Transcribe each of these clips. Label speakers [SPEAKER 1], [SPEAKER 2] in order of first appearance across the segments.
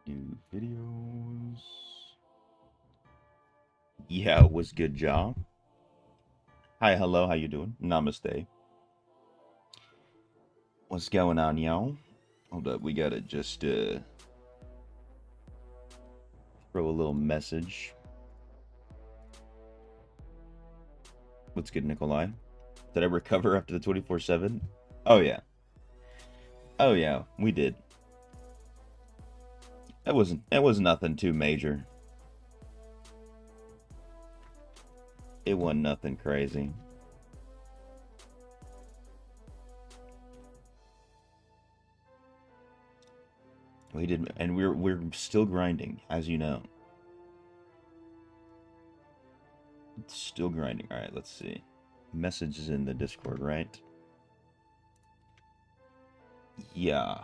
[SPEAKER 1] New videos. Yeah, it was good job. Hi, hello, how you doing? Namaste. What's going on, y'all? Hold up, we gotta just throw a little message. What's good, Nikolai? Did I recover after the 24/7? Oh yeah. Oh yeah, we did. That was nothing too major. It wasn't nothing crazy. We did, and we're still grinding, as you know. Still grinding. All right, let's see. Messages in the Discord, right? Yeah.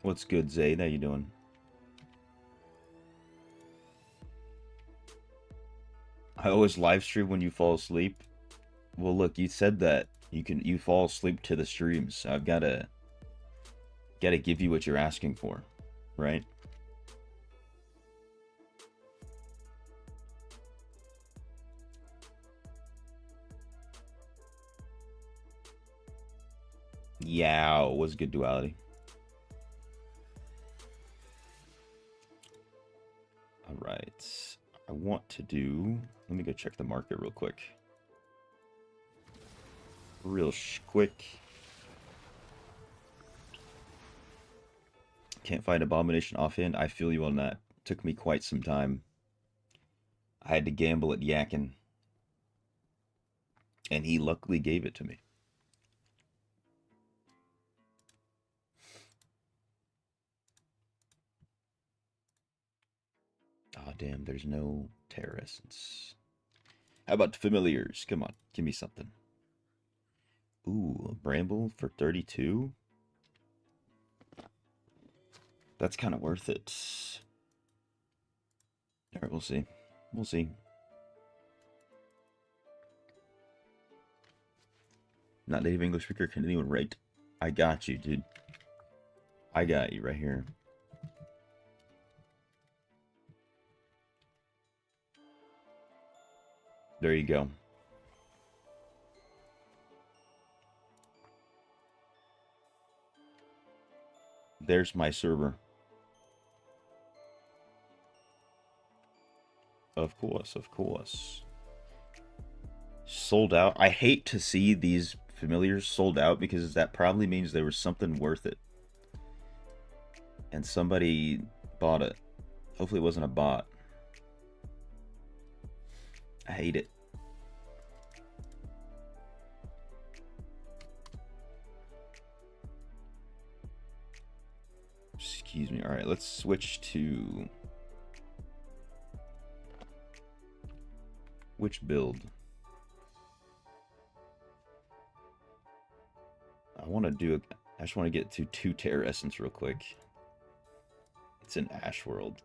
[SPEAKER 1] What's good, Zayd? How you doing? I always live stream when you fall asleep. Well, look, you said that you fall asleep to the streams. So I've gotta give you what you're asking for, right? Yeah, was good duality. All right. I want to do. Let me go check the market real quick. Quick. Can't find Abomination offhand. I feel you on that. Took me quite some time. I had to gamble at Yakin, and he luckily gave it to me. Ah, damn, there's no Terra Essence. How about familiars? Come on, give me something. Ooh, a Bramble for 32? That's kind of worth it. Alright, we'll see. We'll see. Not native English speaker, can anyone write? I got you, dude. I got you right here. There you go. There's my server. Of course, of course. Sold out. I hate to see these familiars sold out because that probably means there was something worth it. And somebody bought it. Hopefully it wasn't a bot. I hate it. Excuse me. All right, let's switch to which build? I want to do I just want to get to 2 Terra Essence real quick. It's an Ash World.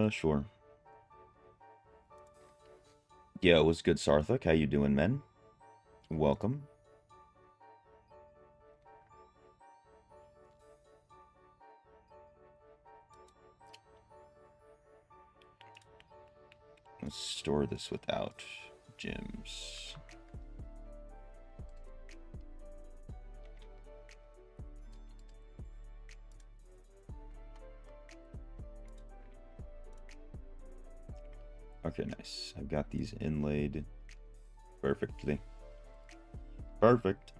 [SPEAKER 1] Sure. Yo, what's good, Sarthuk? How you doing, man? Welcome. Let's store this without gems. Okay, nice. I've got these inlaid perfectly. Perfect.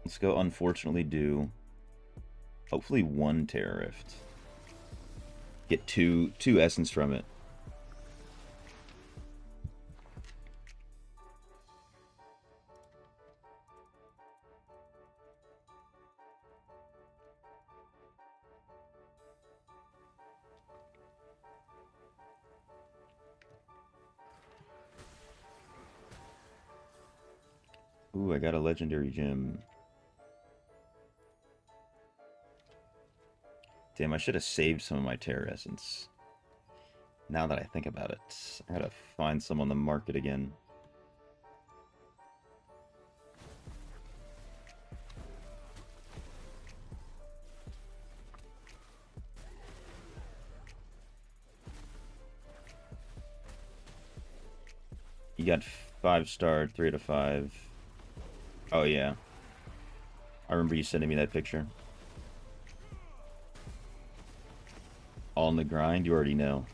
[SPEAKER 1] Let's go, unfortunately, do hopefully 1 Terra Rift. Get two essence from it. Ooh, I got a legendary gem. Damn, I should have saved some of my Terra Essence. Now that I think about it, I gotta find some on the market again. You got 5-star, 3 out of 5. Oh yeah, I remember you sending me that picture. All in the grind, you already know.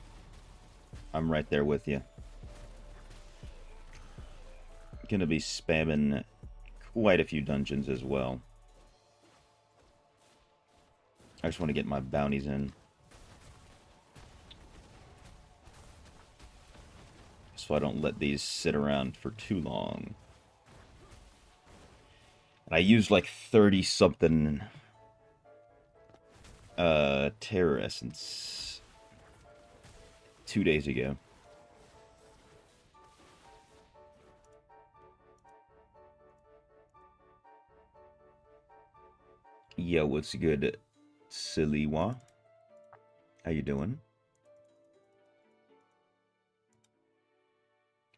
[SPEAKER 1] I'm right there with you. Gonna be spamming quite a few dungeons as well. I just want to get my bounties in. So I don't let these sit around for too long. And I used like 30 something terror essence 2 days ago. Yo, what's good, Siliwa? How you doing?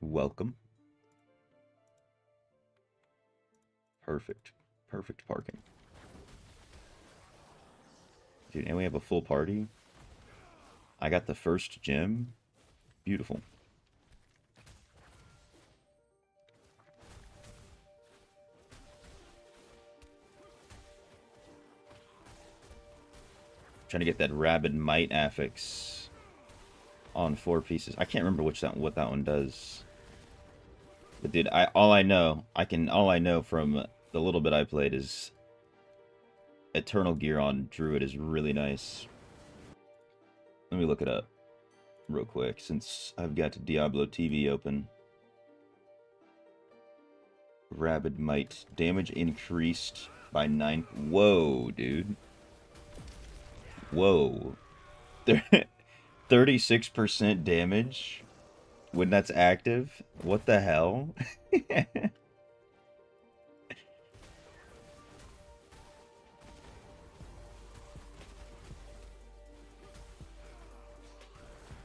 [SPEAKER 1] Welcome. Perfect. Perfect parking. Dude, and we have a full party. I got the first gem. Beautiful. Trying to get that rabid might affix on 4 pieces. I can't remember what that one does. But dude, all I know from the little bit I played is Eternal Gear on Druid is really nice. Let me look it up real quick since I've got Diablo TV open. Rabid Might. Damage increased by 9. Whoa, dude. Whoa. 36% damage when that's active? What the hell?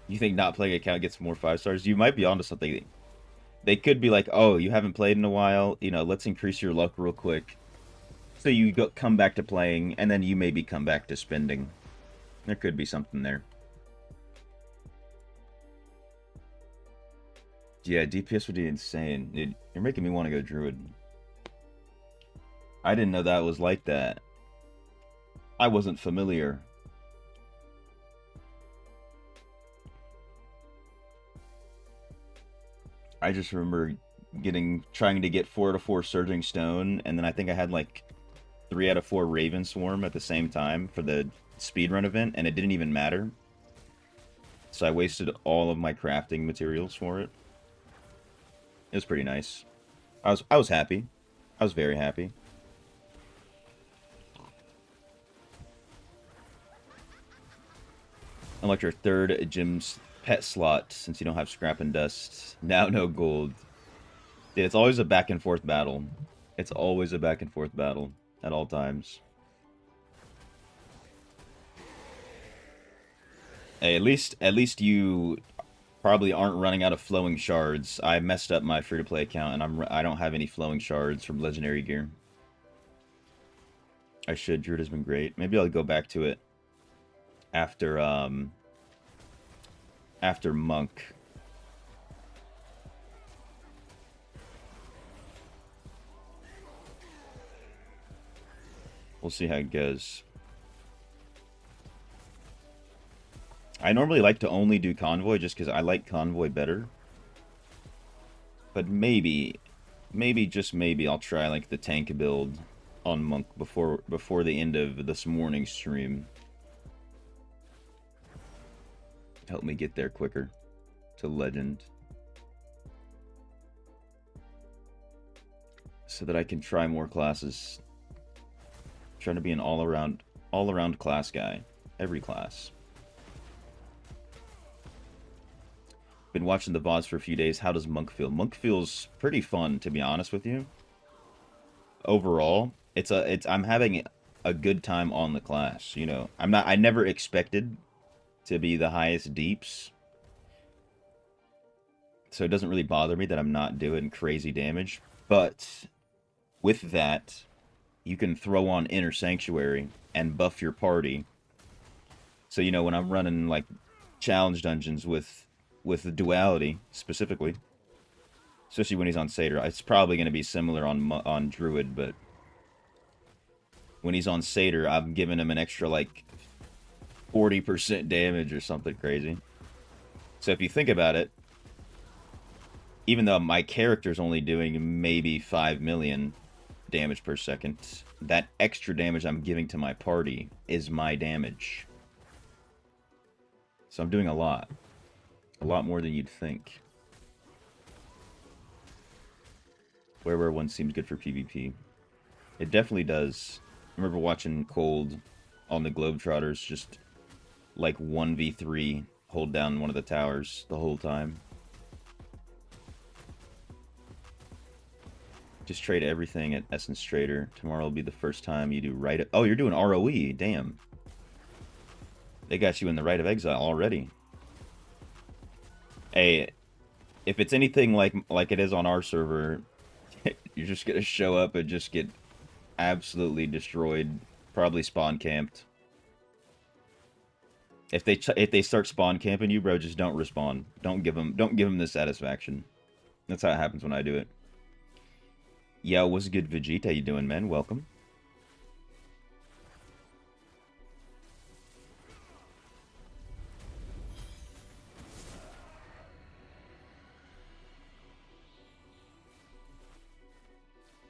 [SPEAKER 1] You think not playing account gets more 5-stars? You might be onto something. They could be like, oh, you haven't played in a while. You know, let's increase your luck real quick. So you come back to playing, and then you maybe come back to spending. There could be something there. Yeah, DPS would be insane. You're making me want to go Druid. I didn't know that was like that. I wasn't familiar. I just remember trying to get 4 out of 4 Surging Stone, and then I think I had like 3 out of 4 Raven Swarm at the same time for the speedrun event, and it didn't even matter. So I wasted all of my crafting materials for it. It was pretty nice. I was happy. I was very happy. Unlike your 3rd gym's pet slot, since you don't have scrap and dust. Now no gold. Dude, it's always a back and forth battle. It's always a back and forth battle at all times. Hey, at least you probably aren't running out of flowing shards. I messed up my free-to-play account, and I don't have any flowing shards from legendary gear. I should. Druid has been great. Maybe I'll go back to it after after Monk. We'll see how it goes. I normally like to only do Convoy just because I like Convoy better. But maybe, just maybe, I'll try like the tank build on Monk before the end of this morning's stream. Help me get there quicker to Legend. So that I can try more classes. I'm trying to be an all-around class guy. Every class. Been watching the VODs for a few days. How does Monk feel? Monk feels pretty fun, to be honest with you. Overall, I'm having a good time on the class. You know, I never expected to be the highest deeps, So it doesn't really bother me that I'm not doing crazy damage. But with that, you can throw on Inner Sanctuary and buff your party. So, you know, when I'm running, like, challenge dungeons with the duality, specifically, especially when he's on Satyr, it's probably going to be similar on Druid, but when he's on Satyr, I'm giving him an extra, like, 40% damage or something crazy. So if you think about it, even though my character's only doing maybe 5 million damage per second, that extra damage I'm giving to my party is my damage. So I'm doing a lot more than you'd think. Where one seems good for PvP. It definitely does. I remember watching Cold on the Globetrotters just like 1v3 hold down one of the towers the whole time. Just trade everything at Essence Trader. Tomorrow will be the first time you do right. Oh, you're doing ROE. Damn. They got you in the Rite of Exile already. Hey, if it's anything like it is on our server, you're just gonna show up and just get absolutely destroyed. Probably spawn camped. If they start spawn camping you, bro, just don't respawn. Don't give them the satisfaction. That's how it happens when I do it. Yo, what's good, Vegeta? How you doing, man? Welcome.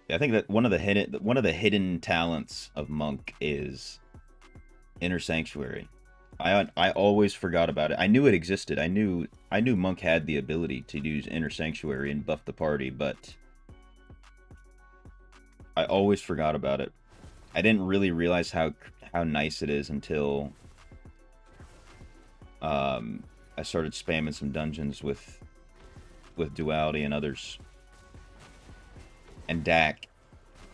[SPEAKER 1] Yeah, I think that one of the hidden talents of Monk is Inner Sanctuary. I always forgot about it. I knew it existed. I knew Monk had the ability to use Inner Sanctuary and buff the party, but I always forgot about it. I didn't really realize how nice it is until I started spamming some dungeons with Duality and others. And Dak.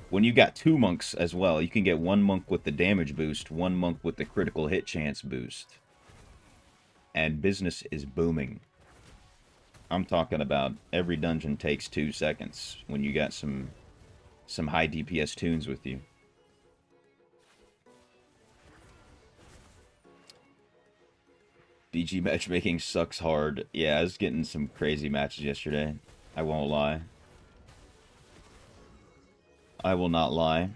[SPEAKER 1] When you got 2 monks as well, you can get 1 monk with the damage boost, 1 monk with the critical hit chance boost. And business is booming. I'm talking about every dungeon takes 2 seconds when you got some high DPS tunes with you. BG matchmaking sucks hard. Yeah, I was getting some crazy matches yesterday. I won't lie. I will not lie.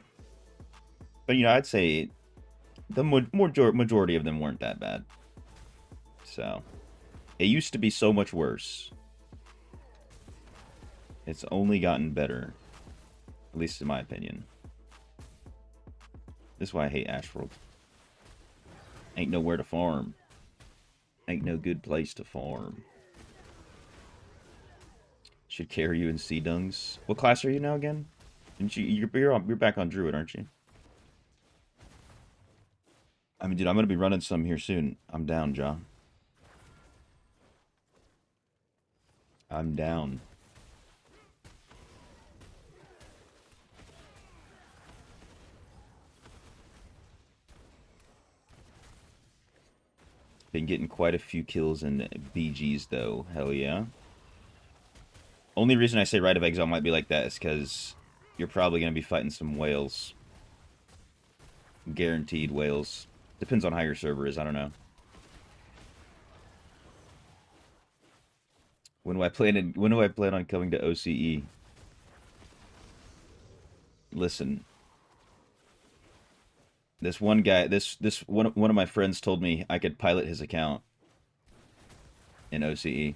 [SPEAKER 1] But, you know, I'd say the majority of them weren't that bad. So, it used to be so much worse. It's only gotten better. At least in my opinion. This is why I hate Ashworld. Ain't nowhere to farm. Ain't no good place to farm. Should carry you in Sea Dungs. What class are you now again? You're back on Druid, aren't you? I mean, dude, I'm gonna be running some here soon. I'm down, John. I'm down. Been getting quite a few kills in BGs, though. Hell yeah. Only reason I say Rite of Exile might be like that is because you're probably going to be fighting some whales. Guaranteed whales. Depends on how your server is, I don't know. When do I plan on coming to OCE? Listen. This one guy, one of my friends told me I could pilot his account in OCE.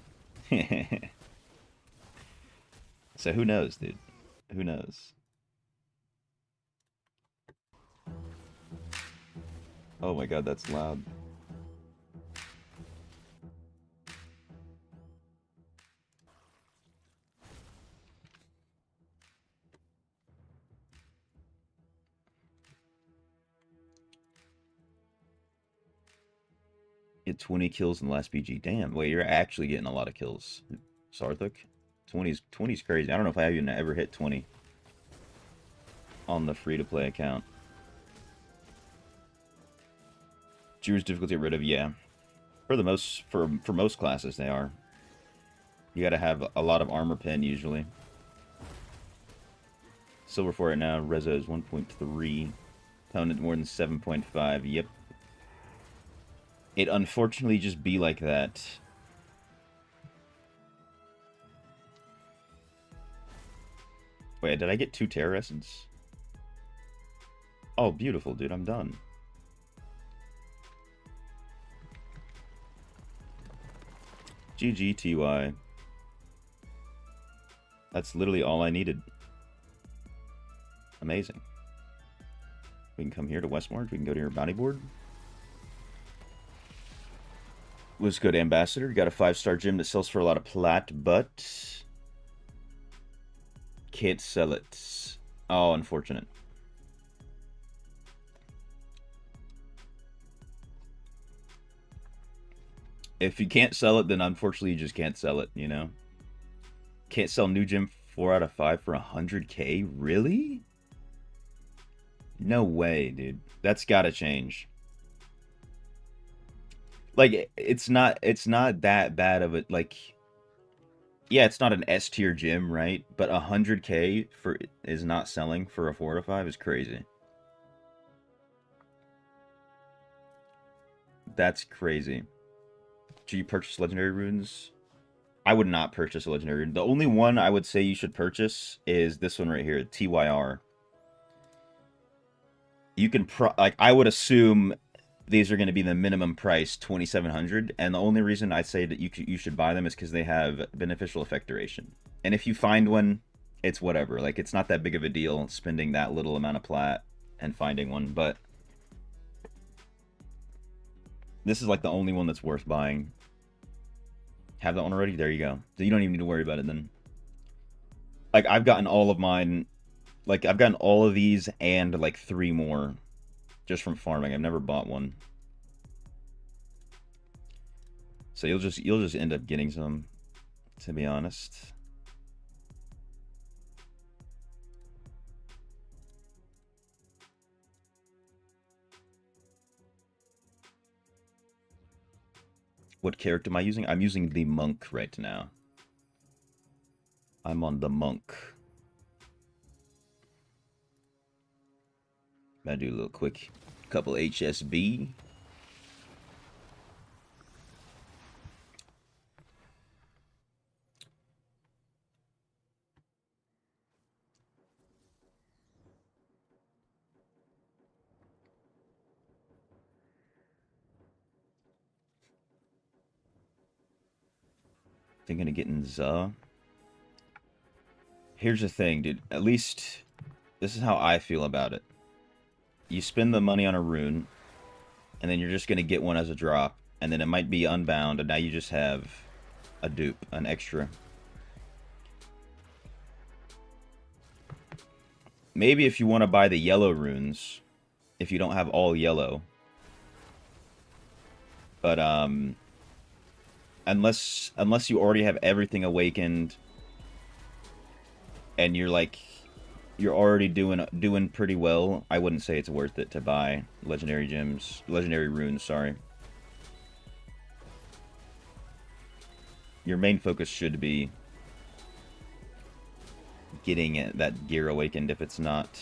[SPEAKER 1] So who knows, dude? Who knows? Oh my god, that's loud. Get 20 kills in the last BG. Damn, wait, you're actually getting a lot of kills. Sarthuk? 20's crazy. I don't know if I even ever hit 20 on the free-to-play account. Drew's difficult to get rid of, yeah. For most classes, they are. You gotta have a lot of armor pen usually. Silver for it now. Rezo is 1.3. Opponent more than 7.5. Yep. It unfortunately just be like that. Wait, did I get 2 Terror Essence? Oh, beautiful, dude. I'm done. GG, TY. That's literally all I needed. Amazing. We can come here to Westmarch. We can go to your bounty board. What's good, Ambassador? Got a 5-star gym that sells for a lot of plat, but can't sell it. Oh, unfortunate. If you can't sell it, then unfortunately you just can't sell it, you know? Can't sell new gym 4 out of 5 for 100K? Really? No way, dude. That's gotta change. Like, it's not that bad of it. Like, yeah, it's not an S tier gym, right? But 100K for is not selling for a 4 out of 5 is crazy. That's crazy. Should you purchase legendary runes? I would not purchase a legendary rune. The only one I would say you should purchase is this one right here, TYR. You can like, I would assume these are going to be the minimum price, 2,700, and the only reason I say that you should buy them is because they have beneficial effect duration. And if you find one, it's whatever. Like, it's not that big of a deal spending that little amount of plat and finding one, but this is like the only one that's worth buying. Have that one already? There you go. So you don't even need to worry about it then. Like, I've gotten all of mine. Like, I've gotten all of these and, like, 3 more just from farming. I've never bought one. So you'll just end up getting some, to be honest. What character am I using? I'm using the monk right now. I'm on the monk. I'm gonna do a little quick couple HSB. Thinking of getting Za. Here's the thing, dude. At least this is how I feel about it. You spend the money on a rune, and then you're just going to get one as a drop, and then it might be unbound, and now you just have a dupe, an extra. Maybe if you want to buy the yellow runes, if you don't have all yellow. But, unless you already have everything awakened, and you're like, you're already doing pretty well, I wouldn't say it's worth it to buy legendary runes, sorry. Your main focus should be getting that gear awakened if it's not.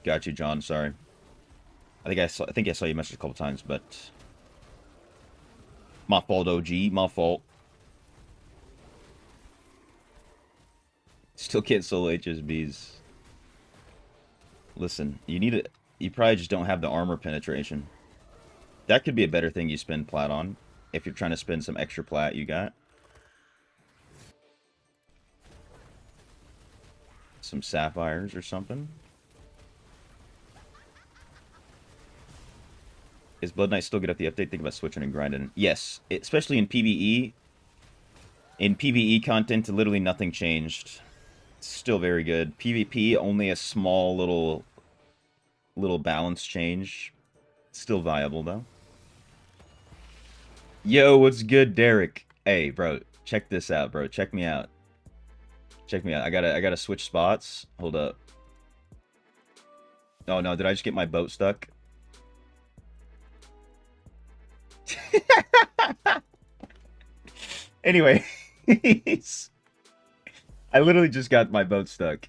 [SPEAKER 1] Got you, John, sorry. I think I saw you message a couple times, but my fault, OG, my fault. Still can't solo HSBs. Listen, you probably just don't have the armor penetration. That could be a better thing you spend plat on, if you're trying to spend some extra plat you got. Some sapphires or something. Is Blood Knight still good at the update? Think about switching and grinding. Yes, especially in PvE. In PvE content, literally nothing changed. It's still very good. PvP, only a small little balance change. Still viable, though. Yo, what's good, Derek? Hey, bro, check this out, bro. Check me out. Check me out. I gotta switch spots. Hold up. Oh, no, did I just get my boat stuck? Anyway, I literally just got my boat stuck.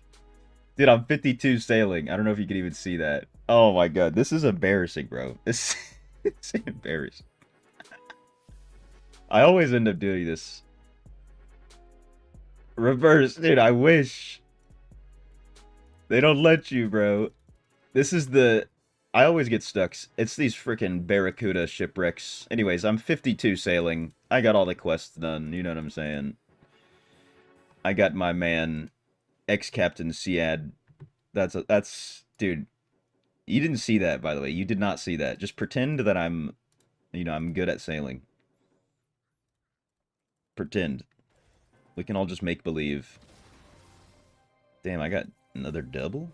[SPEAKER 1] Dude, I'm 52 sailing. I don't know if you can even see that. Oh my god, this is embarrassing, bro. This is embarrassing. I always end up doing this. Reverse, dude, I wish. They don't let you, bro. This is the... I always get stuck. It's these freaking Barracuda shipwrecks. Anyways, I'm 52 sailing. I got all the quests done. You know what I'm saying? I got my man, ex-Captain Siad. That's... Dude, you didn't see that, by the way. You did not see that. Just pretend that I'm... I'm good at sailing. Pretend. We can all just make believe. Damn, I got another double?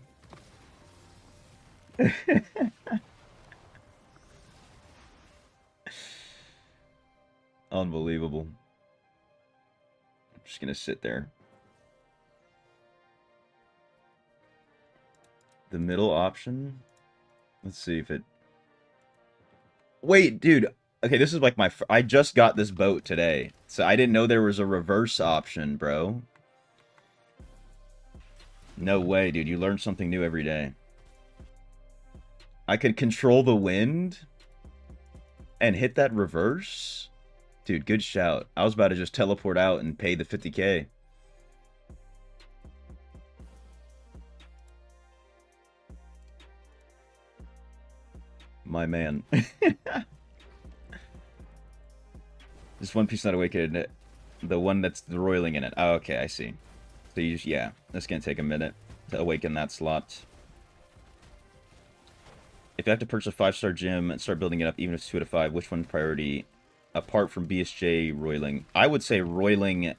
[SPEAKER 1] Unbelievable. I'm just gonna sit there. The middle option? Let's see if it... Wait, dude. Okay, this is like my... I just got this boat today. So I didn't know there was a reverse option, bro. No way, dude. You learn something new every day. I could control the wind and hit that reverse? Dude, good shout. I was about to just teleport out and pay the 50k. My man. This one piece not awakened. The one that's roiling in it. Oh, okay, I see. So you just, yeah, that's gonna take a minute to awaken that slot. If you have to purchase a 5-star gym and start building it up, even if it's 2 out of 5, which one's priority? Apart from BSJ roiling, I would say roiling,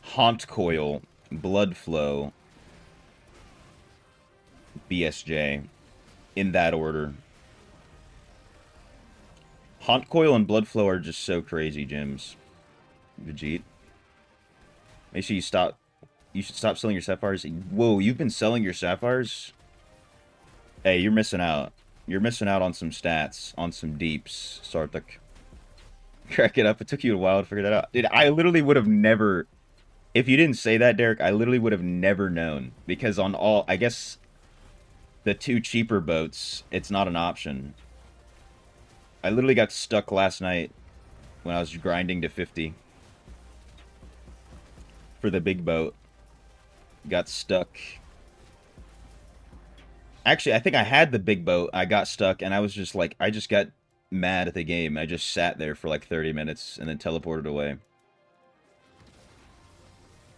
[SPEAKER 1] haunt coil, blood flow, BSJ, in that order. Haunt coil and blood flow are just so crazy gyms. Vegete. Make sure you stop. You should stop selling your sapphires. Whoa, you've been selling your sapphires? Hey, you're missing out. You're missing out on some stats, on some deeps, Sarthak. Crack it up. It took you a while to figure that out. Dude, I literally would have never... If you didn't say that, Derek, I literally would have never known. Because on all... I guess the 2 cheaper boats, it's not an option. I literally got stuck last night when I was grinding to 50. For the big boat. Got stuck. Actually, I think I had the big boat. I got stuck, and I was just like... I just got mad at the game. I just sat there for like 30 minutes and then teleported away.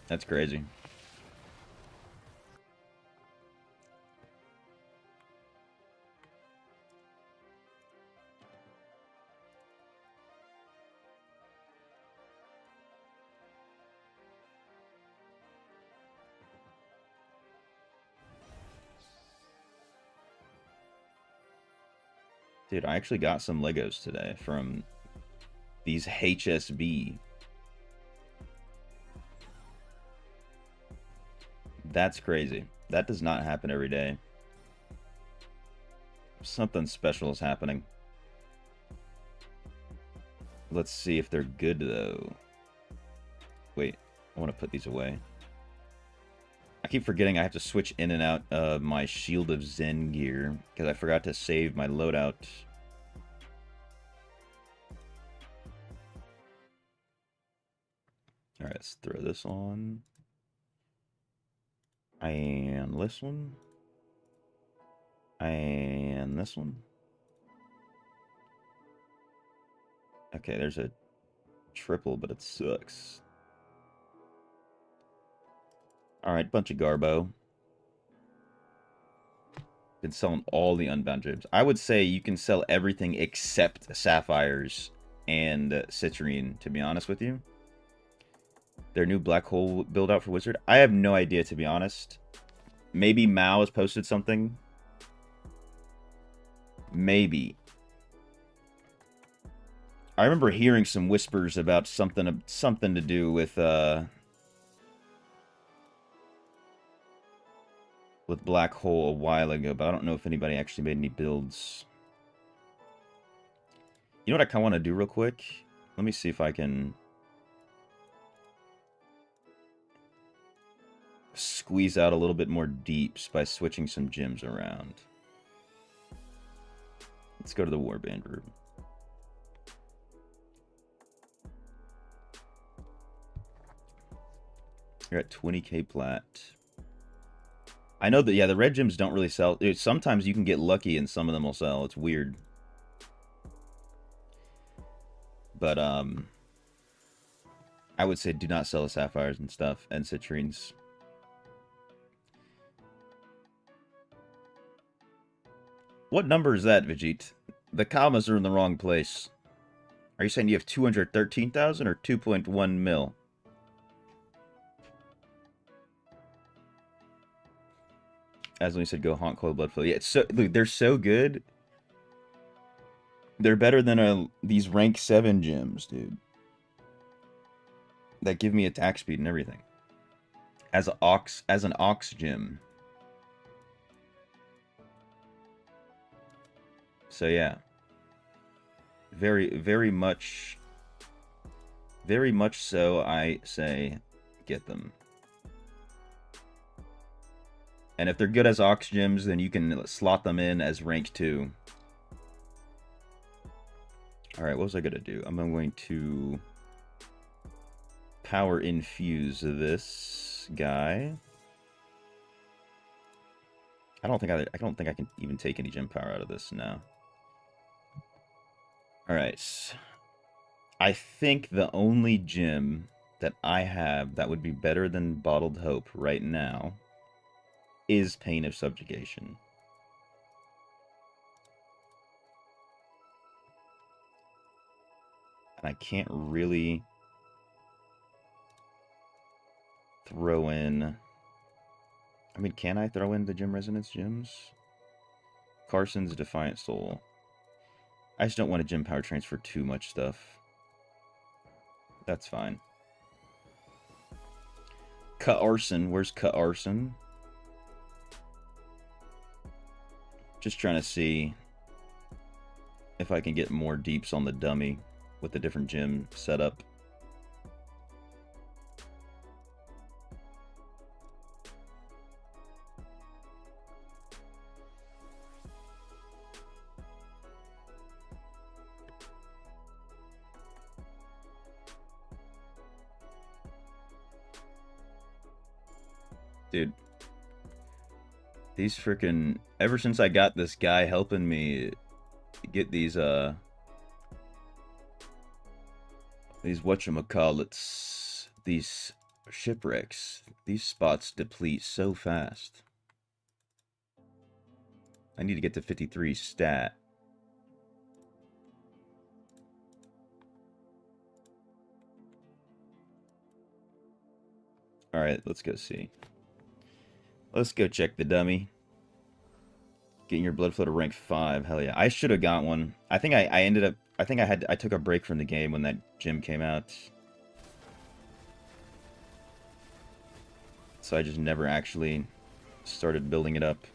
[SPEAKER 1] That's crazy. Dude, I actually got some Legos today from these HSB. That's crazy. That does not happen every day. Something special is happening. Let's see if they're good, though. Wait, I want to put these away. I keep forgetting I have to switch in and out of my Shield of Zen gear because I forgot to save my loadout. Alright, let's throw this on. And this one. And this one. Okay, there's a triple, but it sucks. Alright, bunch of Garbo. Been selling all the Unbound Gems. I would say you can sell everything except Sapphires and Citrine, to be honest with you. Their new Black Hole build-out for Wizard. I have no idea, to be honest. Maybe Mao has posted something. Maybe. I remember hearing some whispers about something to do with Black Hole a while ago, but I don't know if anybody actually made any builds. You know what I kind of want to do real quick? Let me see if I can... squeeze out a little bit more deeps by switching some gems around. Let's go to the warband room. You're at 20k plat. I know that, yeah, the red gems don't really sell. Sometimes you can get lucky and some of them will sell. It's weird. But, I would say do not sell the sapphires and stuff, and citrines. What number is that, Vijit? The commas are in the wrong place. Are you saying you have 213,000 or 2.1 mil? As when you said, go haunt Cold Blood Flow. Yeah, it's so, look, they're so good. They're better than these rank 7 gems, dude. That give me attack speed and everything. As an ox gem. So yeah. Very much so, I say get them. And if they're good as ox gems, then you can slot them in as rank 2. Alright, what was I gonna do? I'm going to power infuse this guy. I don't think I can even take any gem power out of this now. Alright. I think the only gem that I have that would be better than Bottled Hope right now is Pain of Subjugation. And I can't really throw in... I mean, can I throw in the Gem Resonance gems? Carson's Defiant Soul. I just don't want to gem power transfer too much stuff. That's fine. Ka-Arson. Where's Ka-Arson? Just trying to see if I can get more deeps on the dummy with the different gem setup. Dude, these freaking... Ever since I got this guy helping me get these whatchamacallits, these shipwrecks, these spots deplete so fast. I need to get to 53 stat. Alright, let's go see. Let's go check the dummy. Getting your blood flow to rank 5. Hell yeah. I should have got one. I think I ended up... I took a break from the game when that gem came out. So I just never actually started building it up.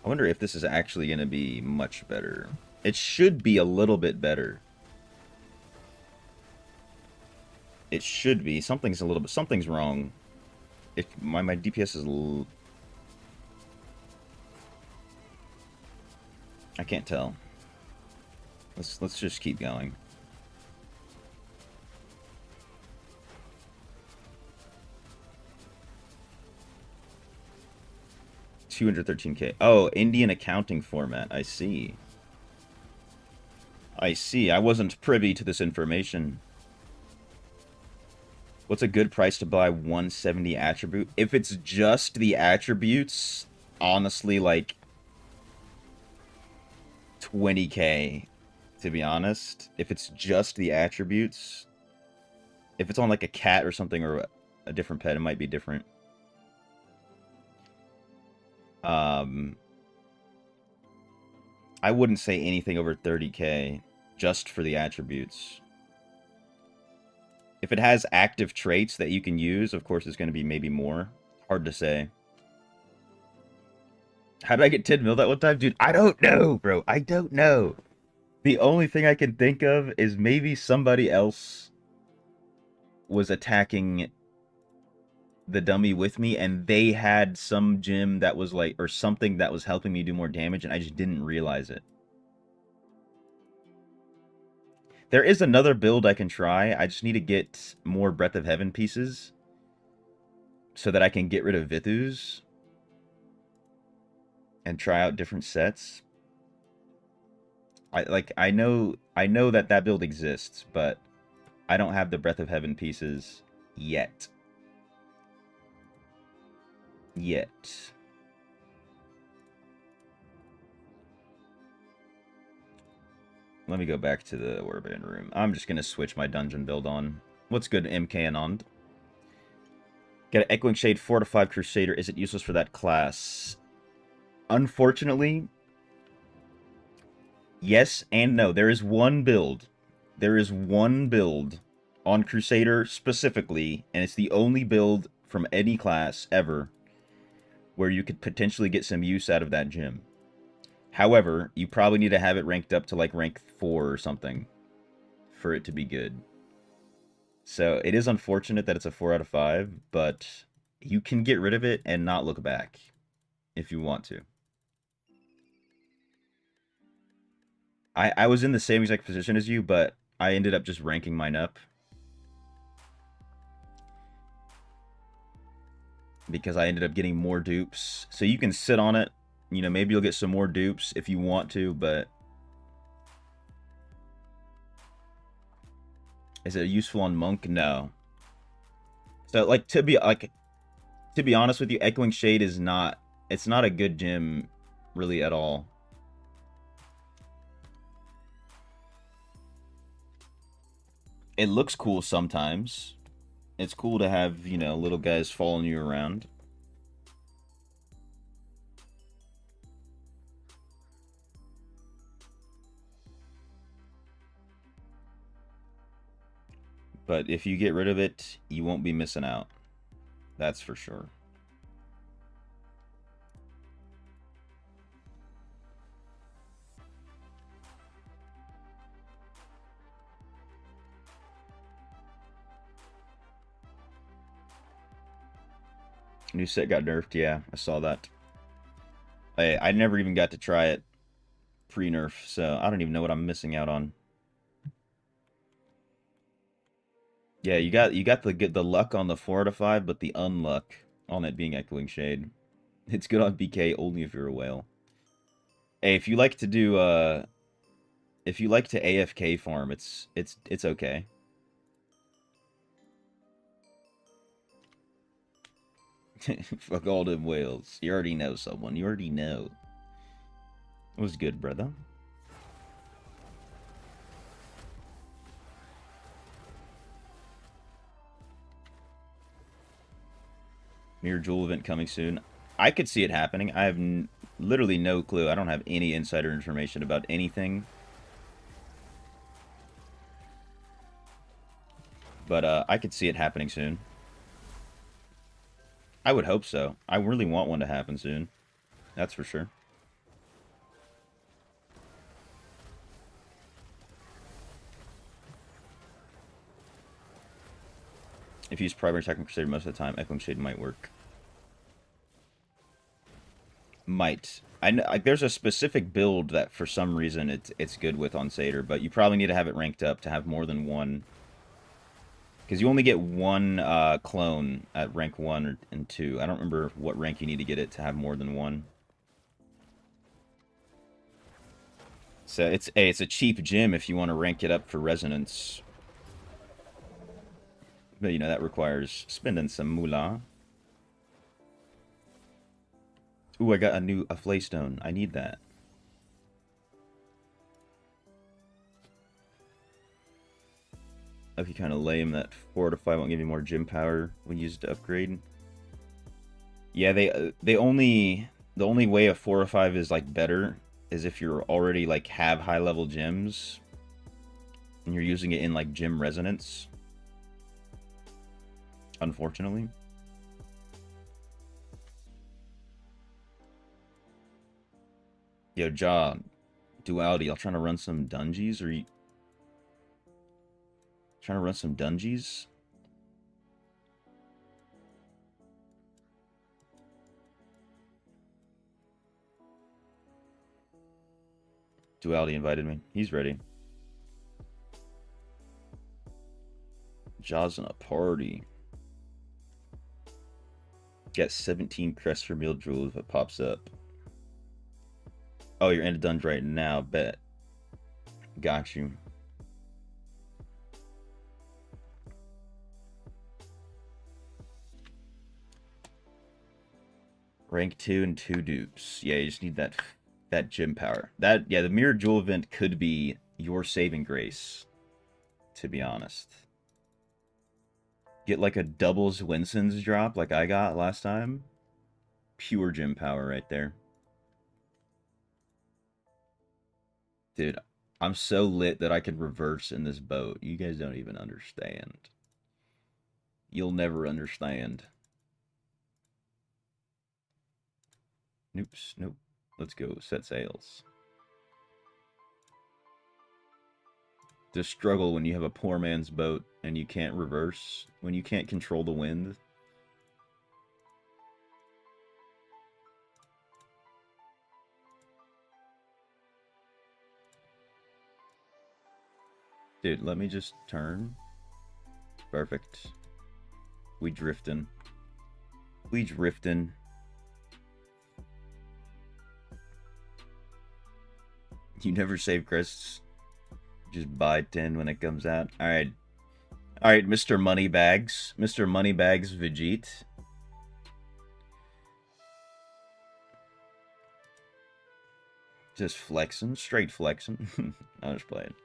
[SPEAKER 1] I wonder if this is actually going to be much better. It should be a little bit better. It should be. Something's wrong. If my DPS is I can't tell. Let's just keep going. $213K. Oh, Indian accounting format. I see. I see. I wasn't privy to this information. What's a good price to buy 170 attribute? If it's just the attributes, honestly, like 20K, to be honest. If it's just the attributes, if it's on like a cat or something or a different pet, it might be different. I wouldn't say anything over 30K just for the attributes. If it has active traits that you can use, of course it's going to be maybe more. Hard to say. How did I get 10 mil that one time? Dude, I don't know, bro. I don't know. The only thing I can think of is maybe somebody else was attacking the dummy with me, and they had some gym that was like, or something that was helping me do more damage, and I just didn't realize it. There is another build I can try. I just need to get more Breath of Heaven pieces so that I can get rid of Vithus and try out different sets. I know that that build exists, but I don't have the Breath of Heaven pieces yet. Let me go back to the Warband room. I'm just gonna switch my dungeon build on. What's good, MK Anand? Get an Echoing Shade 4 to 5 Crusader. Is it useless for that class? Unfortunately, yes and no. There is one build. There is one build on Crusader specifically, and it's the only build from any class ever where you could potentially get some use out of that gym. However, you probably need to have it ranked up to like rank 4 or something for it to be good. So it is unfortunate that it's a 4 out of 5, but you can get rid of it and not look back if you want to. I was in the same exact position as you, but I ended up just ranking mine up. Because I ended up getting more dupes. So you can sit on it. You know, maybe you'll get some more dupes if you want to, but... Is it useful on Monk? No. So, like, to be honest with you, Echoing Shade is not... It's not a good gym, really, at all. It looks cool sometimes. It's cool to have, you know, little guys following you around. But if you get rid of it, you won't be missing out. That's for sure. New set got nerfed, yeah, I saw that. I never even got to try it pre-nerf, so I don't even know what I'm missing out on. Yeah, you got the luck on the 4 out of 5, but the unluck on it being Echoing Shade. It's good on BK only if you're a whale. Hey, if you like to do if you like to AFK farm, it's okay. Fuck all them whales. You already know someone. You already know. It was good, brother. Mirror Jewel event coming soon. I could see it happening. I have literally no clue. I don't have any insider information about anything. But I could see it happening soon. I would hope so. I really want one to happen soon. That's for sure. If you use primary attack on Crusader most of the time, Echoing Shade might work. Might. I know, like, there's a specific build that for some reason it's good with on Satyr, but you probably need to have it ranked up to have more than one. Because you only get one clone at rank 1 and 2. I don't remember what rank you need to get it to have more than one. So it's a cheap gym if you want to rank it up for resonance. But, you know, that requires spending some moolah. Ooh, I got a Flaystone. I need that. If you kind of lame, that 4 to 5 won't give you more gym power when used to upgrade. Yeah, the only way a 4 or 5 is like better is if you're already like have high level gyms and you're using it in like gym resonance. Unfortunately. Yo, Jaw, Duality, y'all trying to run some dungeons, or you trying to run some dungeons? Duality invited me. He's ready. Jaws in a party. Get 17 crests for meal jewels if it pops up. Oh, you're in a dungeon right now. Bet. Got you. Rank 2 and 2 dupes. Yeah, you just need that gym power. Yeah, the mirror jewel event could be your saving grace, to be honest. Get like a doubles Winston's drop like I got last time. Pure gym power right there. Dude, I'm so lit that I could reverse in this boat. You guys don't even understand. You'll never understand. Noops, nope. Let's go set sails. The struggle when you have a poor man's boat and you can't reverse, when you can't control the wind. Dude, let me just turn. Perfect. We drifting. We drifting. You never save crests. Just buy 10 when it comes out. Alright. Alright, Mr. Moneybags. Mr. Moneybags Vegete. Just flexing. Straight flexing. I'm just playing.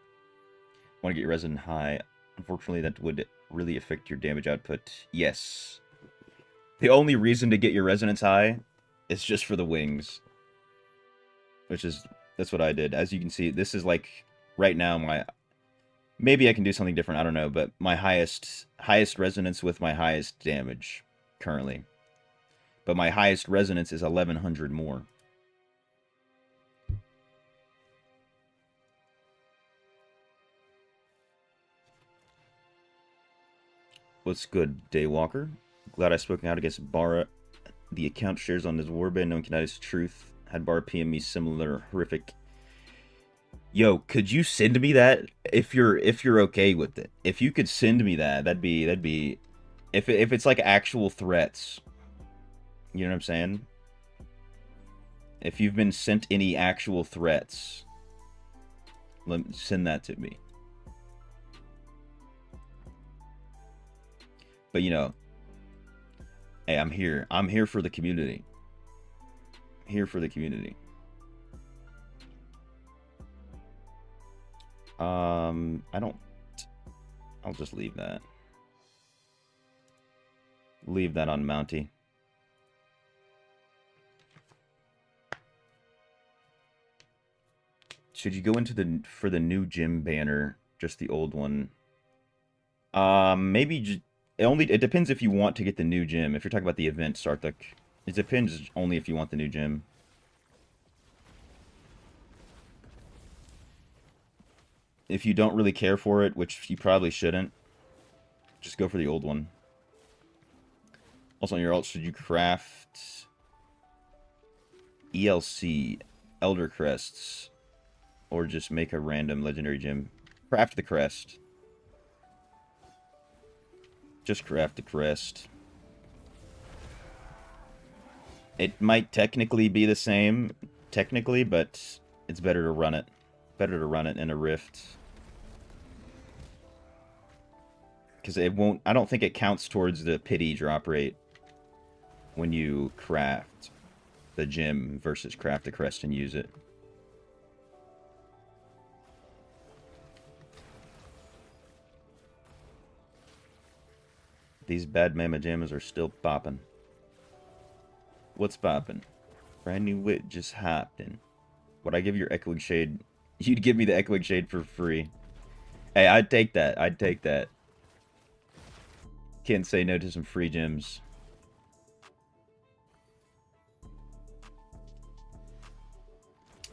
[SPEAKER 1] Want to get your resin high. Unfortunately, that would really affect your damage output. Yes. The only reason to get your resonance high is just for the wings. That's what I did. As you can see, this is like, right now, maybe I can do something different, I don't know, but my highest resonance with my highest damage, currently. But my highest resonance is 1100 more. What's good, Daywalker? Glad I spoke out against Bara. The account shares on his warband. No one can hide his truth. Had Bara PM me similar horrific. Yo, could you send me that if you're okay with it? If you could send me that, that'd be if it's like actual threats. You know what I'm saying? If you've been sent any actual threats, send that to me. But you know, hey, I'm here. I'm here for the community. Here for the community. I'll just leave that. Leave that on Mountie. Should you go into for the new gym banner, just the old one? Maybe it depends if you want to get the new gym. If you're talking about the event, Sarthak, it depends only if you want the new gym. If you don't really care for it, which you probably shouldn't, just go for the old one. Also, on your alt, should you craft ELC, Elder Crests, or just make a random legendary gem? Craft the crest. Just craft the crest. It might technically be the same, but it's better to run it. Better to run it in a rift. Because it won't... I don't think it counts towards the pity drop rate when you craft the gem versus craft the crest and use it. These bad mama jammas are still popping. What's popping? Brand new wit just hopped in. Would I give your Echoing Shade? You'd give me the Echoing Shade for free. Hey, I'd take that. I'd take that. Can't say no to some free gems.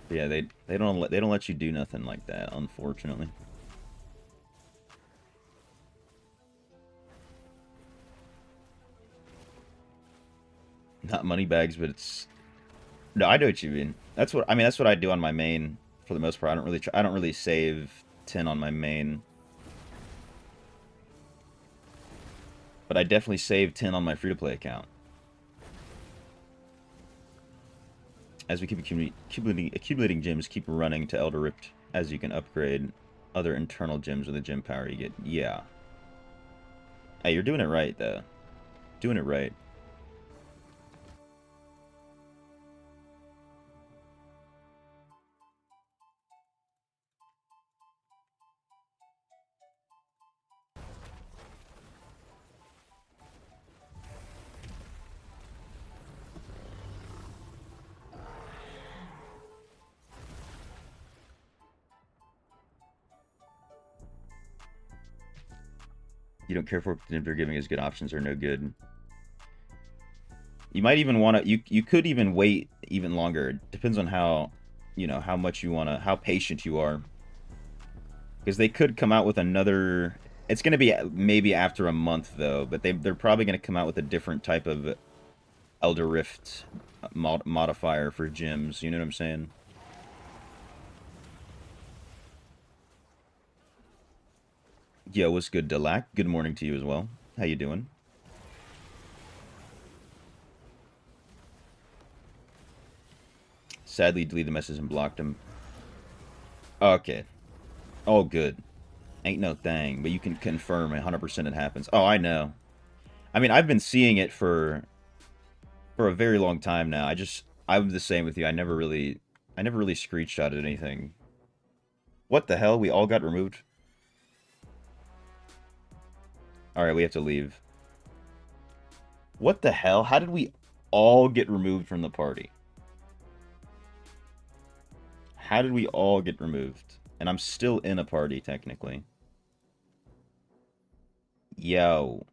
[SPEAKER 1] But yeah, they don't let you do nothing like that, unfortunately. Not money bags, but it's... No, I know what you mean. That's what I do on my main. for the most part. I don't really save 10 on my main. But I definitely save 10 on my free-to-play account. As we keep accumulating gems, keep running to Elder Rift as you can upgrade other internal gems with the gem power you get. Yeah. Hey, you're doing it right, though. Doing it right. You don't care for if they're giving us good options or no good. You might even want to... You could even wait even longer. It depends on how, you know, how much you want to... How patient you are. Because they could come out with another... It's going to be maybe after a month, though. But they're probably going to come out with a different type of Elder Rift modifier for gems. You know what I'm saying? Yo, what's good, Delac? Good morning to you as well. How you doing? Sadly, deleted the message and blocked him. Okay. All good. Ain't no thing, but you can confirm 100% it happens. Oh, I know. I mean, I've been seeing it for a very long time now. I'm the same with you. I never really screenshotted anything. What the hell? We all got removed? Alright, we have to leave. What the hell? How did we all get removed from the party? How did we all get removed? And I'm still in a party, technically. Yo.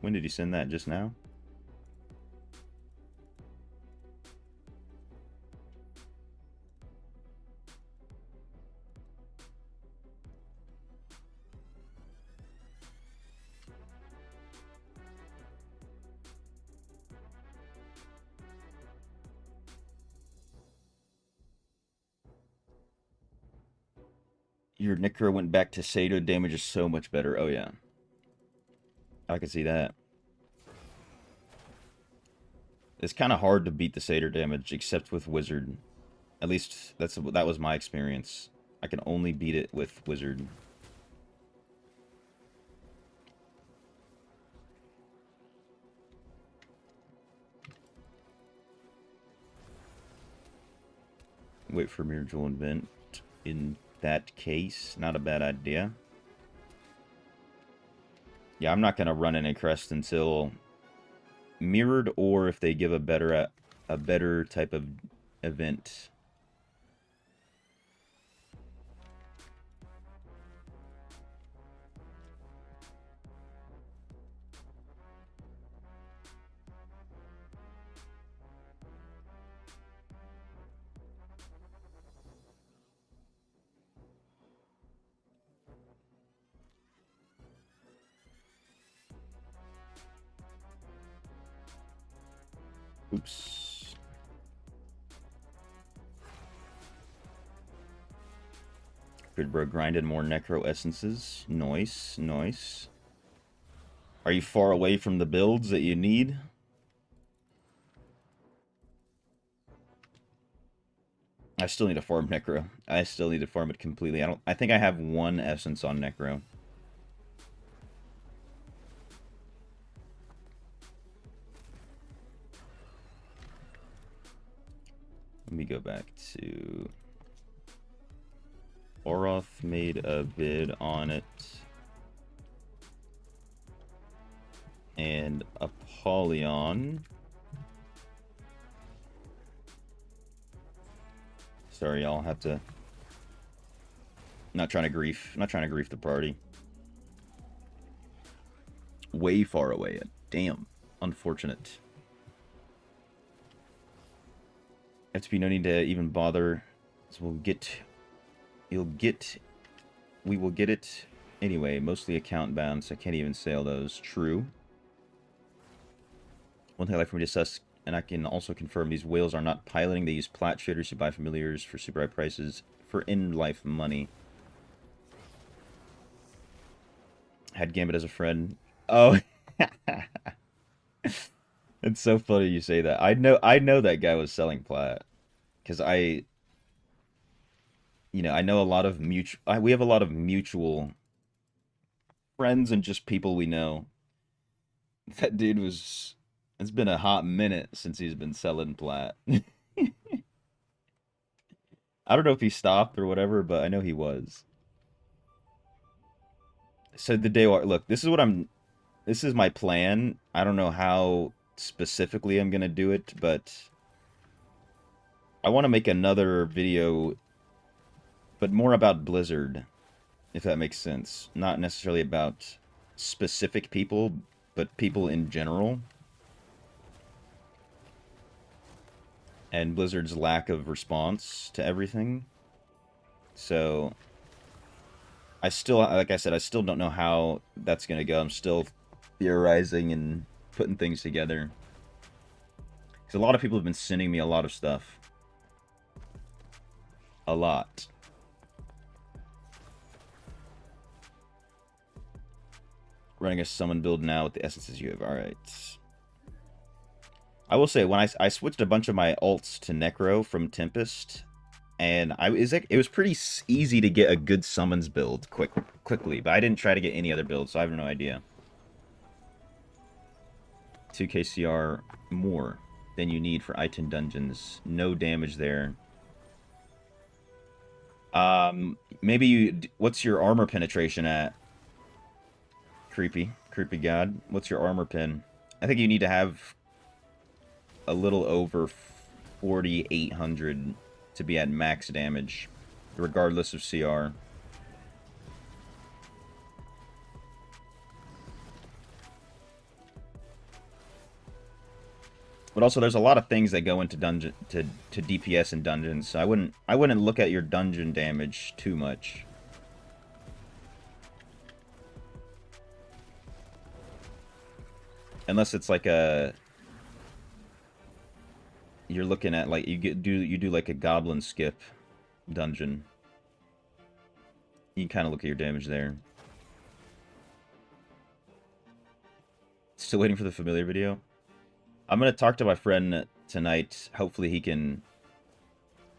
[SPEAKER 1] When did you send that? Just now? Your Necro went back to Sato. Damage is so much better. Oh, yeah. I can see that. It's kind of hard to beat the Satyr damage, except with Wizard. At least, that was my experience. I can only beat it with Wizard. Wait for Mirror Jewel Invent. In that case, not a bad idea. Yeah, I'm not going to run any crest until mirrored, or if they give a better type of event. Oops. Good, bro. Grinded more Necro Essences. Nice, nice. Are you far away from the builds that you need? I still need to farm Necro. I still need to farm it completely. I think I have one Essence on Necro. Let me go back to... Oroth made a bid on it. And Apollyon. Sorry, y'all have to... Not trying to grief the party. Way far away. Damn. Unfortunate. FTP, no need to even bother. So we will get it anyway. Mostly account bound, so I can't even sell those. True. One thing I'd like for me to discuss and I can also confirm these whales are not piloting. They use plat traders who buy familiars for super high prices for in-life money. Had Gambit as a friend. Oh, it's so funny you say that. I know that guy was selling plat because I know a lot of we have a lot of mutual friends and just people we know. That dude was. It's been a hot minute since he's been selling plat. I don't know if he stopped or whatever, but I know he was. So the day, look, this is what I'm. This is my plan. I don't know how specifically I'm gonna do it, but I want to make another video, but more about Blizzard, if that makes sense. Not necessarily about specific people, but people in general. And Blizzard's lack of response to everything. So, I still, like I said, I still don't know how that's going to go. I'm still theorizing and putting things together. Because a lot of people have been sending me a lot of stuff. A lot. Running a summon build now with the essences you have. Alright. I will say, when I switched a bunch of my alts to Necro from Tempest, and it was pretty easy to get a good summons build quickly, but I didn't try to get any other build, so I have no idea. 2k CR more than you need for I-10 dungeons. No damage there. Maybe what's your armor penetration at? Creepy god. What's your armor pen? I think you need to have a little over 4,800 to be at max damage, regardless of CR. But also, there's a lot of things that go into dungeon to DPS in dungeons. So I wouldn't look at your dungeon damage too much. Unless it's like you're looking at like you do like a goblin skip dungeon. You can kind of look at your damage there. Still waiting for the familiar video. I'm gonna talk to my friend tonight. Hopefully he can.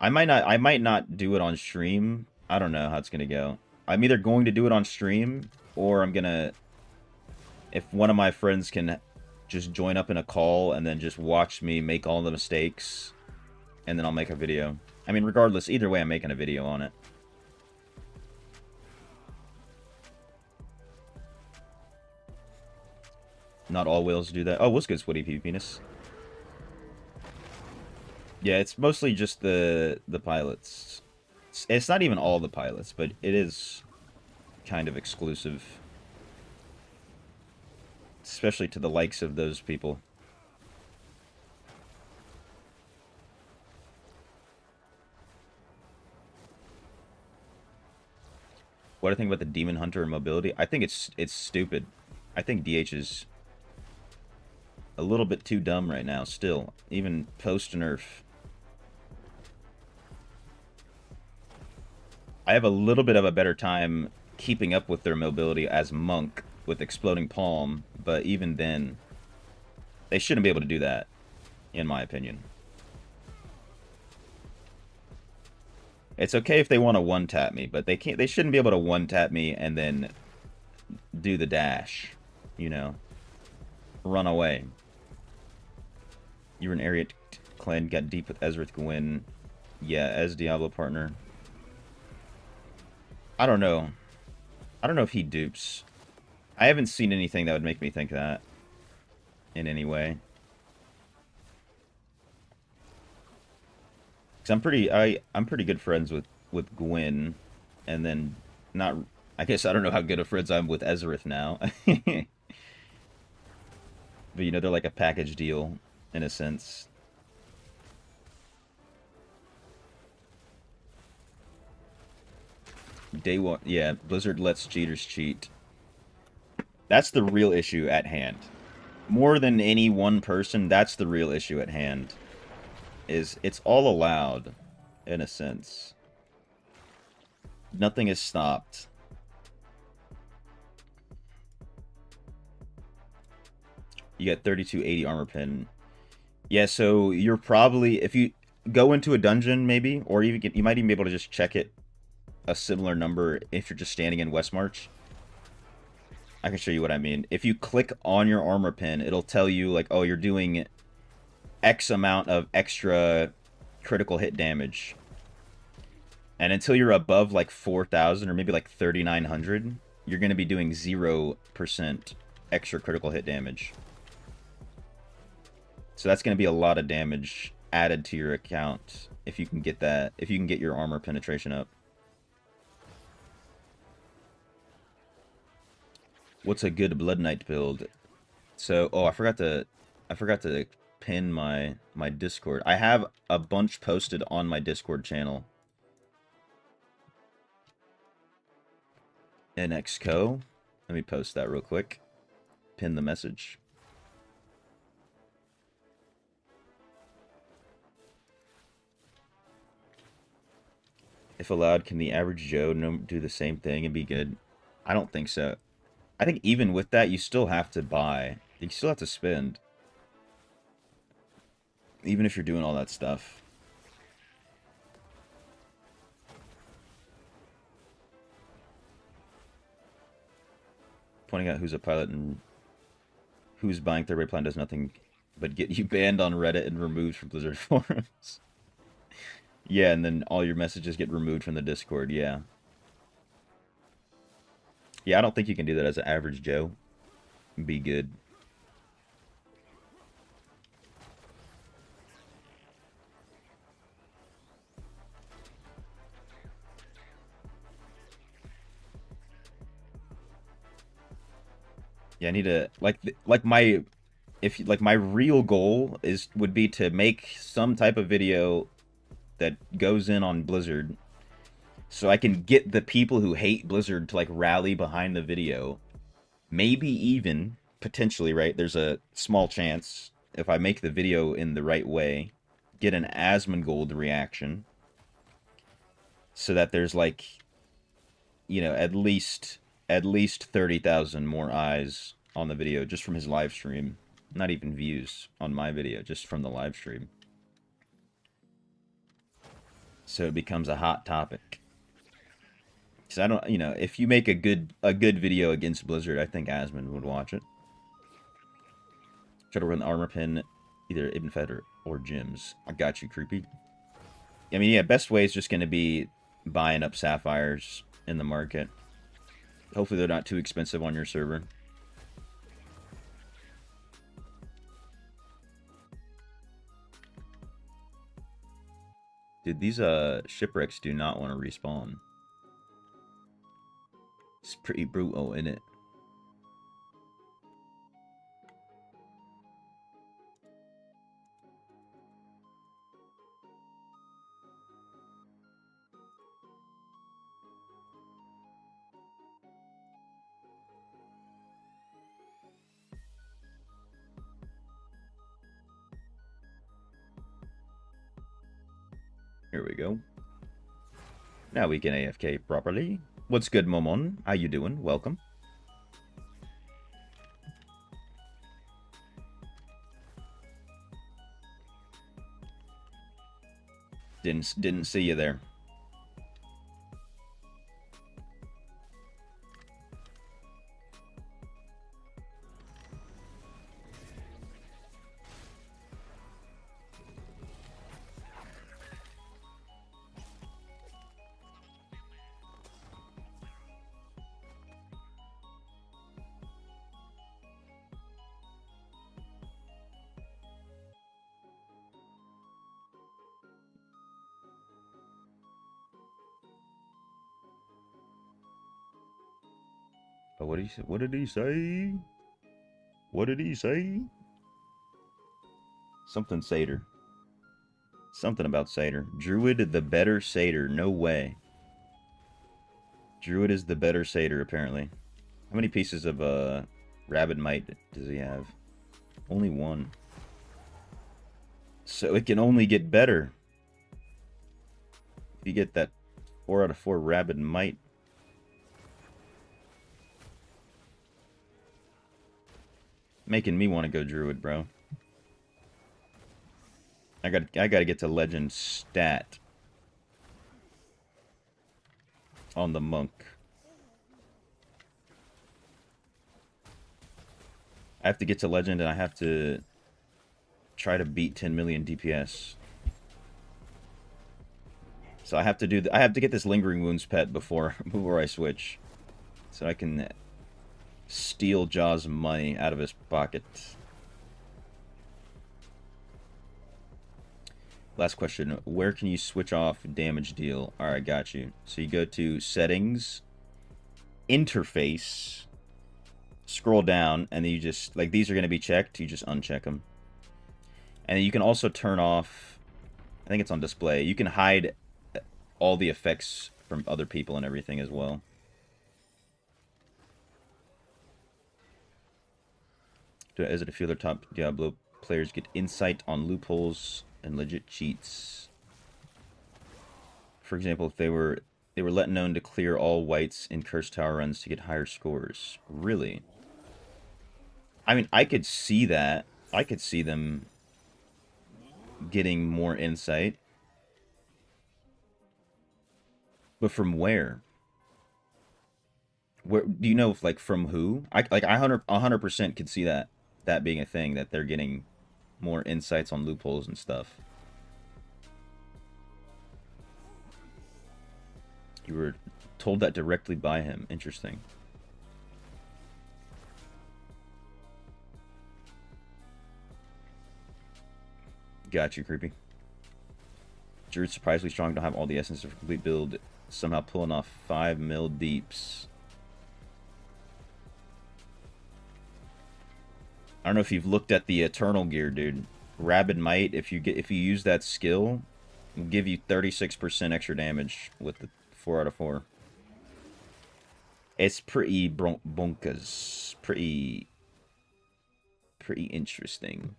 [SPEAKER 1] I might not do it on stream. I don't know how it's gonna go. I'm either going to do it on stream or I'm gonna. If one of my friends can just join up in a call and then just watch me make all the mistakes, and then I'll make a video. I mean, regardless, either way, I'm making a video on it. Not all whales do that. Oh, what's good, Switty P Penis? Yeah, it's mostly just the pilots. It's not even all the pilots, but it is kind of exclusive. Especially to the likes of those people. What do I think about the Demon Hunter and mobility? I think it's stupid. I think DH is a little bit too dumb right now, still. Even post-nerf. I have a little bit of a better time keeping up with their mobility as Monk with Exploding Palm, but even then, they shouldn't be able to do that, in my opinion. It's okay if they want to one-tap me, but they shouldn't be able to one-tap me and then do the dash, you know? Run away. You were an area clan, got deep with Ezrith Gwyn. Yeah, as Diablo partner. I don't know. I don't know if he dupes. I haven't seen anything that would make me think that in any way. Cause I'm pretty good friends with Gwyn, and then not. I guess I don't know how good of friends I'm with Ezrith now. But you know, they're like a package deal in a sense. Day one, yeah. Blizzard lets cheaters cheat. That's the real issue at hand. more than any one person, that's the real issue at hand. Is it's all allowed, in a sense. Nothing is stopped. You got 3280 armor pin. Yeah, so you're probably, if you go into a dungeon maybe, or you might even be able to just check it a similar number if you're just standing in Westmarch. I can show you what I mean. If you click on your armor pin, it'll tell you like, oh, you're doing X amount of extra critical hit damage. And until you're above like 4,000 or maybe like 3,900, you're going to be doing 0% extra critical hit damage. So that's going to be a lot of damage added to your account if you can get that, if you can get your armor penetration up. What's a good Blood Knight build? So, oh, I forgot to pin my Discord. I have a bunch posted on my Discord channel. NXCO. Let me post that real quick. Pin the message. If allowed, can the average Joe do the same thing and be good? I don't think so. I think even with that, you still have to buy. You still have to spend. Even if you're doing all that stuff. Pointing out who's a pilot and who's buying third-rate plan does nothing but get you banned on Reddit and removed from Blizzard forums. Yeah, and then all your messages get removed from the Discord, yeah. Yeah, I don't think you can do that as an average Joe. Be good. Yeah, I need to like my my real goal would be to make some type of video that goes in on Blizzard so I can get the people who hate Blizzard to like rally behind the video. Maybe even potentially, right? There's a small chance if I make the video in the right way, get an Asmongold reaction so that there's like, you know, at least 30,000 more eyes on the video just from his live stream. Not even views on my video, just from the live stream. So it becomes a hot topic. Because I don't, you know, if you make a good video against Blizzard, I think Asmon would watch it. Try to run the armor pin, either Ibn Fed or Gyms. I got you, creepy. I mean, yeah, best way is just going to be buying up sapphires in the market. Hopefully they're not too expensive on your server. Dude, these shipwrecks do not want to respawn. It's pretty brutal, isn't it? Here we go. Now we can AFK properly. What's good, Momon? How you doing? Welcome. Didn't see you there. Oh, what did he say? What did he say? What did he say? Something Satyr. Something about Satyr. Druid the better Satyr. No way. Druid is the better Satyr, apparently. How many pieces of Rabid Might does he have? Only one. So it can only get better. If you get that 4 out of 4 Rabid Might. Making me want to go Druid, bro. I gotta get to Legend stat on the Monk. I have to get to Legend and I have to try to beat 10 million DPS. So I have to I have to get this Lingering Wounds pet before I switch. So I can steal Jaw's money out of his pocket. Last question. Where can you switch off damage deal? Alright, got you. So you go to Settings, Interface, scroll down, and then you just, like, these are going to be checked. You just uncheck them. And then you can also turn off, I think it's on display. You can hide all the effects from other people and everything as well. Is it a few other top Diablo players get insight on loopholes and legit cheats? For example, if they were let known to clear all whites in Cursed Tower runs to get higher scores. Really? I mean, I could see that. I could see them getting more insight. But from where? Where do you know if, like, from who? I 100% could see that being a thing, that they're getting more insights on loopholes and stuff. You were told that directly by him. Interesting. Got you, creepy. Druid's surprisingly strong. Don't have all the essence of a complete build. Somehow pulling off 5 mil deeps. I don't know if you've looked at the Eternal gear, dude. Rabid Might, if you use that skill, will give you 36% extra damage with the 4 out of 4. It's pretty bonkers. Pretty interesting.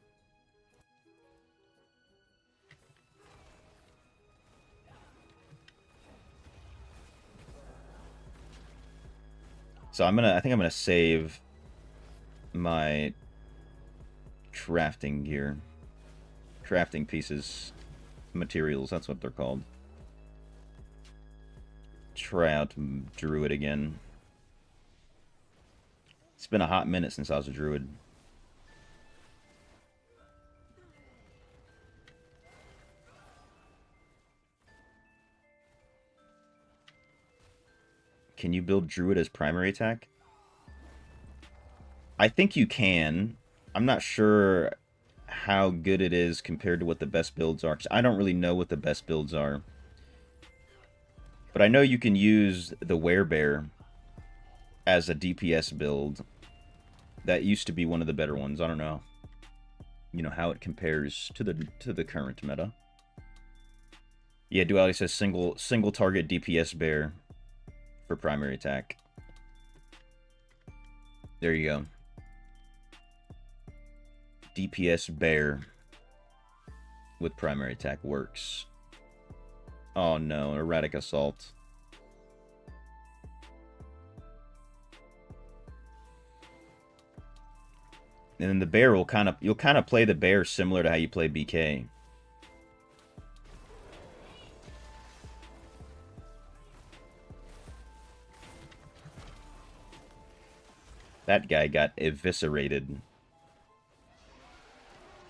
[SPEAKER 1] So I think I'm gonna save my crafting gear. Crafting pieces. Materials, that's what they're called. Try out Druid again. It's been a hot minute since I was a Druid. Can you build Druid as primary attack? I think you can. I'm not sure how good it is compared to what the best builds are, 'cause I don't really know what the best builds are. But I know you can use the Werebear as a DPS build. That used to be one of the better ones. I don't know, you know, how it compares to the current meta. Yeah, Duality says single target DPS bear for primary attack. There you go. DPS bear with primary attack works. Oh no, erratic assault. And then the bear will you'll kind of play the bear similar to how you play BK. That guy got eviscerated.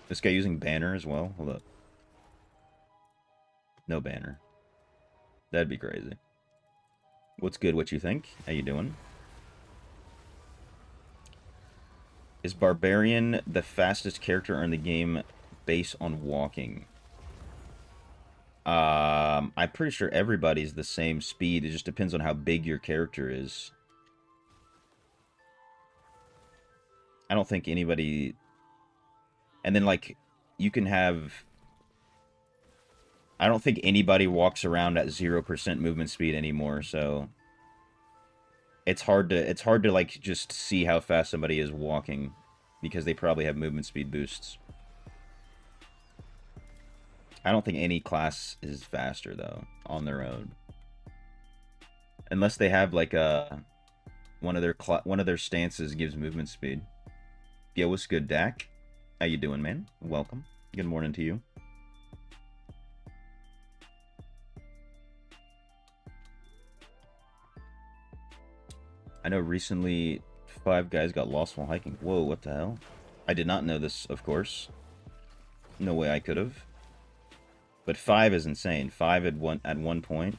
[SPEAKER 1] This guy using banner as well? Hold up. No banner. That'd be crazy. What's good? What you think? How you doing? Is Barbarian the fastest character in the game based on walking? I'm pretty sure everybody's the same speed. It just depends on how big your character is. I don't think anybody... And then, like, you can have... I don't think anybody walks around at 0% movement speed anymore, so... It's hard to, like, just see how fast somebody is walking. because they probably have movement speed boosts. I don't think any class is faster though on their own, unless they have like a one of their stances gives movement speed. Yo, what's good, Dak? How you doing, man? Welcome. Good morning to you. I know recently 5 guys got lost while hiking. Whoa, what the hell? I did not know this, of course. No way I could have. But 5 is insane. 5 at one point.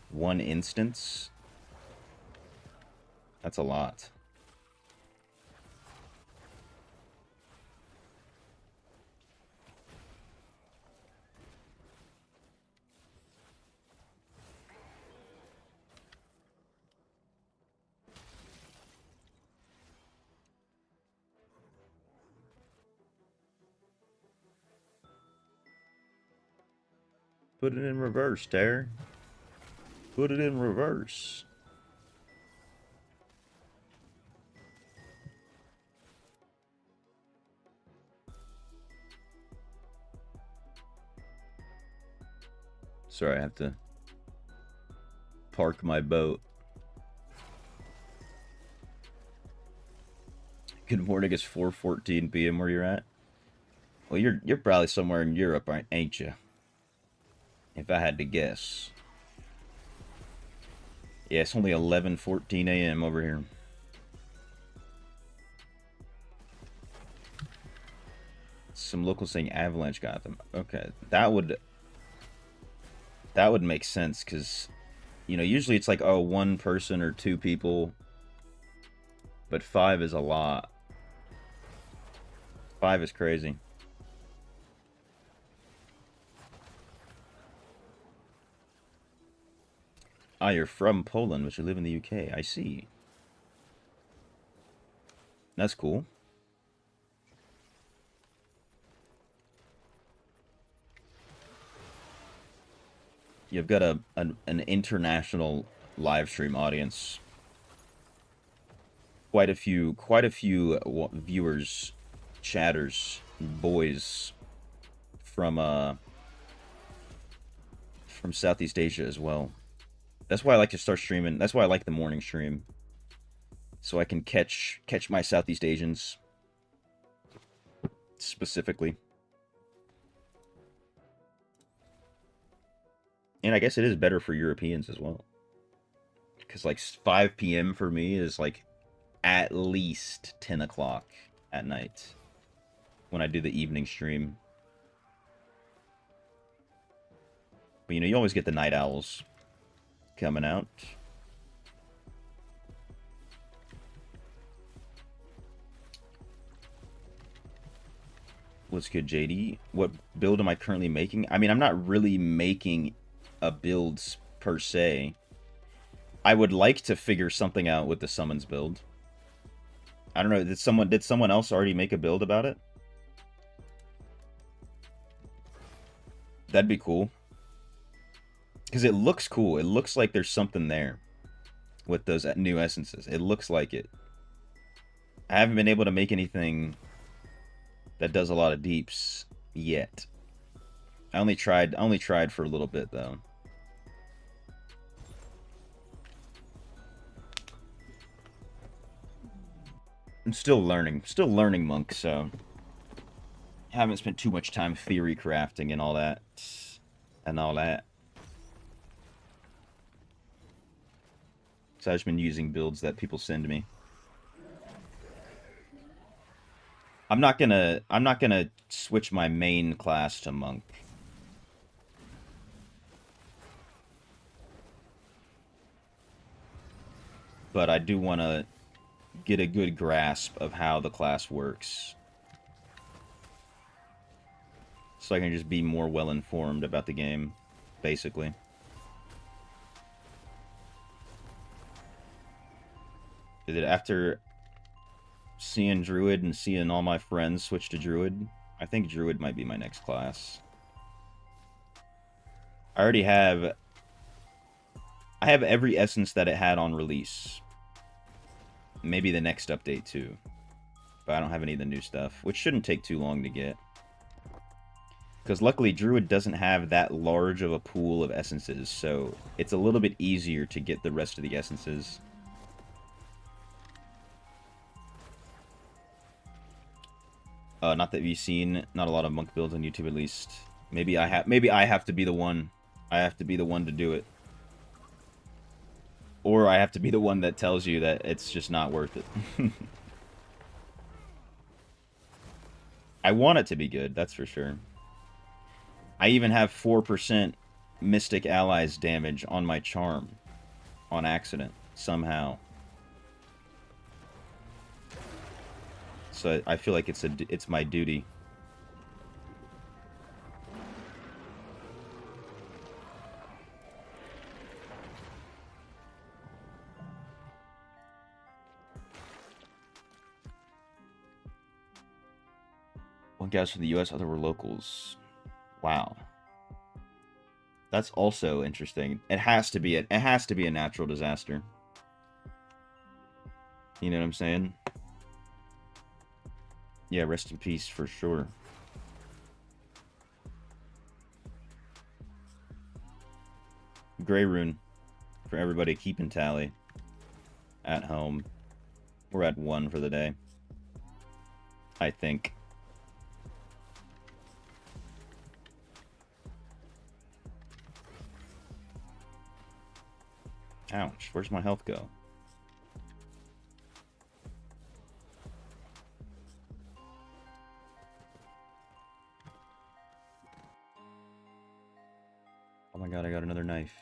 [SPEAKER 1] One instance. That's a lot. Put it in reverse, Terry. Put it in reverse. Sorry, I have to park my boat. Good morning, it's 4:14 p.m. where you're at. Well, you're probably somewhere in Europe, ain't you? If I had to guess. Yeah, it's only 11:14 a.m. over here. Some locals saying Avalanche got them. Okay, that would make sense, because, you know, usually it's like, oh, 1 person or 2 people, but 5 is a lot. 5 is crazy. Ah, you're from Poland, but you live in the UK. I see. That's cool. You've got an international live stream audience. Quite a few viewers, chatters, boys from Southeast Asia as well. That's why I like to start streaming. That's why I like the morning stream, so I can catch my Southeast Asians specifically. And I guess it is better for Europeans as well, because like 5 p.m. for me is like at least 10 o'clock at night when I do the evening stream. But you know, you always get the night owls coming out. What's good, JD? What build am I currently making? I mean, I'm not really making a build per se. I would like to figure something out with the summons build. I don't know, did someone else already make a build about it? That'd be cool. Because it looks cool. It looks like there's something there with those new essences. It looks like it. I haven't been able to make anything that does a lot of deeps yet. I only tried for a little bit though. I'm still learning monk, so haven't spent too much time theory crafting and all that. So I've just been using builds that people send me. I'm not gonna switch my main class to monk. But I do want to get a good grasp of how the class works, so I can just be more well informed about the game, basically. Is it after seeing Druid and seeing all my friends switch to Druid? I think Druid might be my next class. I already have... I have every essence that it had on release. Maybe the next update too. But I don't have any of the new stuff, which shouldn't take too long to get. Because luckily, Druid doesn't have that large of a pool of essences, so it's a little bit easier to get the rest of the essences. Not that we've seen not a lot of monk builds on YouTube, at least. Maybe I have to be the one. I have to be the one to do it. Or I have to be the one that tells you that it's just not worth it. I want it to be good, that's for sure. I even have 4% Mystic Allies damage on my charm. On accident, somehow. So I feel like it's my duty. One guys from the US, other were locals. Wow. That's also interesting. It has to be a natural disaster. You know what I'm saying? Yeah, rest in peace for sure. Grey Rune for everybody keeping tally at home. We're at 1 for the day, I think. Ouch, where's my health go? Oh my god, I got another knife.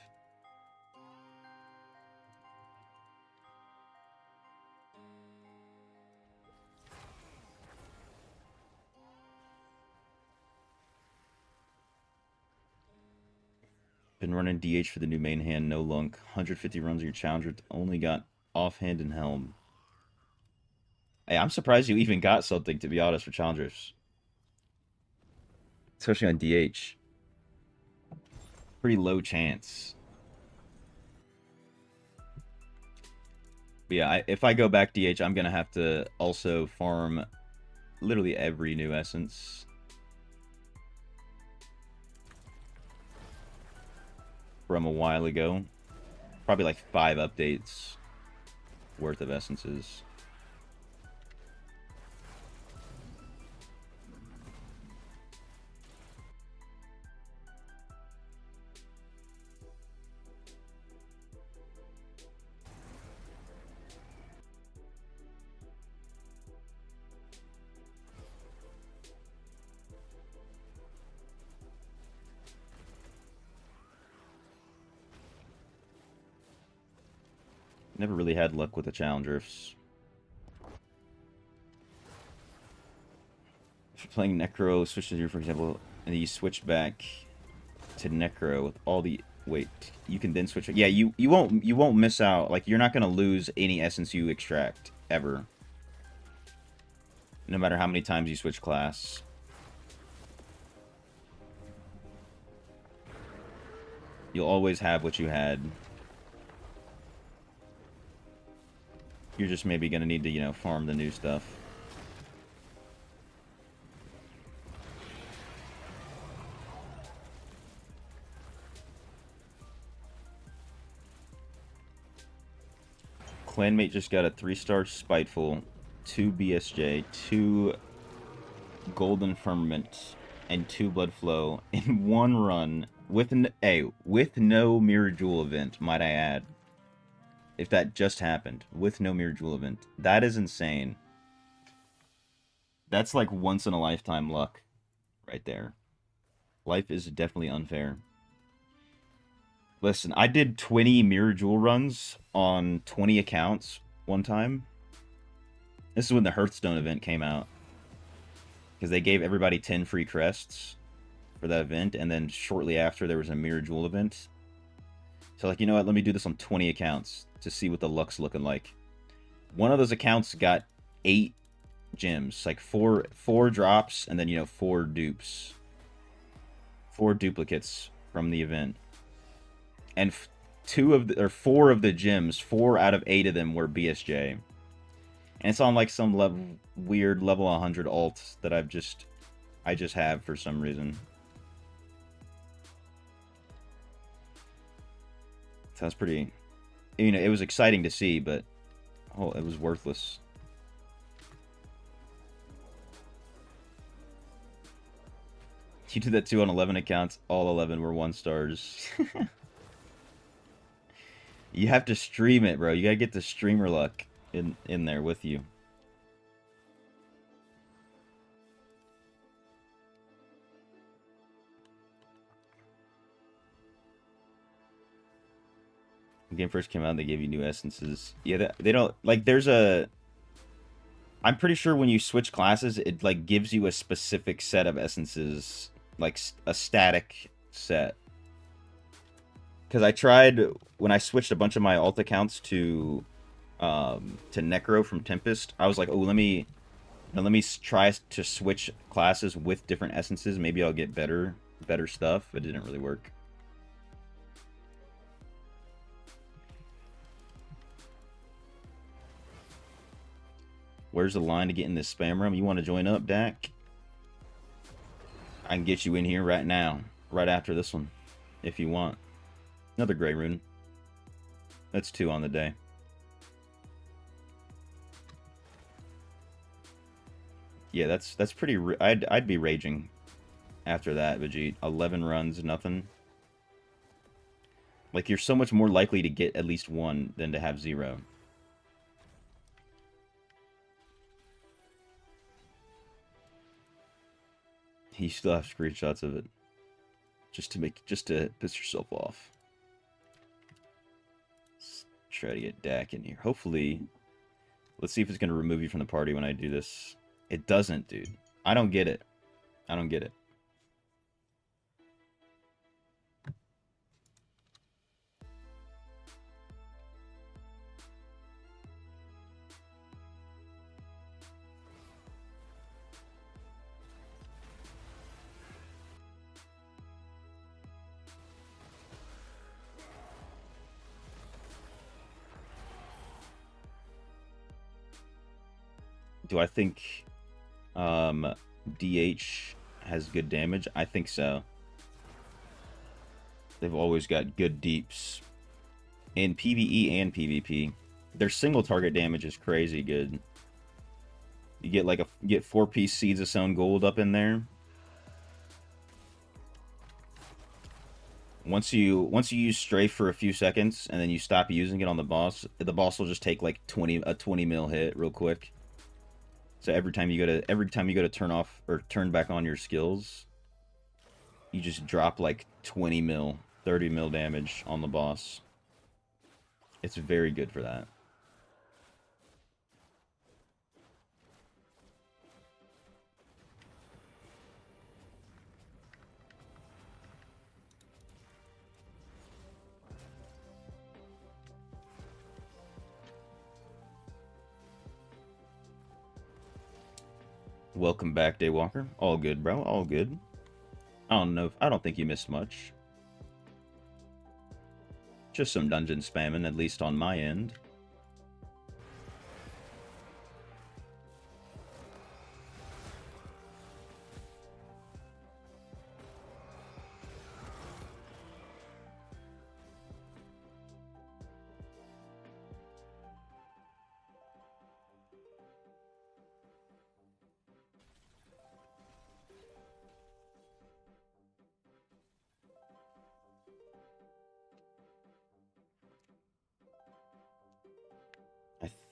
[SPEAKER 1] Been running DH for the new main hand, no lunk. 150 runs on your challenger, only got offhand and helm. Hey, I'm surprised you even got something, to be honest, for challengers. Especially on DH. Pretty low chance. But yeah, if I go back DH, I'm going to have to also farm literally every new essence. From a while ago. Probably like 5 updates worth of essences. Never really had luck with the challengers. If you're playing Necro, switch to you, for example, and you switch back to Necro with all the you can then switch. Yeah, you won't miss out. Like, you're not gonna lose any essence you extract ever, no matter how many times you switch class. You'll always have what you had. You're just maybe gonna need to, you know, farm the new stuff. Clanmate just got a 3-star Spiteful, 2 BSJ, 2 Golden Firmament, and 2 Blood Flow in 1 run with no Mirror Jewel event, might I add. If that just happened with no Mirror Jewel event, that is insane. That's like once in a lifetime luck right there. Life is definitely unfair. Listen, I did 20 Mirror Jewel runs on 20 accounts one time. This is when the Hearthstone event came out. Because they gave everybody 10 free crests for that event, and then shortly after there was a Mirror Jewel event. So like, you know what, let me do this on 20 accounts to see what the luck's looking like. One of those accounts got 8 gems, like 4 drops, and then, you know, 4 dupes. 4 duplicates from the event. And 4 of the gems, 4 out of 8 of them were BSJ. And it's on like some weird level 100 alt that I just have for some reason. So that's pretty, you know, it was exciting to see, but oh, it was worthless. You did that too on 11 accounts. All 11 were 1 stars. You have to stream it, bro. You gotta get the streamer luck in there with you. When the game first came out, they gave you new essences. Yeah, they don't like. There's a. I'm pretty sure when you switch classes, it like gives you a specific set of essences, like a static set. Because I tried when I switched a bunch of my alt accounts to Necro from Tempest. I was like, oh, let me try to switch classes with different essences. Maybe I'll get better stuff. It didn't really work. Where's the line to get in this spam room? You want to join up, Dak? I can get you in here right now, right after this one, if you want. Another gray rune. That's 2 on the day. Yeah, that's pretty. I'd be raging after that, Vegeta. 11 runs, nothing. Like, you're so much more likely to get at least 1 than to have 0. You still have screenshots of it, just to piss yourself off. Let's try to get Dak in here. Hopefully, let's see if it's gonna remove you from the party when I do this. It doesn't, dude. I don't get it. I don't get it. Do I think DH has good damage? I think so. They've always got good deeps in PvE and PvP. Their single target damage is crazy good. You get like you get 4-piece Seeds of Sown Gold up in there. Once you use Strafe for a few seconds and then you stop using it on the boss will just take like a 20 mil hit real quick. So every time you go to turn off or turn back on your skills, you just drop like 20 mil, 30 mil damage on the boss. It's very good for that. Welcome back, Daywalker. All good, bro. All good. I don't think you missed much. Just some dungeon spamming, at least on my end.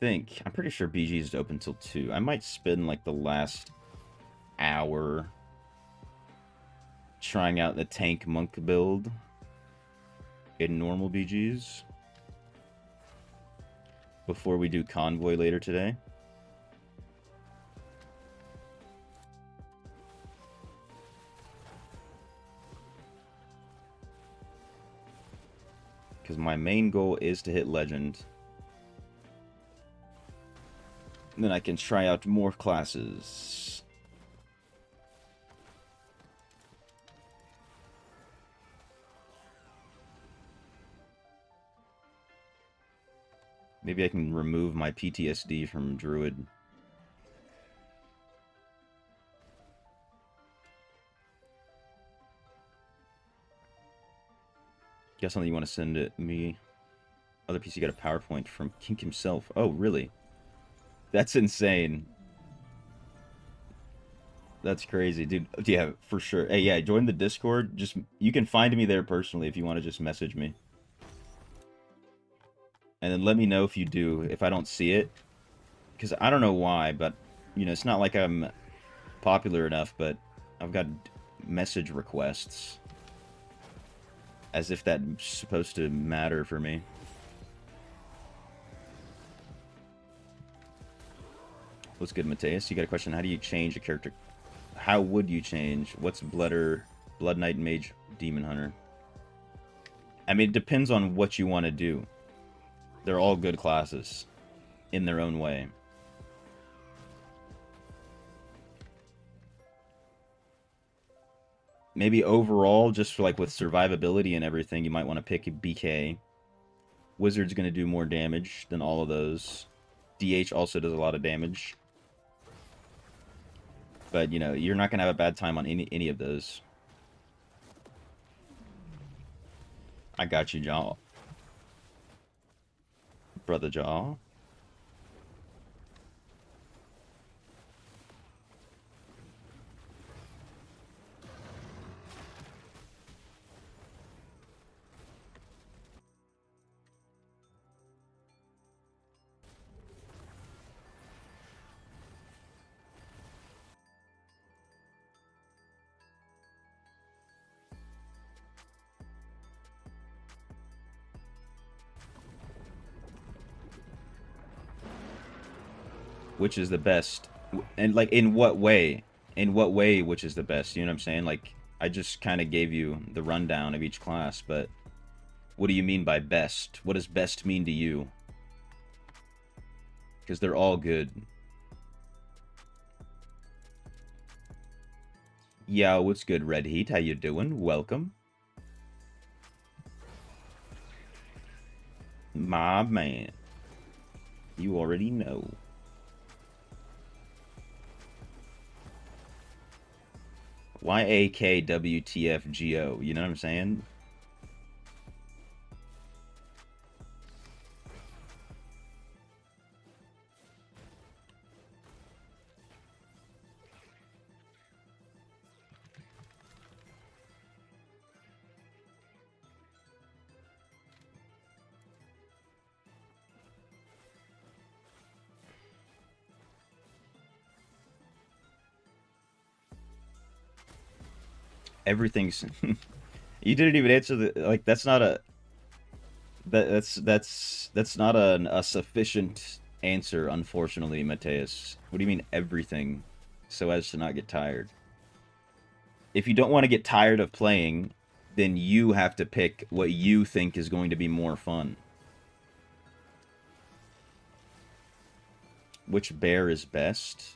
[SPEAKER 1] I'm pretty sure BG is open till 2. I might spend like the last hour trying out the tank monk build in normal BGs before we do convoy later today. Because my main goal is to hit legend. And then I can try out more classes. Maybe I can remove my PTSD from Druid. Got something you want to send it me? Other PC got a PowerPoint from Kink himself. Oh, really? That's insane. That's crazy, dude. Yeah, for sure. Hey, yeah, join the Discord. Just you can find me there personally if you want to just message me. And then let me know if you do, if I don't see it. Because I don't know why, but, you know, it's not like I'm popular enough, but I've got message requests. As if that's supposed to matter for me. What's good, Mateus? You got a question? How do you change a character? How would you change? What's Blood Knight, Mage, Demon Hunter? I mean, it depends on what you want to do. They're all good classes in their own way. Maybe overall, just for like with survivability and everything, you might want to pick a BK. Wizard's going to do more damage than all of those. DH also does a lot of damage. But, you know, you're not going to have a bad time on any of those. I got you, Jaw. Brother Jaw. Which is the best? And, like, in what way? In what way, which is the best? You know what I'm saying? Like, I just kind of gave you the rundown of each class, but what do you mean by best? What does best mean to you? Because they're all good. Yeah, what's good, Red Heat? How you doing? Welcome. My man. You already know. YAKWTFGO. You know what I'm saying? Everything's you didn't even answer the like that's not a that's not a sufficient answer, unfortunately, Mateus. What do you mean everything so as to not get tired? If you don't want to get tired of playing, then you have to pick what you think is going to be more fun. Which bear is best?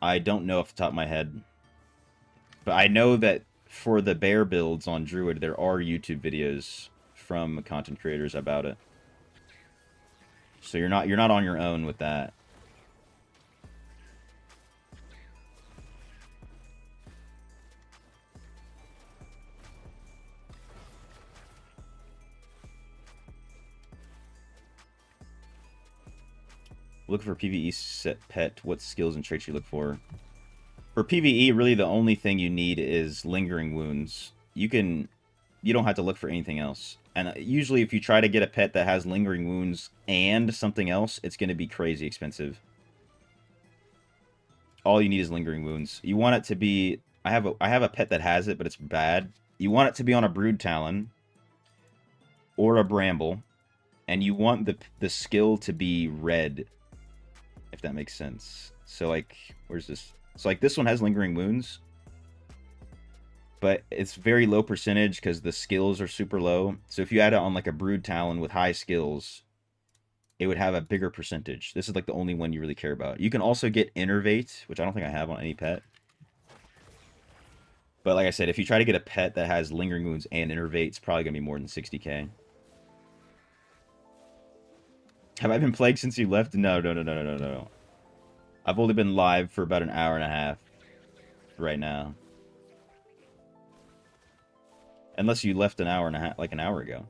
[SPEAKER 1] I don't know off the top of my head. But I know that for the bear builds on Druid, there are YouTube videos from content creators about it. So you're not on your own with that. Look for PvE set pet. What skills and traits you look for? For PvE, really the only thing you need is lingering wounds. You don't have to look for anything else. And usually if you try to get a pet that has lingering wounds and something else, it's going to be crazy expensive. All you need is lingering wounds. You want it to be... I have a pet that has it, but it's bad. You want it to be on a Brood Talon or a Bramble, and you want the skill to be red, if that makes sense. So, like, where's this? So, like, this one has lingering wounds, but it's very low percentage because the skills are super low. So if you add it on, like, a Brood Talon with high skills, it would have a bigger percentage. This is, like, the only one you really care about. You can also get Innervate, which I don't think I have on any pet. But like I said, if you try to get a pet that has lingering wounds and Innervate, it's probably going to be more than 60k. Have I been plagued since you left? No, no, no, no, no, no, no. I've only been live for about an hour and a half right now. Unless you left an hour and a half, like an hour ago.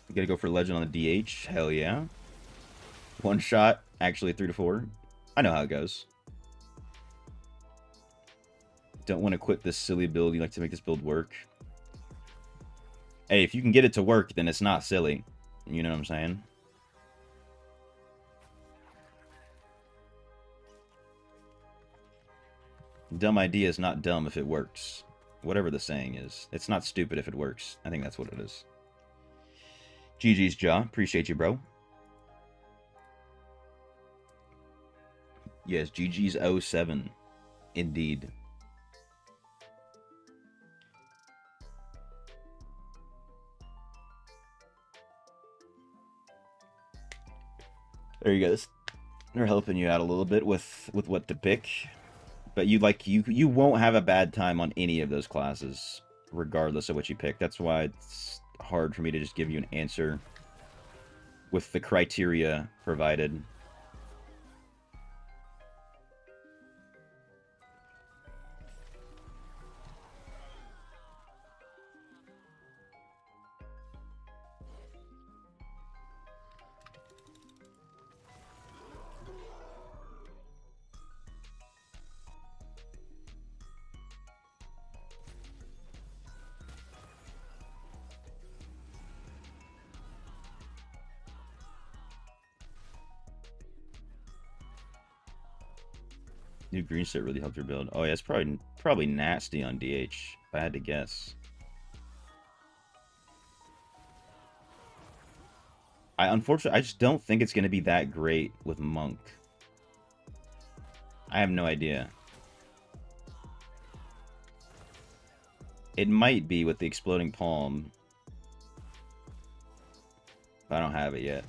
[SPEAKER 1] You gotta go for legend on the DH? Hell yeah. One shot, actually 3 to 4. I know how it goes. Don't want to quit this silly build. You like to make this build work. Hey, if you can get it to work, then it's not silly. You know what I'm saying? Dumb idea is not dumb if it works. Whatever the saying is. It's not stupid if it works. I think that's what it is. GG's, Jaw. Appreciate you, bro. Yes, GG's 07. Indeed. There you go. They're helping you out a little bit with what to pick. But you won't have a bad time on any of those classes, regardless of what you pick. That's why it's hard for me to just give you an answer with the criteria provided. New green set really helped your build. Oh yeah, it's probably nasty on DH, if I had to guess. Unfortunately, I just don't think it's going to be that great with Monk. I have no idea. It might be with the Exploding Palm. But I don't have it yet.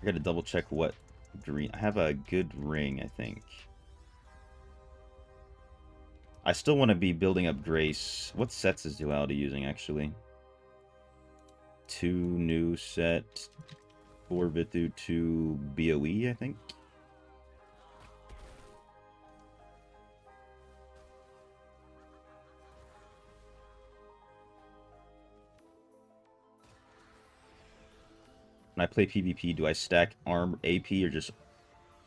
[SPEAKER 1] I gotta double check what green. I have a good ring, I think. I still want to be building up Grace. What sets is Duality using, actually? 2 new set, 4 Vithu, 2 BOE, I think. When I play PvP, do I stack AP or just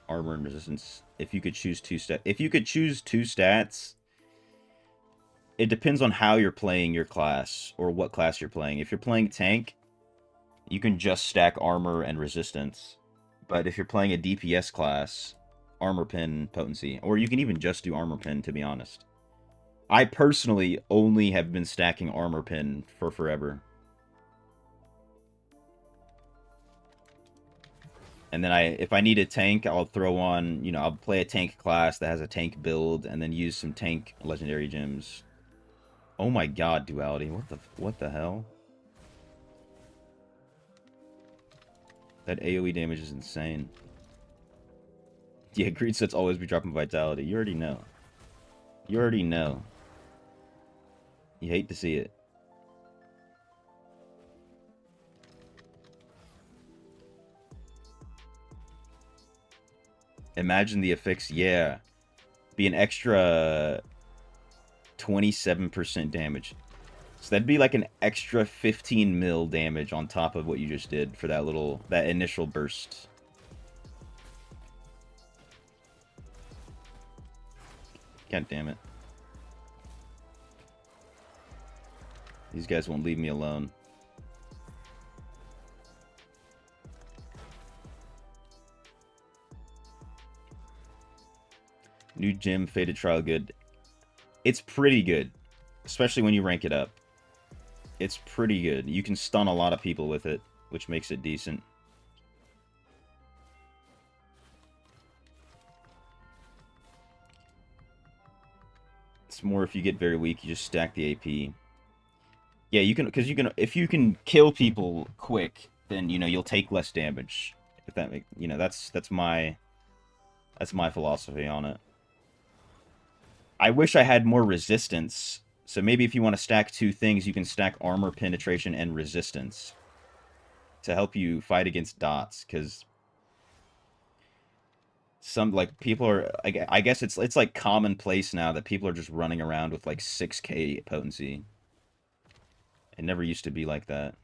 [SPEAKER 1] armor and resistance? If you could choose two stats, it depends on how you're playing your class or what class you're playing. If you're playing tank, you can just stack armor and resistance. But if you're playing a DPS class, armor pin potency, or you can even just do armor pin, to be honest. I personally only have been stacking armor pin for forever. And then if I need a tank, I'll throw on, I'll play a tank class that has a tank build and then use some tank legendary gems. Oh my god, Duality. What the hell? That AoE damage is insane. Yeah, green sets always be dropping vitality. You already know. You already know. You hate to see it. Imagine the effects, yeah. Be an extra 27% damage. So that'd be like an extra 15 mil damage on top of what you just did for that initial burst. God damn it. These guys won't leave me alone. New gym, Faded Trial good. It's pretty good. Especially when you rank it up. It's pretty good. You can stun a lot of people with it, which makes it decent. It's more if you get very weak, you just stack the AP. Yeah, if you can kill people quick, then, you'll take less damage. If that makes, that's my That's my philosophy on it. I wish I had more resistance. So maybe if you want to stack two things, you can stack armor, penetration, and resistance to help you fight against dots. Because some like people are, I guess it's like commonplace now that people are just running around with like 6K potency. It never used to be like that.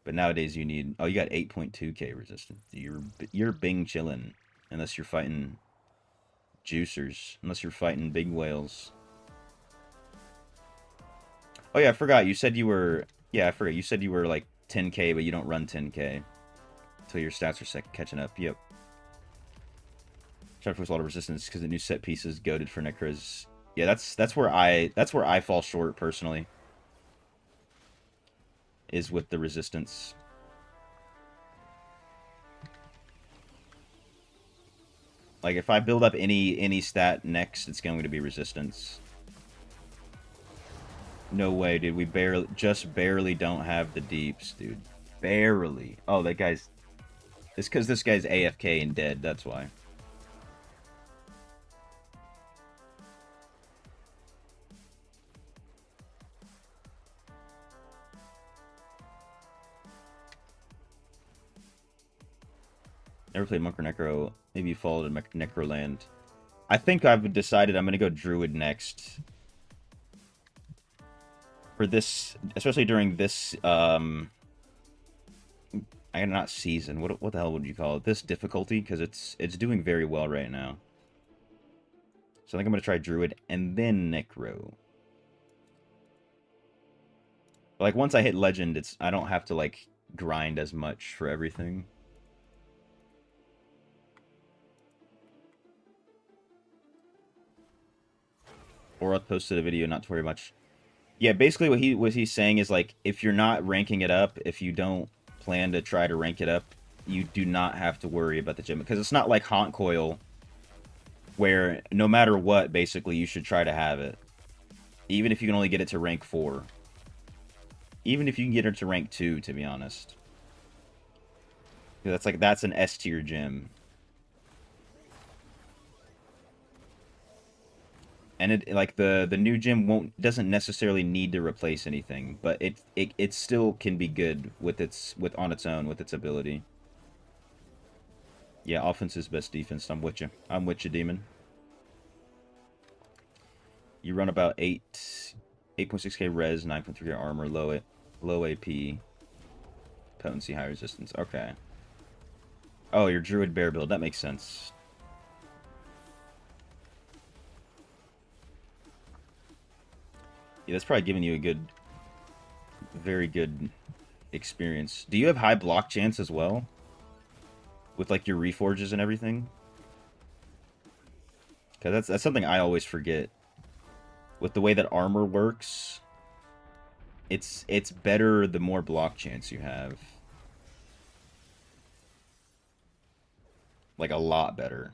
[SPEAKER 1] But nowadays you need, oh, you got 8.2K resistance. You're Bing chillin', unless you're fighting juicers, unless you're fighting big whales. Oh yeah, I forgot. You said you were, yeah, I forgot. You said you were like 10K, but you don't run 10K until your stats are catching up. Yep. Trying to force a lot of resistance because the new set piece is goaded for Necros. Yeah, that's where I fall short personally. Is with the resistance. Like if I build up any stat next, it's going to be resistance. No way, dude. We just barely don't have the deeps, dude. Barely. Oh, that guy's. It's because this guy's AFK and dead. That's why. Never played Monk or Necro. Maybe you followed a Necroland. I think I've decided I'm going to go Druid next. For this, especially during this, not season. What the hell would you call it? This difficulty, because it's doing very well right now. So I think I'm going to try Druid and then Necro. But like once I hit Legend, I don't have to like grind as much for everything. Or I'll posted a video, not to worry much. Yeah, basically what he's saying is like if you're not ranking it up, if you don't plan to try to rank it up, you do not have to worry about the gem because it's not like Haunt Coil where no matter what, basically you should try to have it. Even if you can only get it to rank 4. Even if you can get it to rank 2, to be honest. That's an S tier gem. And the new gym doesn't necessarily need to replace anything, but it still can be good on its own with its ability. Yeah, offense is best defense. I'm with you. I'm with you, Demon. You run about 8.6k res, 9.3k armor, low AP, potency, high resistance. Okay. Oh, your druid bear build. That makes sense. Yeah, that's probably giving you a very good experience. Do you have high block chance as well? With like your reforges and everything? Because that's something I always forget. With the way that armor works, it's better the more block chance you have. Like a lot better.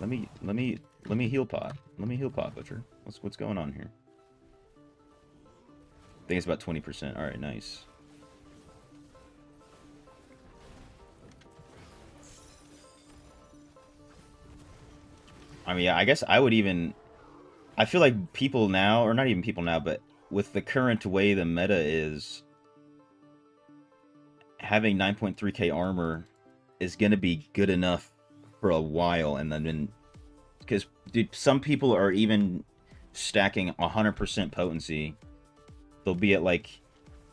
[SPEAKER 1] Let me heal pot. Let me heal pot, Butcher. What's going on here? I think it's about 20%. Alright, nice. I mean, yeah, I guess I would even... I feel like people now, or not even people now, but with the current way the meta is, having 9.3k armor is going to be good enough for a while, and then... Because, dude, some people are even stacking 100% potency. They'll be at, like,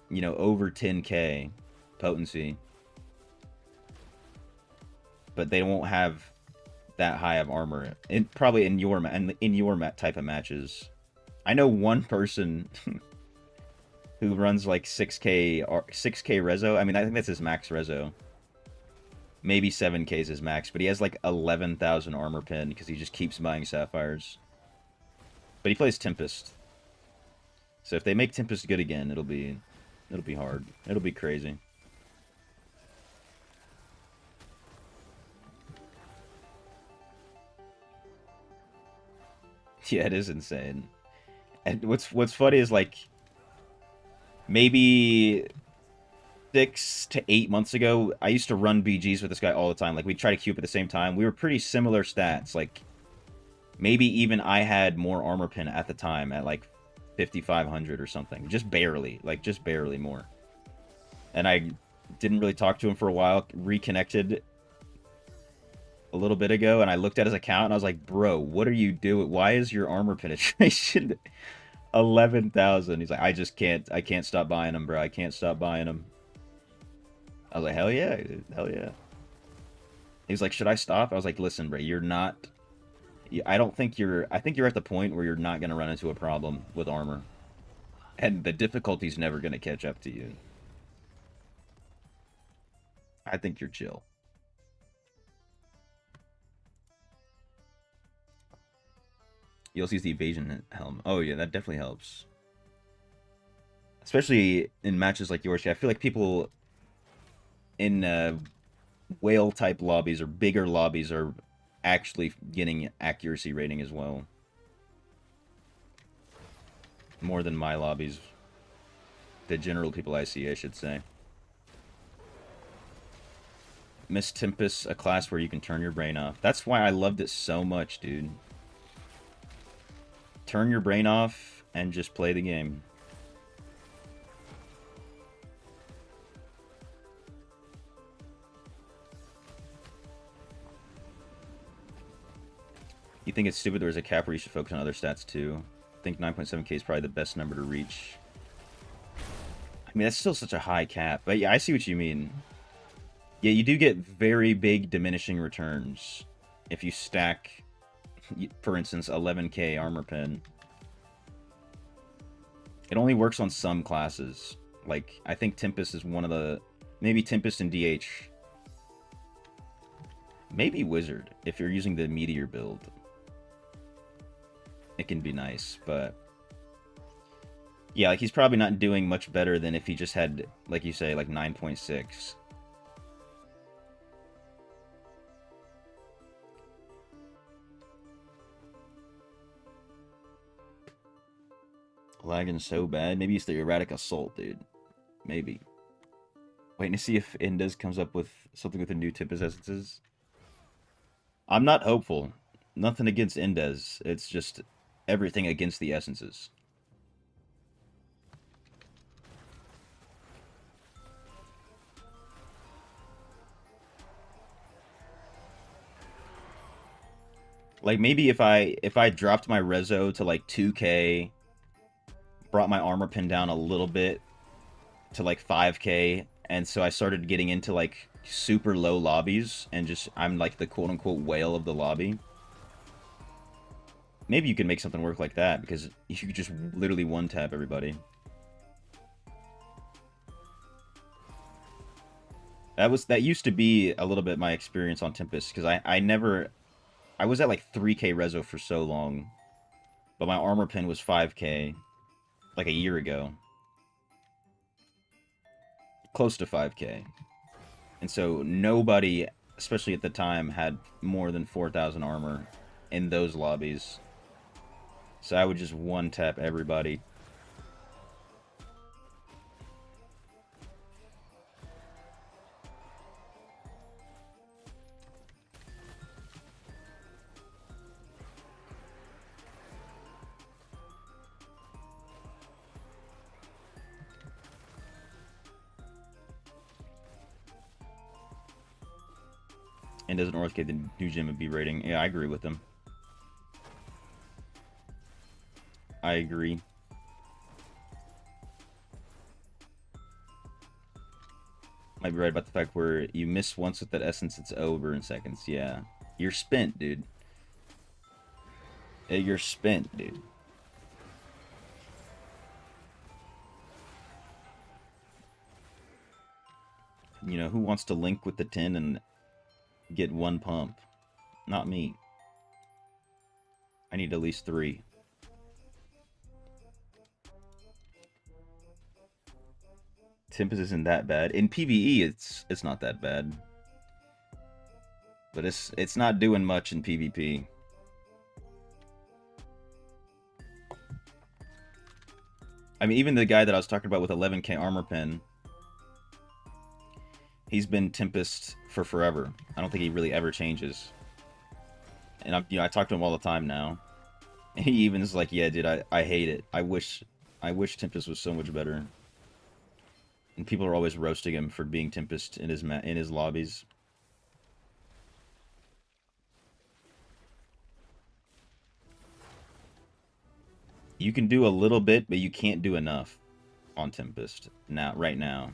[SPEAKER 1] you know, over 10k potency. But they won't have that high of armor. Probably in your type of matches. I know one person who runs like 6k rezo. I mean, I think that's his max rezo. Maybe 7k is his max, but he has like 11,000 armor pen because he just keeps buying sapphires. But he plays Tempest. So if they make Tempest good again, it'll be hard. It'll be crazy. Yeah, it is insane. And what's funny is like maybe 6 to 8 months ago, I used to run BGs with this guy all the time. Like, we'd try to queue up at the same time. We were pretty similar stats. Like, maybe even I had more armor pin at the time at like 5,500 or something. Just barely. Like, just barely more. And I didn't really talk to him for a while. Reconnected a little bit ago, and I looked at his account, and I was like, bro, what are you doing? Why is your armor penetration 11,000? He's like, I can't stop buying them, bro. I can't stop buying them. I was like, hell yeah, dude. Hell yeah. He's like, should I stop? I was like, listen, bro, you're not... I don't think you're... I think you're at the point where you're not going to run into a problem with armor. And the difficulty's never going to catch up to you. I think you're chill. You'll see the evasion helm. Oh, yeah, that definitely helps. Especially in matches like yours. I feel like people in whale-type lobbies or bigger lobbies are actually getting accuracy rating as well. More than my lobbies. The general people I see, I should say. Miss Tempest, a class where you can turn your brain off. That's why I loved it so much, dude. Turn your brain off and just play the game. You think it's stupid there's a cap where you should focus on other stats too? I think 9.7k is probably the best number to reach. I mean, that's still such a high cap. But yeah, I see what you mean. Yeah, you do get very big diminishing returns if you stack, for instance, 11k armor pen. It only works on some classes. Like, I think Tempest is one of the... Maybe Tempest and DH. Maybe Wizard, if you're using the Meteor build. It can be nice, but... Yeah, like, he's probably not doing much better than if he just had, like you say, like 9.6. Lagging so bad. Maybe it's the erratic assault, dude. Maybe. Waiting to see if Indes comes up with something with the new Tempest essences. I'm not hopeful. Nothing against Indes. It's just everything against the essences. Like, maybe if I dropped my rezo to like 2k, brought my armor pin down a little bit to like 5k, and so I started getting into like super low lobbies and just I'm like the quote-unquote whale of the lobby. Maybe you can make something work like that, because you could just literally one-tap everybody. That used to be a little bit my experience on Tempest, because I was at like 3k rezo for so long, but my armor pin was 5k like a year ago. Close to 5k. And so nobody, especially at the time, had more than 4,000 armor in those lobbies. So I would just one-tap everybody. And doesn't Northgate the new gym and B rating? Yeah, I agree with them. I agree. Might be right about the fact where you miss once with that essence, it's over in seconds. Yeah. You're spent, dude. You're spent, dude. You know, who wants to link with the 10 and get one pump? Not me. I need at least 3. Tempest isn't that bad. In PvE, it's not that bad. But it's not doing much in PvP. I mean, even the guy that I was talking about with 11k armor pen, He's been Tempest for forever. I don't think he really ever changes. And I talk to him all the time now. And he even is like, yeah, dude, I hate it. I wish Tempest was so much better. And people are always roasting him for being Tempest in his lobbies. You can do a little bit, but you can't do enough on Tempest right now.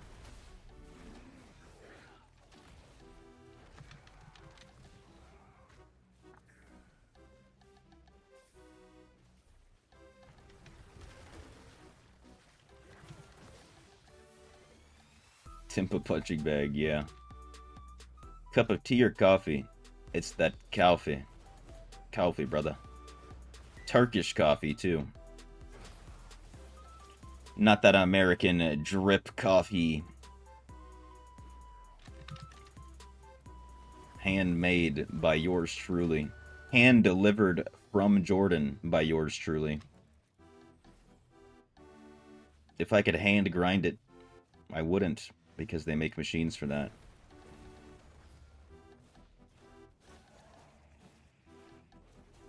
[SPEAKER 1] Tempa punching bag, yeah. Cup of tea or coffee? It's that coffee. Coffee, brother. Turkish coffee, too. Not that American drip coffee. Handmade by yours truly. Hand delivered from Jordan by yours truly. If I could hand grind it, I wouldn't, because they make machines for that.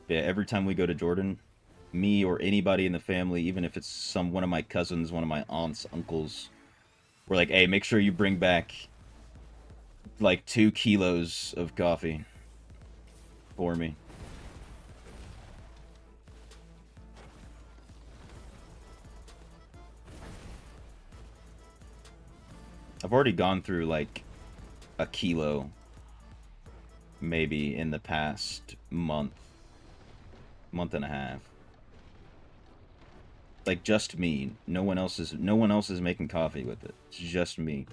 [SPEAKER 1] Yeah, every time we go to Jordan, me or anybody in the family, even if it's one of my cousins, one of my aunts, uncles, we're like, hey, make sure you bring back like 2 kilos of coffee for me. I've already gone through like a kilo maybe in the past month and a half. Like just me. No one else is making coffee with it. It's just me.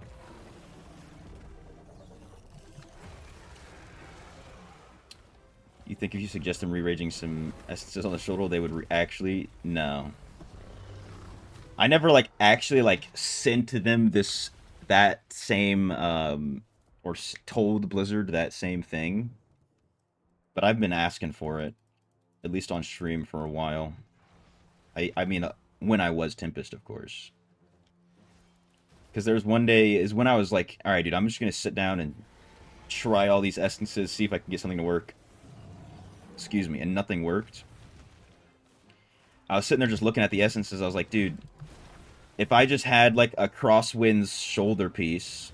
[SPEAKER 1] You think if you suggest them re-raging some essences on the shoulder, they would actually? No. I never like actually like sent them that same or told Blizzard that same thing. But I've been asking for it, at least on stream for a while. I mean, when I was Tempest, of course. Because there's one day is when I was like, all right, dude, I'm just gonna sit down and try all these essences, see if I can get something to work. Excuse me, and nothing worked. I was sitting there just looking at the essences. I was like, dude, if I just had like a Crosswinds shoulder piece,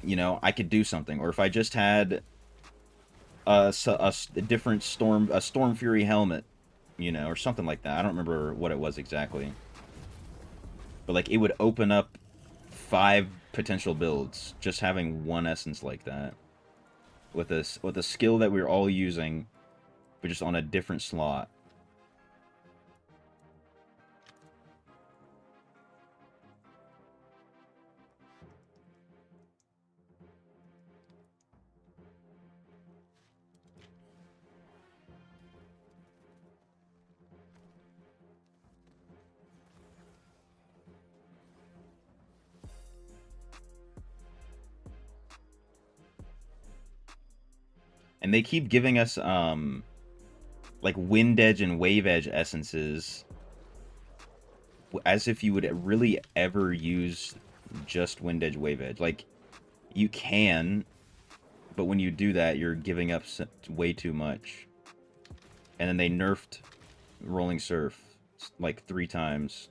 [SPEAKER 1] you know, I could do something. Or if I just had a different Storm Fury helmet, you know, or something like that. I don't remember what it was exactly. But like it would open up 5 potential builds just having one essence like that. With a skill that we're all using, but just on a different slot. And they keep giving us like Wind Edge and Wave Edge essences as if you would really ever use just Wind Edge, Wave Edge. Like, you can, but when you do that, you're giving up way too much. And then they nerfed Rolling Surf like 3 times.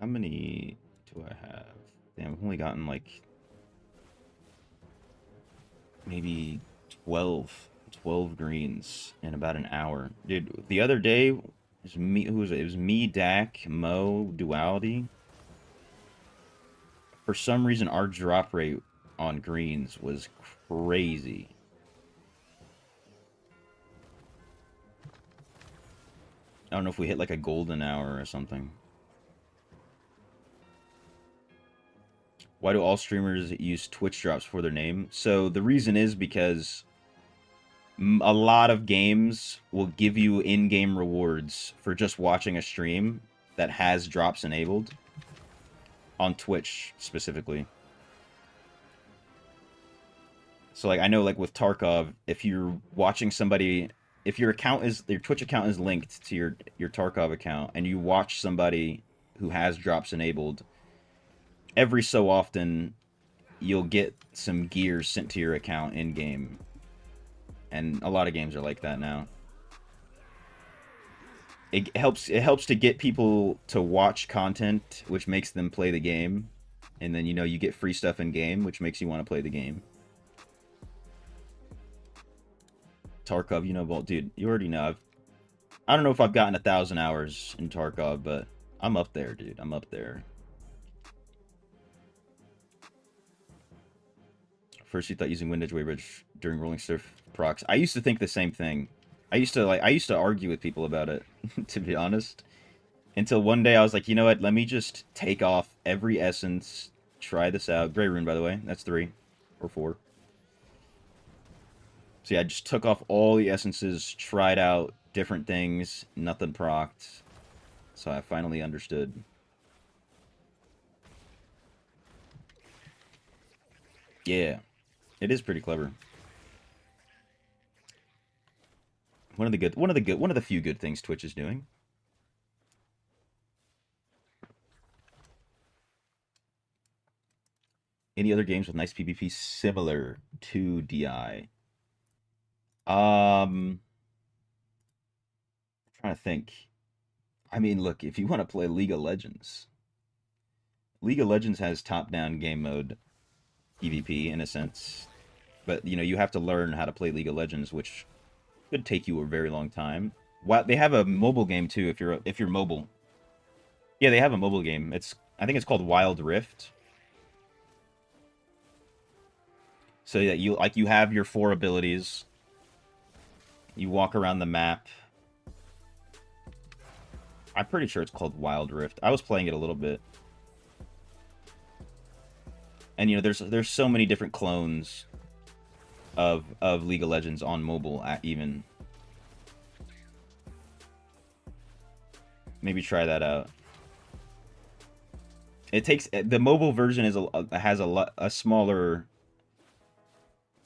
[SPEAKER 1] How many do I have? Damn, I've only gotten like maybe 12 greens in about an hour. Dude, the other day, it was me, who was it? It was me, Dak, Mo, Duality. For some reason, our drop rate on greens was crazy. I don't know if we hit like a golden hour or something. Why do all streamers use Twitch drops for their name? So the reason is because a lot of games will give you in-game rewards for just watching a stream that has drops enabled on Twitch specifically. So like I know like with Tarkov, if you're watching somebody, if your Twitch account is linked to your Tarkov account and you watch somebody who has drops enabled, every so often you'll get some gear sent to your account in game. And a lot of games are like that now. It helps to get people to watch content which makes them play the game, and then you get free stuff in game which makes you want to play the game. Tarkov, well, dude, you already know. I don't know if I've gotten 1,000 hours in Tarkov, but I'm up there, dude. I'm up there. First, you thought using Windage Waybridge during Rolling Surf procs. I used to think the same thing. I used to argue with people about it, to be honest. Until one day I was like, you know what? Let me just take off every essence, try this out. Grey Rune, by the way. That's 3 or 4. So yeah, I just took off all the essences, tried out different things, nothing procced. So I finally understood. Yeah, it is pretty clever. One of the few good things Twitch is doing. Any other games with nice PvP similar to DI? I'm trying to think. I mean, look, if you want to play League of Legends has top-down game mode PvP in a sense, but you have to learn how to play League of Legends, which could take you a very long time. They have a mobile game too if you're mobile. Yeah, they have a mobile game. I think it's called Wild Rift. So that you have your 4 abilities. You walk around the map. I'm pretty sure it's called Wild Rift. I was playing it a little bit. And there's so many different clones of League of Legends on mobile even. Maybe try that out. The mobile version has a smaller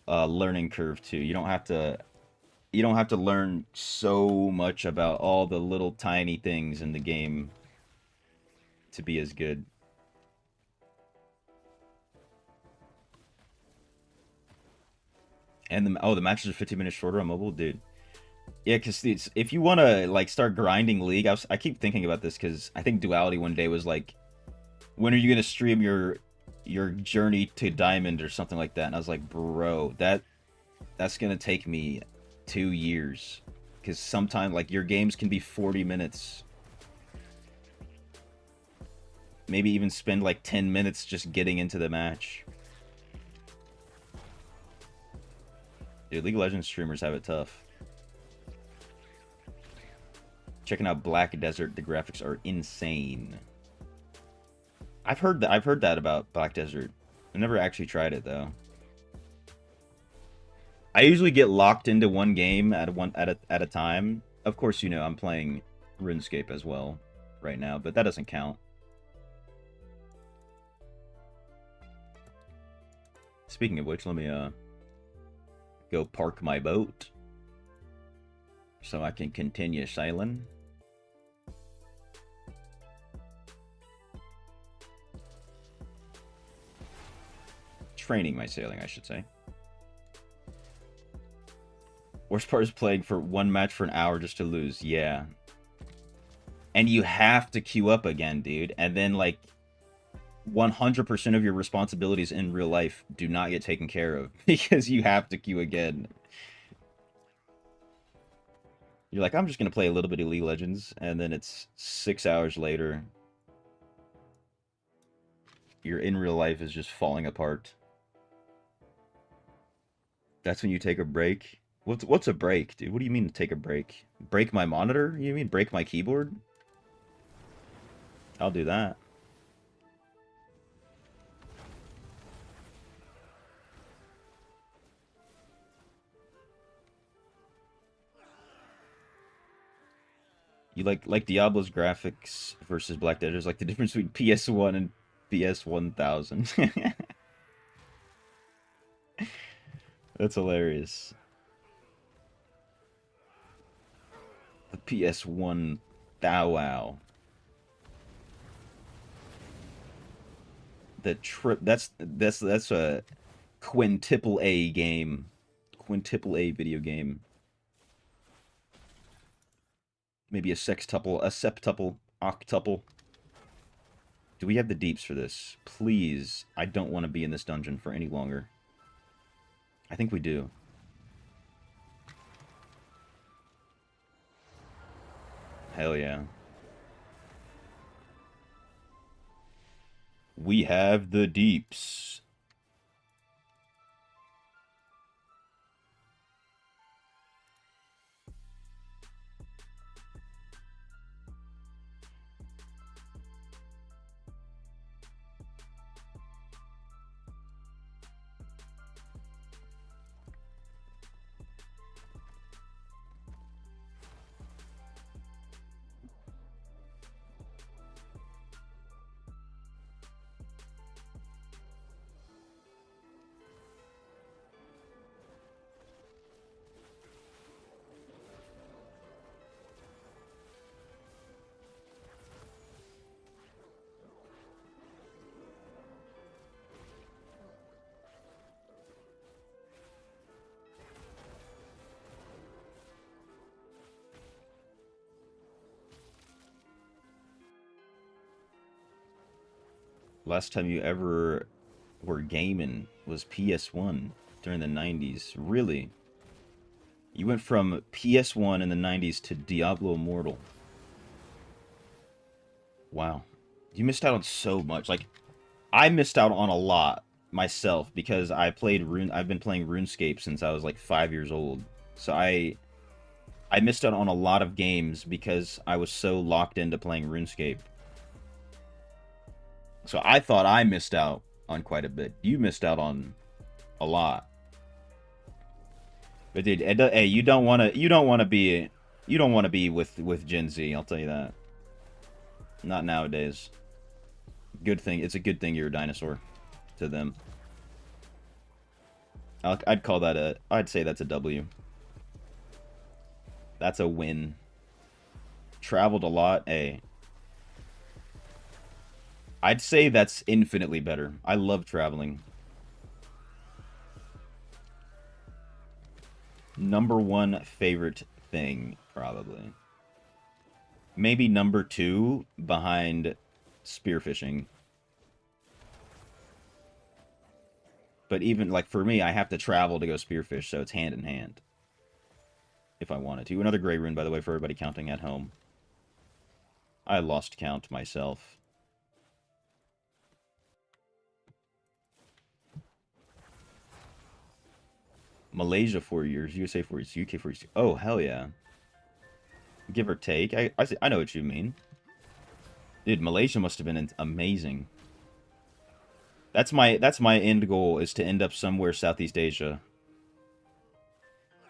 [SPEAKER 1] learning curve too. You don't have to learn so much about all the little tiny things in the game to be as good. And the matches are 15 minutes shorter on mobile, dude. Yeah, because if you want to like start grinding League, I keep thinking about this because I think Duality one day was like, when are you gonna stream your journey to Diamond or something like that? And I was like, bro, that's gonna take me 2 years because sometimes like your games can be 40 minutes. Maybe even spend like 10 minutes just getting into the match. Dude, League of Legends streamers have it tough. Checking out Black Desert, the graphics are insane. I've heard that about Black Desert. I've never actually tried it though. I usually get locked into one game at a time. Of course, I'm playing RuneScape as well right now, but that doesn't count. Speaking of which, let me go park my boat so I can continue sailing. Training my sailing, I should say. Worst part is playing for one match for an hour just to lose. Yeah. And you have to queue up again, dude. And then, like, 100% of your responsibilities in real life do not get taken care of because you have to queue again. You're like, I'm just going to play a little bit of League of Legends, and then it's 6 hours later. Your in real life is just falling apart. That's when you take a break. What's a break, dude? What do you mean to take a break? Break my monitor? You mean break my keyboard? I'll do that. You like Diablo's graphics versus Black Desert? Like the difference between PS1 and PS 1000. That's hilarious. The PS1 Thou Wow. The trip that's a quintuple A game. Quintuple A video game. Maybe a sextuple, a septuple, octuple. Do we have the deeps for this? Please, I don't want to be in this dungeon for any longer. I think we do. Hell yeah. We have the deeps. Last time you ever were gaming was PS1 during the 90s. Really? You went from PS1 in the 90s to Diablo Immortal. Wow. You missed out on so much. Like, I missed out on a lot myself because I've been playing RuneScape since I was like 5 years old. So I missed out on a lot of games because I was so locked into playing RuneScape. So I thought I missed out on quite a bit. You missed out on a lot. But dude, hey, you don't want to be with Gen Z, I'll tell you that. Not nowadays. Good thing. It's a good thing you're a dinosaur to them. I'd call that I'd say that's a W. That's a win. Traveled a lot, A. I'd say that's infinitely better. I love traveling. Number one favorite thing, probably. Maybe number two behind spearfishing. But even, like, for me, I have to travel to go spearfish, so it's hand in hand. If I wanted to. Another gray rune, by the way, for everybody counting at home. I lost count myself. Malaysia 4 years, USA 4 years, UK 4 years. Oh, hell yeah. Give or take. I know what you mean. Dude, Malaysia must have been amazing. That's my end goal, is to end up somewhere Southeast Asia.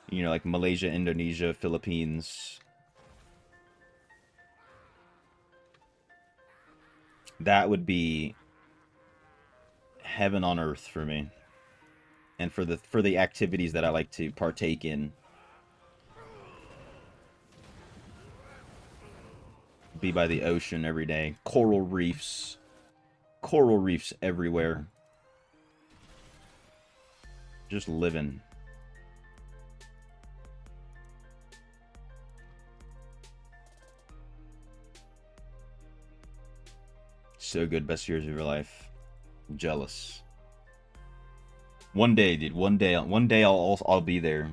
[SPEAKER 1] You know, like Malaysia, Indonesia, Philippines. That would be heaven on earth for me. And for the activities that I like to partake in. Be by the ocean every day. Coral reefs. Coral reefs everywhere. Just living. So good, best years of your life. Jealous. One day, dude. One day I'll be there.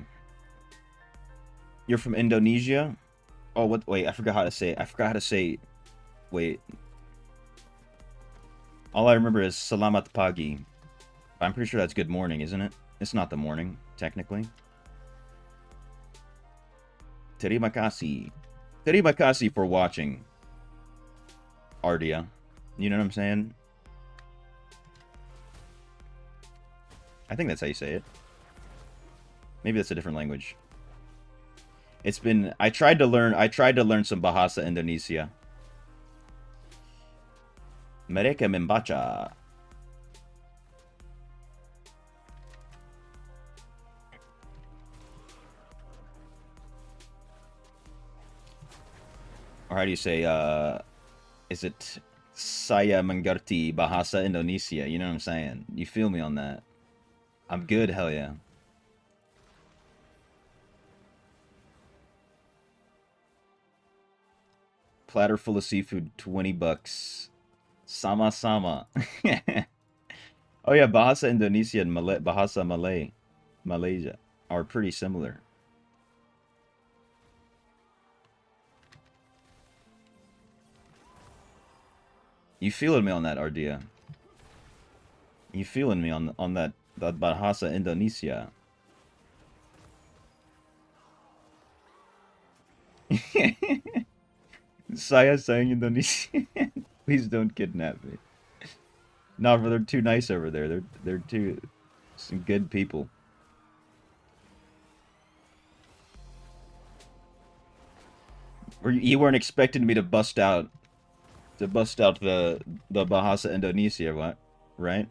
[SPEAKER 1] You're from Indonesia? Oh, what? Wait, I forgot how to say it. I forgot how to say. Wait. All I remember is Selamat Pagi. I'm pretty sure that's good morning, isn't it? It's not the morning, technically. Terima kasih. Terima kasih for watching, Ardia. You know what I'm saying? I think that's how you say it. Maybe that's a different language. It's been I tried to learn some Bahasa Indonesia. Mereka membaca. Or how do you say, is it saya mengerti bahasa Indonesia? You know what I'm saying? You feel me on that? I'm good, hell yeah. Platter full of seafood, 20 bucks. Sama sama. Oh yeah, Bahasa Indonesia and Bahasa Malaysia are pretty similar. You feeling me on that, Ardia? You feeling me on that Bahasa Indonesia? Saya saying Indonesia. Please don't kidnap me. No, they're too nice over there. They're too some good people. You weren't expecting me to bust out the Bahasa Indonesia, what? Right?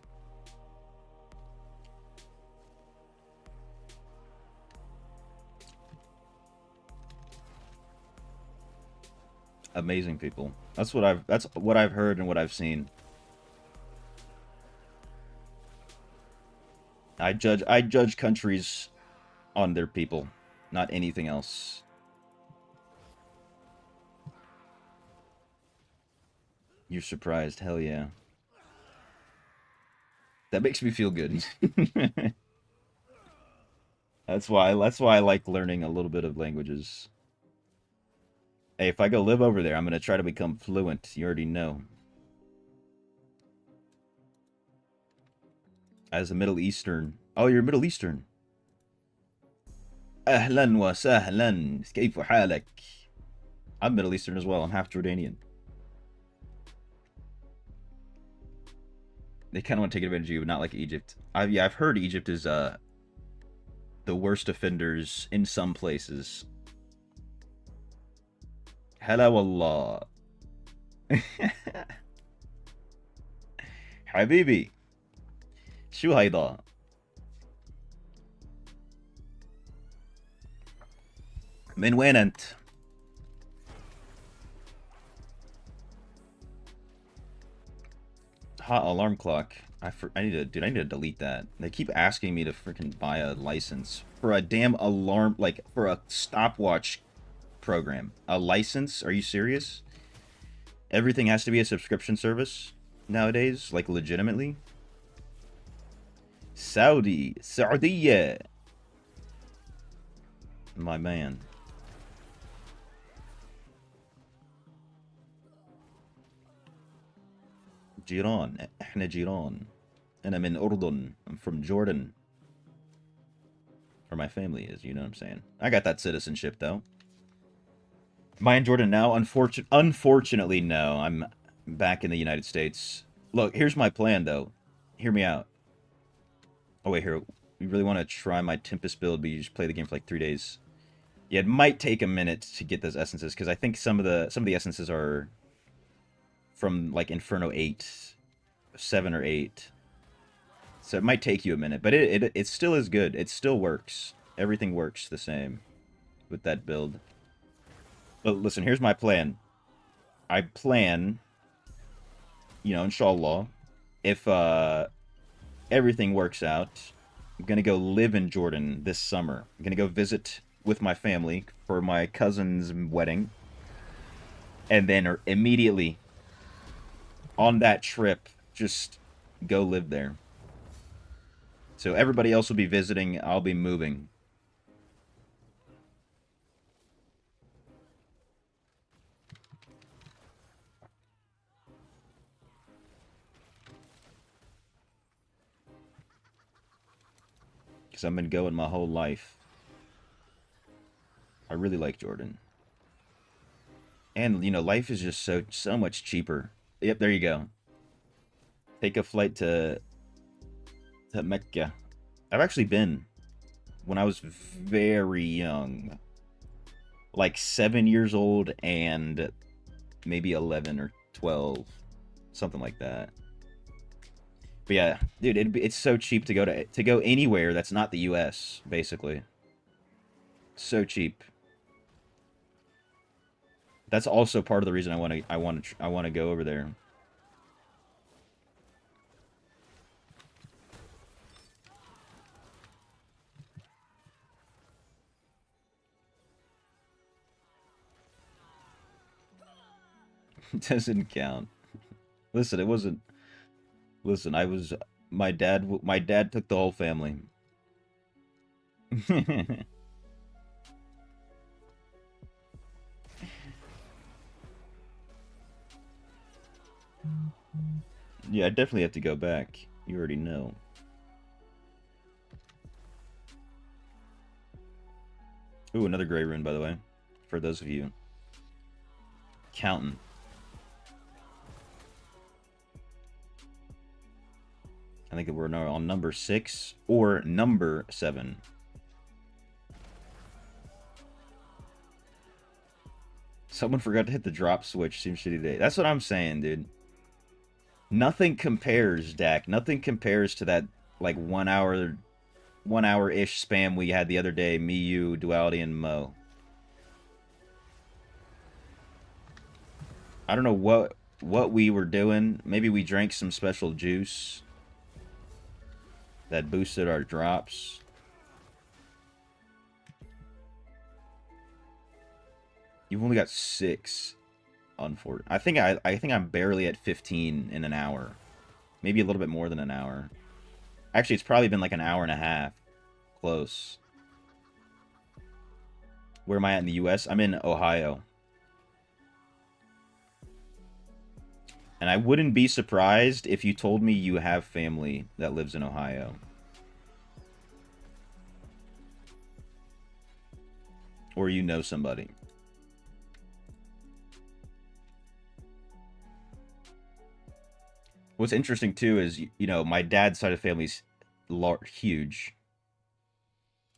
[SPEAKER 1] Amazing people. That's what I've heard and what I've seen. I judge countries on their people, not anything else. You're surprised, hell yeah. That makes me feel good. That's why I like learning a little bit of languages. Hey, if I go live over there, I'm gonna try to become fluent. You already know. As a Middle Eastern. Oh, you're Middle Eastern. أهلا وسهلا. كيف حالك? I'm Middle Eastern as well. I'm half Jordanian. They kind of want to take advantage of you, not like Egypt. I've heard Egypt is the worst offenders in some places. Hello Allah. حبيبي شو هيدا؟ من وين انت؟ Hot alarm clock. I need to delete that. They keep asking me to freaking buy a license for a damn alarm, like for a stopwatch program. A license? Are you serious? Everything has to be a subscription service nowadays, like legitimately. Saudiya. My man. جيران احنا جيران انا من اردن. I'm from Jordan, where my family is, you know what I'm saying. I got that citizenship though. Am I in Jordan now? Unfortunately no. I'm back in the United States. Look, here's my plan though. Hear me out. Oh wait, here, we really want to try my Tempest build, but you just play the game for like 3 days. Yeah, it might take a minute to get those essences, because I think some of the essences are from like Inferno 8, 7 or 8. So it might take you a minute, but it still is good. It still works. Everything works the same with that build. But listen, here's my plan. I plan, inshallah, if everything works out, I'm gonna go live in Jordan this summer. I'm gonna go visit with my family for my cousin's wedding, and then immediately on that trip, just go live there. So everybody else will be visiting, I'll be moving. Because I've been going my whole life. I really like Jordan. And, you know, life is just so much cheaper. Yep, there you go. Take a flight to Mecca. I've actually been when I was very young. Like 7 years old and maybe 11 or 12. Something like that. But yeah, dude, it's so cheap to go anywhere that's not the U.S. Basically, so cheap. That's also part of the reason I want to go over there. It doesn't count. Listen, it wasn't. Listen, I was my dad. My dad took the whole family. Yeah, I definitely have to go back. You already know. Ooh, another gray rune, by the way, for those of you counting. I think we're now on number 6 or number 7. Someone forgot to hit the drop switch. Seems shitty today. That's what I'm saying, dude. Nothing compares, Dak. Nothing compares to that like 1 hour ish spam we had the other day. Me, you, Duality, and Mo. I don't know what we were doing. Maybe we drank some special juice that boosted our drops. You've only got 6 on 4. I think I'm barely at 15 in an hour. Maybe a little bit more than an hour. Actually, it's probably been like an hour and a half. Close. Where am I at in the US? I'm in Ohio. And I wouldn't be surprised if you told me you have family that lives in Ohio. Or you know somebody. What's interesting too is, you know, my dad's side of the family's huge.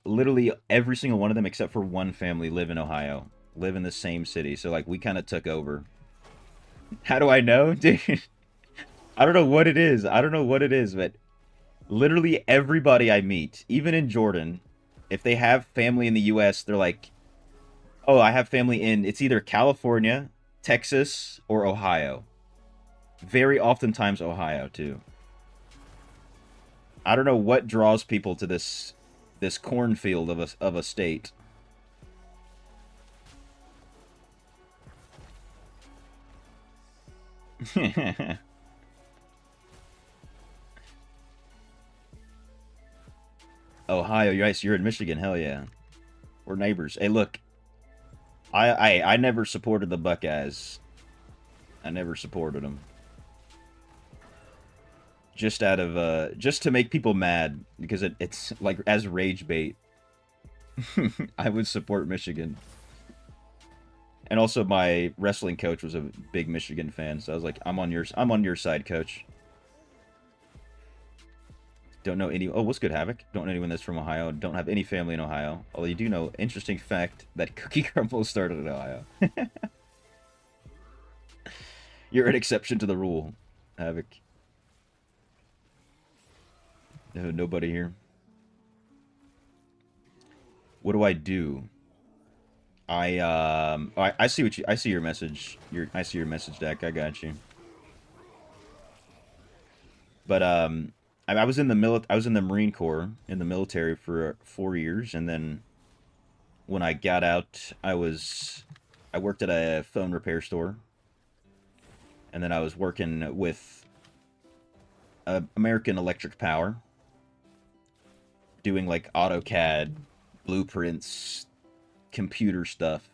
[SPEAKER 1] Literally every single one of them except for one family live in Ohio. Live in the same city. So like we kind of took over. How do I know? Dude, I don't know what it is. I don't know what it is, but literally everybody I meet, even in Jordan, if they have family in the US, they're like, "Oh, I have family in it's either California, Texas, or Ohio." Very oftentimes Ohio too. I don't know what draws people to this cornfield of a state. Ohio, you're in Michigan. Hell yeah, we're neighbors. Hey, look, I never supported the Buckeyes. I never supported them. Just out of just to make people mad because it's like as rage bait. I would support Michigan. And also my wrestling coach was a big Michigan fan, so I was like, I'm on your side, coach. Don't know any. Oh, what's good, Havoc? Don't know anyone that's from Ohio. Don't have any family in Ohio. Although you do know, interesting fact that Cookie Crumble started in Ohio. You're an exception to the rule, Havoc. Nobody here. What do I do? I see I see your message. I see your message, Dak. I got you. But I was in the Marine Corps in the military for 4 years, and then when I got out, I worked at a phone repair store, and then I was working with American Electric Power, doing like AutoCAD, blueprints, computer stuff.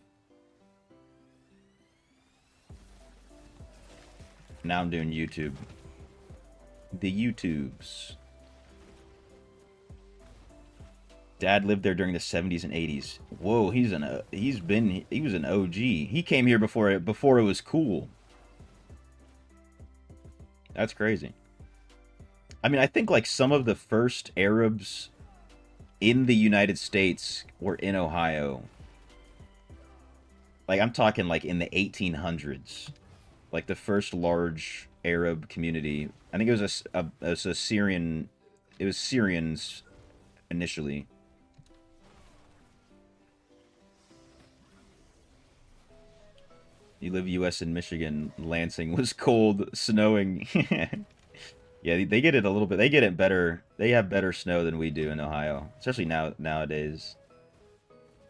[SPEAKER 1] Now I'm doing YouTube. The YouTubes. Dad lived there during the 70s and 80s. Whoa, he was an OG. He came here before it was cool. That's crazy. I mean, I think like some of the first Arabs in the United States were in Ohio. Like I'm talking like in the 1800s. Like the first large Arab community. I think it was it was a Syrian. It was Syrians initially. You live U.S. in Michigan. Lansing was cold, snowing. Yeah, they get it a little bit. They get it better. They have better snow than we do in Ohio, especially nowadays.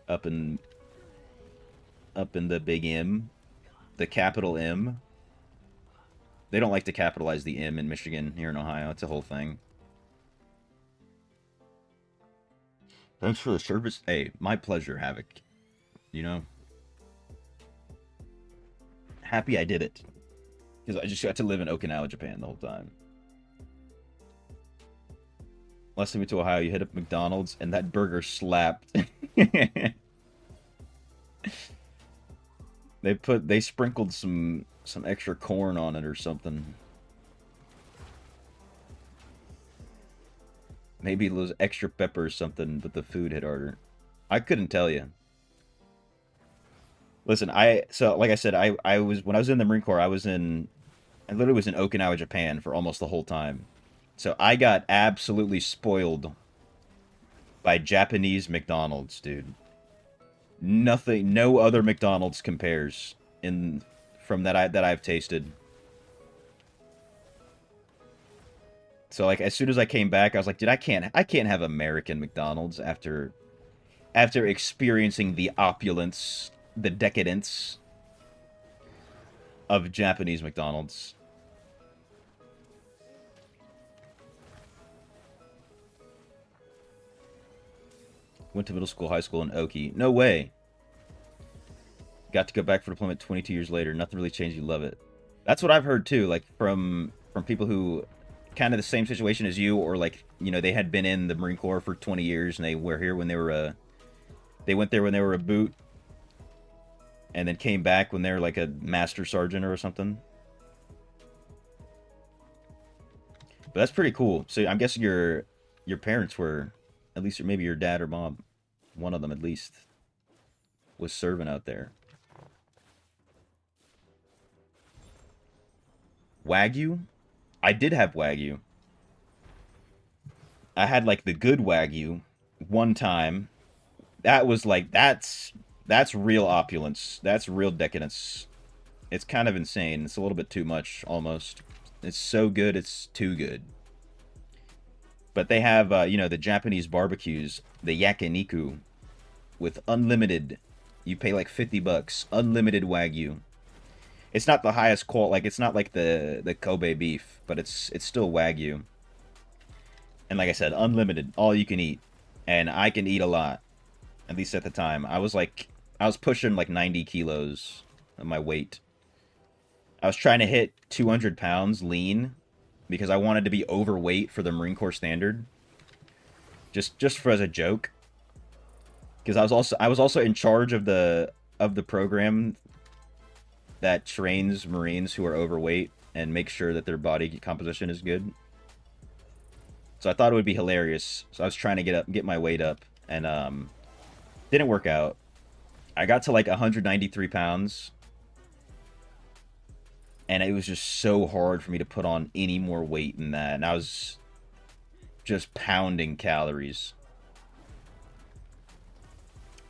[SPEAKER 1] Up in the big M, the capital M. They don't like to capitalize the M in Michigan here in Ohio. It's a whole thing. Thanks for the service. Hey, my pleasure, Havoc. You know, happy I did it because I just got to live in Okinawa, Japan the whole time. Last time we went to Ohio, you hit up McDonald's and that burger slapped. They sprinkled some extra corn on it or something. Maybe those extra pepper or something, but the food hit harder. I couldn't tell you. Listen, so like I said, I was when I was in the Marine Corps, I literally was in Okinawa, Japan for almost the whole time. So I got absolutely spoiled by Japanese McDonald's, dude. Nothing, no other McDonald's compares in from that I've tasted. So like as soon as I came back, I was like, dude, I can't have American McDonald's after experiencing the opulence, the decadence of Japanese McDonald's. Went to middle school, high school in Oki. No way. Got to go back for deployment 22 years later. Nothing really changed. You love it. That's what I've heard too. Like from people who kind of the same situation as you, or like they had been in the Marine Corps for 20 years and they were here when they went there when they were a boot, and then came back when they were like a master sergeant or something. But that's pretty cool. So I'm guessing your parents were, at least maybe your dad or mom, one of them at least, was serving out there. Wagyu? I did have Wagyu. I had like the good Wagyu one time. That was like that's real opulence. That's real decadence. It's kind of insane. It's a little bit too much almost. It's so good, it's too good. But they have, the Japanese barbecues, the yakiniku, with unlimited. You pay like $50, unlimited Wagyu. It's not the highest quality, like it's not like the Kobe beef, but it's still Wagyu. And like I said, unlimited, all you can eat, and I can eat a lot. At least at the time, I was pushing like 90 kilos of my weight. I was trying to hit 200 pounds lean because I wanted to be overweight for the Marine Corps standard. Just for as a joke. Because I was also in charge of the program that trains Marines who are overweight and make sure that their body composition is good. So I thought it would be hilarious. So I was trying to get my weight up, and didn't work out. I got to like 193 pounds. And it was just so hard for me to put on any more weight than that. And I was just pounding calories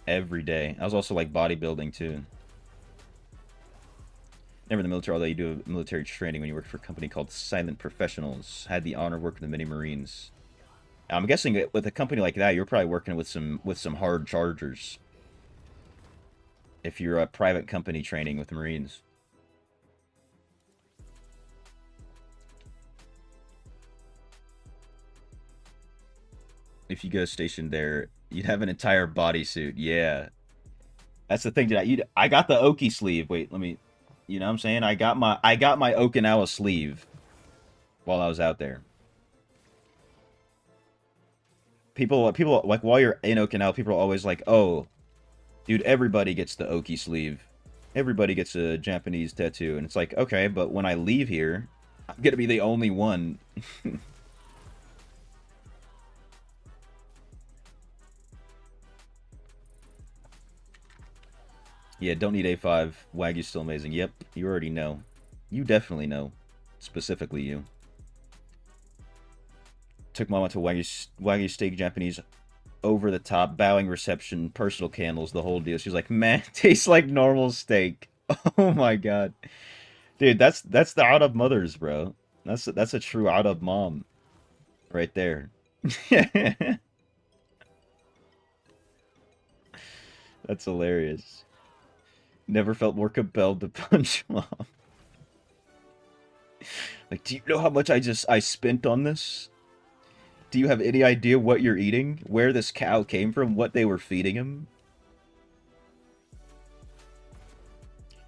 [SPEAKER 1] every day. I was also like bodybuilding too. Never in the military, although you do military training when you work for a company called Silent Professionals. Had the honor of working with many Marines. I'm guessing with a company like that, you're probably working with some hard chargers. If you're a private company training with Marines. If you go stationed there, you'd have an entire bodysuit. Yeah. That's the thing. I got the Oki sleeve. Wait, let me, you know what I'm saying? I got my Okinawa sleeve while I was out there. people like while you're in Okinawa, people are always like, "Oh, dude, everybody gets the Oki sleeve. Everybody gets a Japanese tattoo." And it's like, okay, but when I leave here, I'm gonna be the only one. Yeah, don't need A5. Wagyu's still amazing. Yep, you already know. You definitely know. Specifically you. Took mama to Wagyu steak Japanese over the top, bowing reception, personal candles, the whole deal. She's like, man, tastes like normal steak. Oh my god. Dude, that's the out of mothers, bro. That's a true out of mom right there. That's hilarious. Never felt more compelled to punch mom. Like, do you know how much I spent on this? Do you have any idea what you're eating? Where this cow came from? What they were feeding him?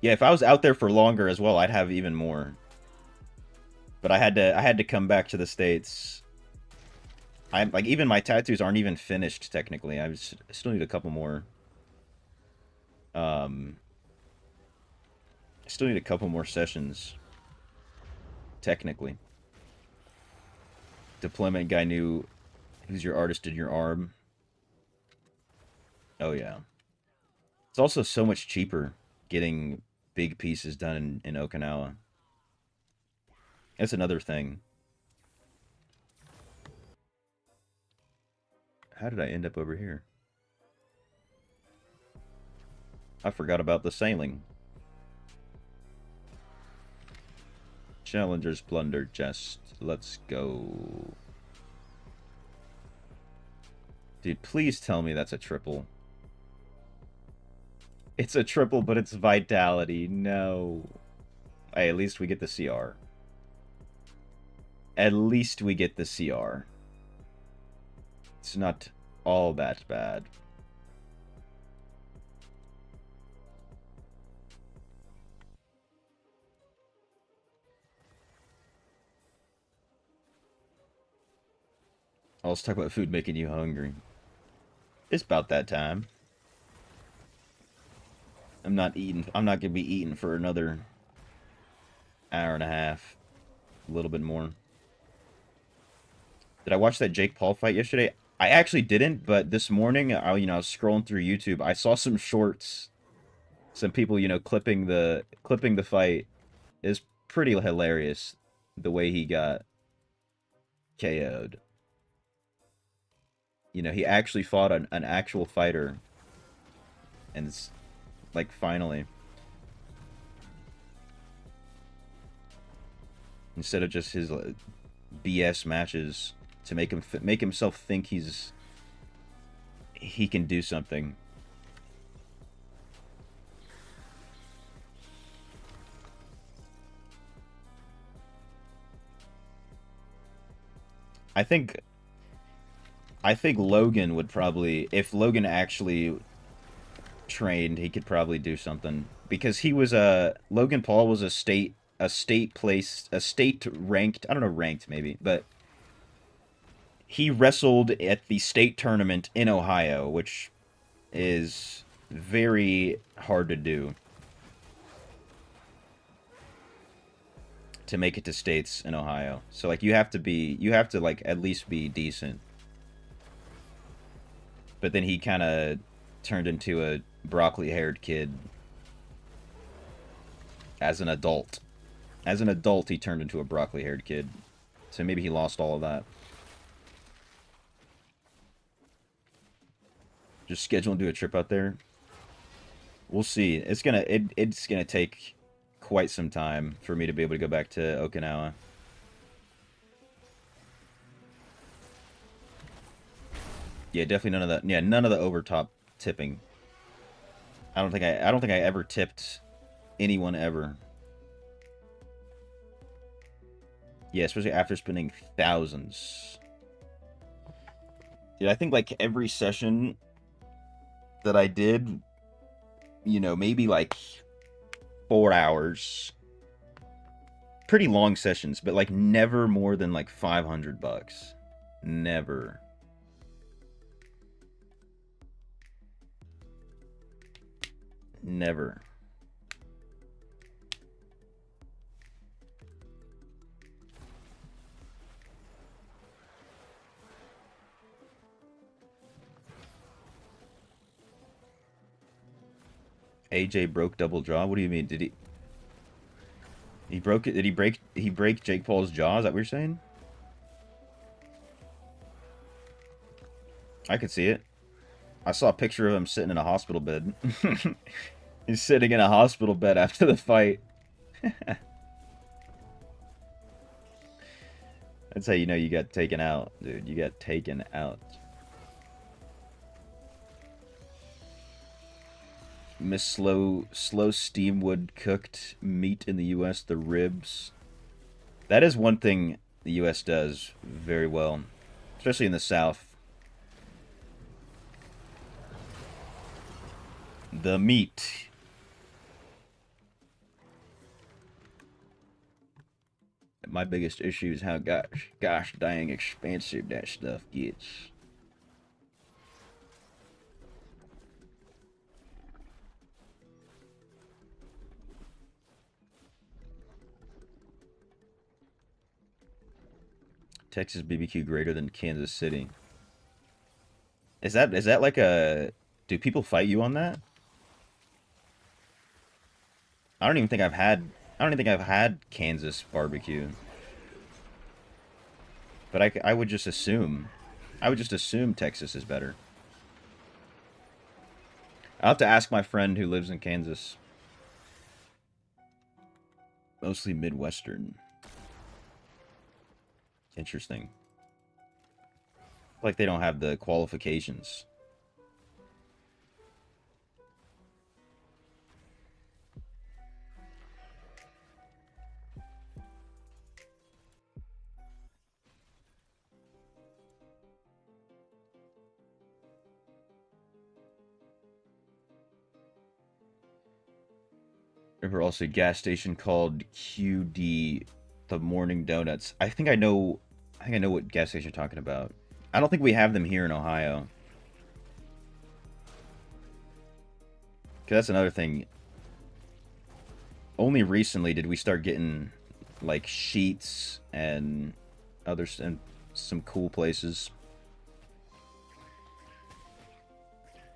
[SPEAKER 1] Yeah, if I was out there for longer as well, I'd have even more. But I had to come back to the States. I'm like, even my tattoos aren't even finished technically. I still need a couple more. Um, I still need a couple more sessions technically. Deployment guy knew who's your artist in your arm. Oh yeah. It's also so much cheaper getting big pieces done in Okinawa. That's another thing. How did I end up over here? I forgot about the sailing. Challengers plunder chest. Let's go. Dude, please tell me that's a triple. It's a triple, but it's vitality. No. Hey, at least we get the CR. At least we get the CR. It's not all that bad. Oh, let's talk about food making you hungry. It's about that time. I'm not eating. I'm not gonna be eating for another hour and a half. A little bit more. Did I watch that Jake Paul fight yesterday? I actually didn't, but this morning, I was scrolling through YouTube. I saw some shorts, some people, clipping the fight. Is pretty hilarious, the way he got KO'd. He actually fought an actual fighter, and it's like finally, instead of just his BS matches to make himself think he can do something. I think Logan would probably, if Logan actually trained, he could probably do something, because he was Logan Paul was a state ranked, I don't know, ranked maybe, but he wrestled at the state tournament in Ohio, which is very hard to do, to make it to states in Ohio. So like you have to like at least be decent. But then he kind of turned into a broccoli-haired kid as an adult. As an adult, he turned into a broccoli-haired kid. So maybe he lost all of that. Just schedule and do a trip out there. We'll see. It's gonna take quite some time for me to be able to go back to Okinawa. Yeah, definitely none of that. Yeah, none of the overtop tipping. I don't think I ever tipped anyone ever. Yeah, especially after spending thousands. Yeah, I think like every session that I did, maybe like 4 hours. Pretty long sessions, but like never more than like $500. Never. Never. AJ broke double jaw. What do you mean? Did he broke it? Did he break Jake Paul's jaw? Is that what you're saying? I could see it. I saw a picture of him sitting in a hospital bed. He's sitting in a hospital bed after the fight. That's how you know you got taken out, dude. You got taken out. Miss slow steam wood cooked meat in the U.S. The ribs. That is one thing the U.S. does very well, especially in the South. The meat. My biggest issue is how gosh dang expensive that stuff gets. Texas BBQ greater than Kansas City. Is that like a... Do people fight you on that? I don't even think I've had... I don't even think I've had Kansas barbecue. But I would just assume... I would just assume Texas is better. I'll have to ask my friend who lives in Kansas. Mostly Midwestern. Interesting. Like they don't have the qualifications. Remember also a gas station called QD, the Morning Donuts. I think I know what gas station you're talking about. I don't think we have them here in Ohio. Cause that's another thing. Only recently did we start getting like Sheets and others and some cool places.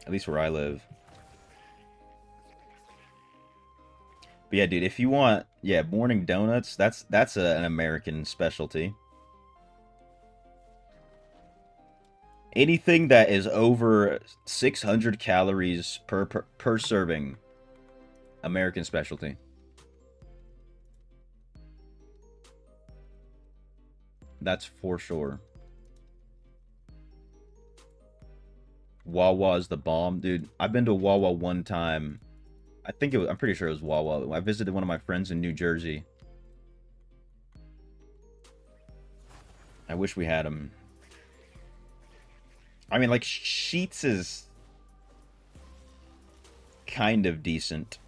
[SPEAKER 1] At least where I live. But yeah, dude, if you want, yeah, morning donuts, that's an American specialty. Anything that is over 600 calories per serving, American specialty. That's for sure. Wawa is the bomb, dude. I've been to Wawa one time. I'm pretty sure it was Wawa. I visited one of my friends in New Jersey. I wish we had them. I mean, like, Sheets is kind of decent.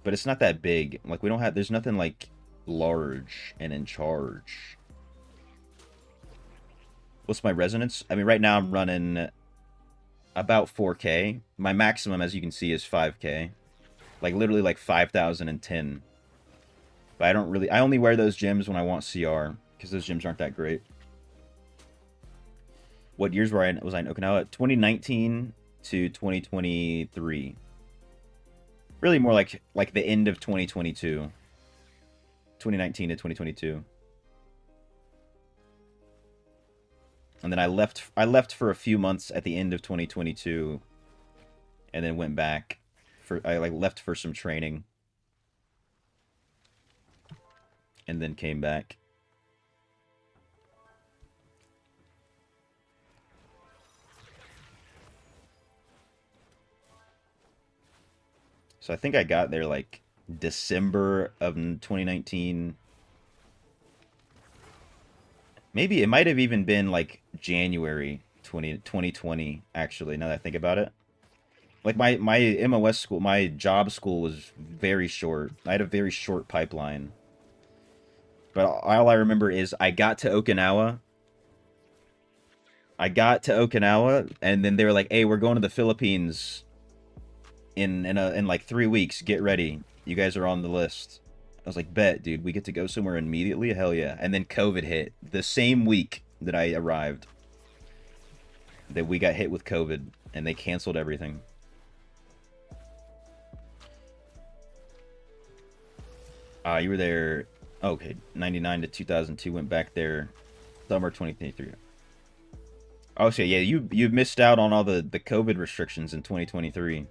[SPEAKER 1] But it's not that big. Like, there's nothing, like, large and in charge. What's my resonance? I mean, right now I'm running about 4K. My maximum, as you can see, is 5K. Like, literally, like, 5,010. But I only wear those gyms when I want CR. Because those gyms aren't that great. What years was I in Okinawa? 2019 to 2023. Really more like the end of 2022. 2019 to 2022. And then I left for a few months at the end of 2022 and then went back I left for some training and then came back. So I think I got there like December of 2019. Maybe it might have even been like January 2020, actually, now that I think about it. Like my MOS school, my job school was very short. I had a very short pipeline. But all I remember is I got to Okinawa. I got to Okinawa, and then they were like, "Hey, we're going to the Philippines in like 3 weeks. Get ready. You guys are on the list." I was like, "Bet, dude. We get to go somewhere immediately. Hell yeah!" And then COVID hit the same week that I arrived. That we got hit with COVID, and they canceled everything. You were there. Okay, 99 to 2002. Went back there, summer 2023. Oh, so yeah, you missed out on all the COVID restrictions in 2023.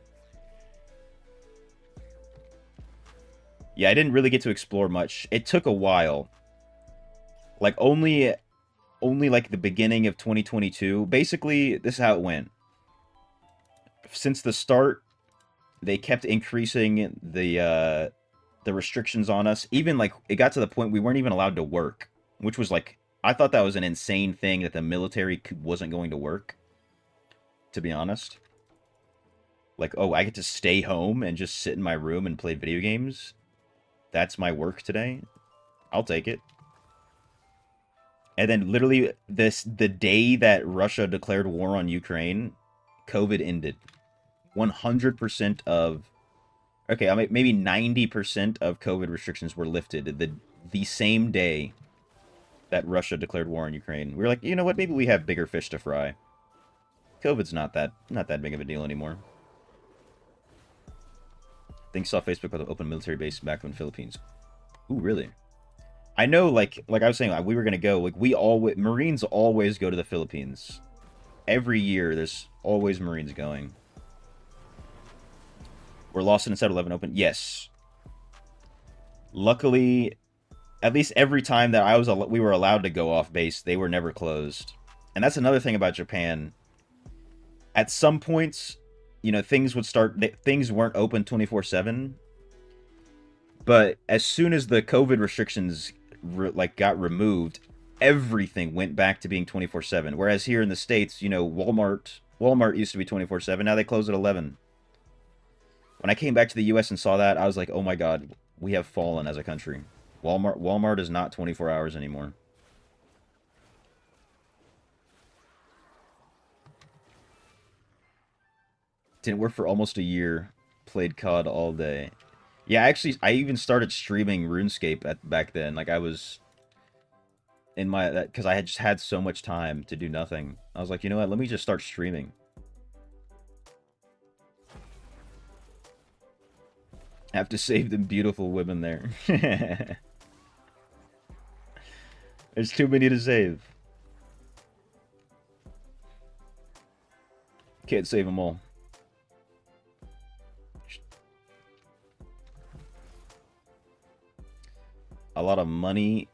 [SPEAKER 1] Yeah, I didn't really get to explore much. It took a while. Like only like the beginning of 2022. Basically, this is how it went. Since the start, they kept increasing the restrictions on us. Even like it got to the point we weren't even allowed to work, which was like I thought that was an insane thing that the military wasn't going to work, to be honest. Like, oh, I get to stay home and just sit in my room and play video games. That's my work today. I'll take it. And then literally the day that Russia declared war on Ukraine, COVID ended. 100% of okay, I mean, maybe 90% of COVID restrictions were lifted the same day that Russia declared war on Ukraine. We were like, you know what? Maybe we have bigger fish to fry. COVID's not that big of a deal anymore. I think saw Facebook about the open military base back in the Philippines. Ooh, really? I know, like I was saying, we were gonna go. Like Marines always go to the Philippines. Every year, there's always Marines going. We're lost in the 7-Eleven open. Yes. Luckily, at least every time that we were allowed to go off base, they were never closed. And that's another thing about Japan. At some points, you know, things weren't open 24/7. But as soon as the COVID restrictions got removed, everything went back to being 24/7. Whereas here in the States, you know, Walmart used to be 24/7. Now they close at 11. When I came back to the US and saw that, I was like, "Oh my god, we have fallen as a country." Walmart is not 24 hours anymore. Didn't work for almost a year. Played COD all day. Yeah, actually, I even started streaming RuneScape back then. Like I was in because I had just had so much time to do nothing. I was like, you know what? Let me just start streaming. Have to save them beautiful women there. There's too many to save. Can't save them all. A lot of money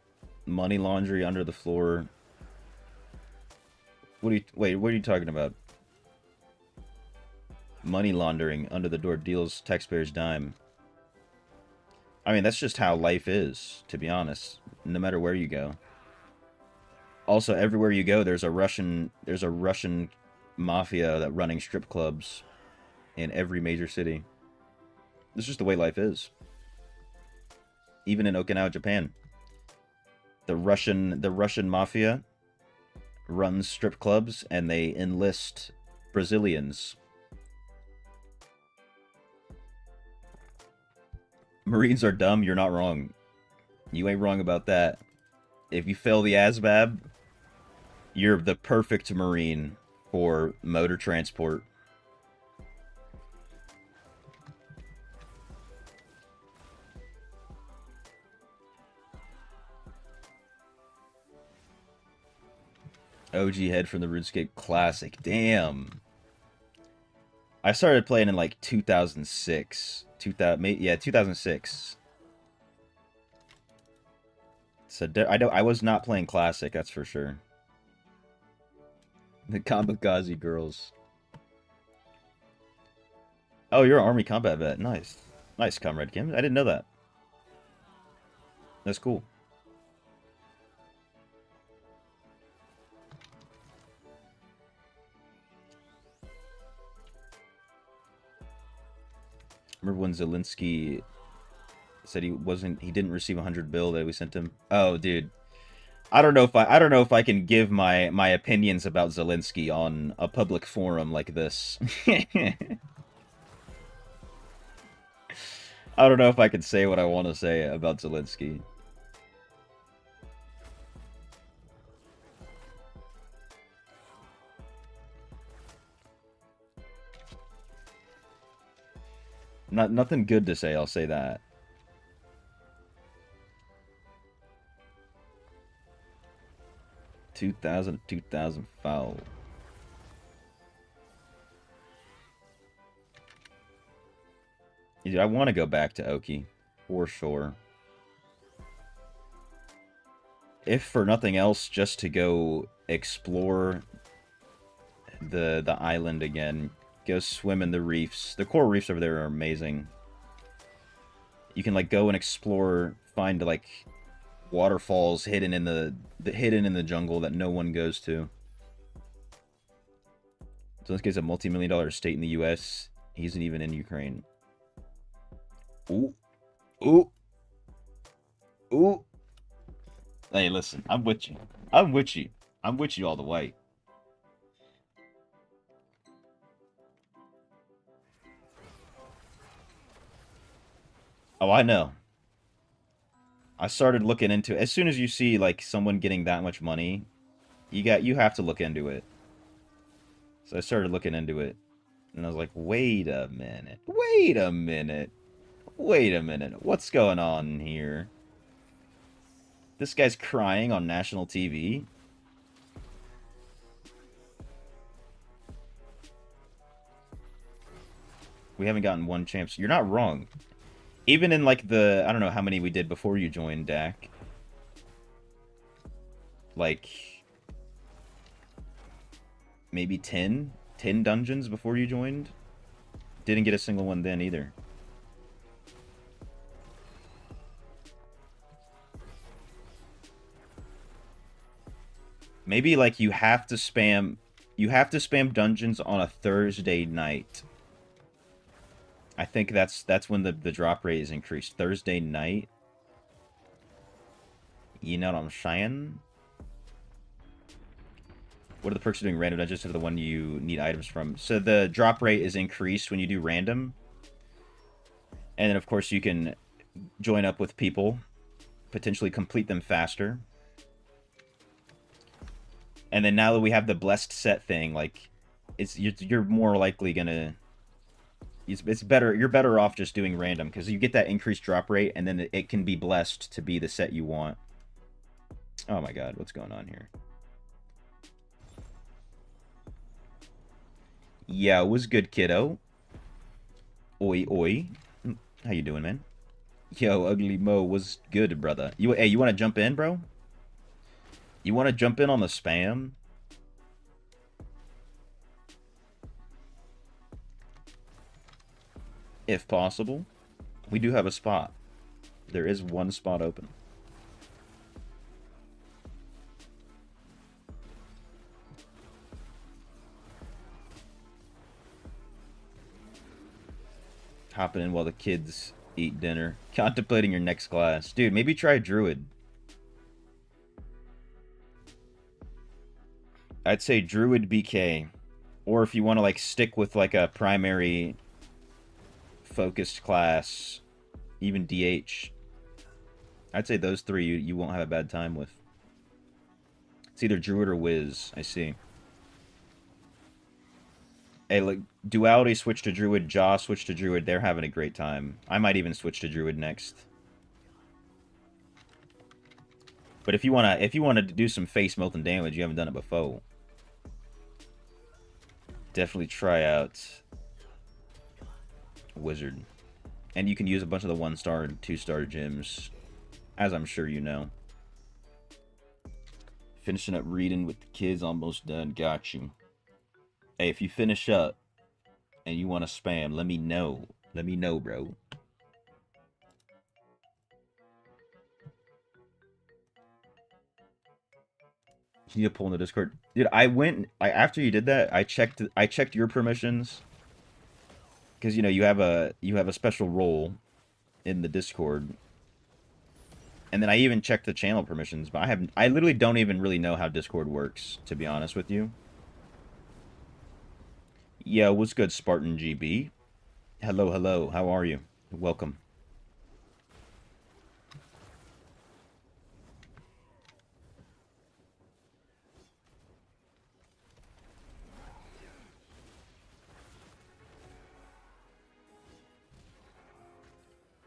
[SPEAKER 1] laundry under the floor. Wait, what are you talking about? Money laundering under the door deals taxpayers' dime. I mean, that's just how life is, to be honest. No matter where you go. Also, everywhere you go, there's a Russian mafia that running strip clubs in every major city. This is just the way life is. Even in Okinawa, Japan, the Russian mafia runs strip clubs and they enlist Brazilians. Marines are dumb, you're not wrong. You ain't wrong about that. If you fail the ASVAB, you're the perfect Marine for motor transport. OG head from the RuneScape Classic. Damn. I started playing in like 2006. 2006. So I was not playing Classic, that's for sure. The Kamikaze girls. Oh, you're an Army combat vet. Nice. Nice, Comrade Kim. I didn't know that. That's cool. Remember when Zelensky said he didn't receive 100 bill that we sent him? Oh, dude. I don't know if I can give my opinions about Zelensky on a public forum like this. I don't know if I can say what I want to say about Zelensky. Nothing good to say, I'll say that. 2000 foul. Dude, I want to go back to Oki, for sure. If for nothing else, just to go explore the island again. Go swim in the reefs. The coral reefs over there are amazing. You can like go and explore, find like waterfalls hidden in the hidden in the jungle that no one goes to. Zelensky's a multi-million-dollar estate in the U.S. He isn't even in Ukraine. Ooh, ooh, ooh. Hey, listen, I'm with you. I'm with you. I'm with you all the way. Oh, I know. I started looking into it. As soon as you see like someone getting that much money, you have to look into it. So I started looking into it, and I was like, wait a minute, wait a minute, wait a minute, what's going on here? This guy's crying on national TV. We haven't gotten one champs. You're not wrong. Even in like the, I don't know how many we did before you joined, Dak. Like maybe 10 dungeons before you joined. Didn't get a single one then either. Maybe like you have to spam dungeons on a Thursday night. I think that's when the drop rate is increased. Thursday night. You know what I'm saying? What are the perks of doing random dungeons to the one you need items from? So the drop rate is increased when you do random. And then of course you can join up with people, potentially complete them faster. And then now that we have the blessed set thing, like you're more likely gonna it's better, you're better off just doing random because you get that increased drop rate and then it can be blessed to be the set you want. Oh my god, what's going on here? Yeah, it was good, kiddo. Oi, oi. How you doing, man? Yo, Ugly Mo was good, brother. Hey, you want to jump in, bro? You want to jump in on the spam? If possible. We do have a spot. There is one spot open. Hopping in while the kids eat dinner. Contemplating your next class. Dude, maybe try Druid. I'd say Druid BK. Or if you want to like stick with like a primary focused class, even DH. I'd say those three you won't have a bad time with. It's either Druid or Wiz, I see. Hey, like, Duality switch to Druid, Jaw switch to Druid, they're having a great time. I might even switch to Druid next. But if you wanna do some face melting damage, you haven't done it before. Definitely try out Wizard. And you can use a bunch of the 1-star and 2-star gems, as I'm sure you know. Finishing up reading with the kids, almost done. Got you. Hey, if you finish up and you want to spam, let me know. Let me know, bro. You need to pull in the Discord. Dude, after you did that, I checked your permissions. Because you know you have a special role in the Discord. And then I even checked the channel permissions, but I literally don't even really know how Discord works, to be honest with you. Yeah, what's good, Spartan GB? Hello, hello. How are you? Welcome.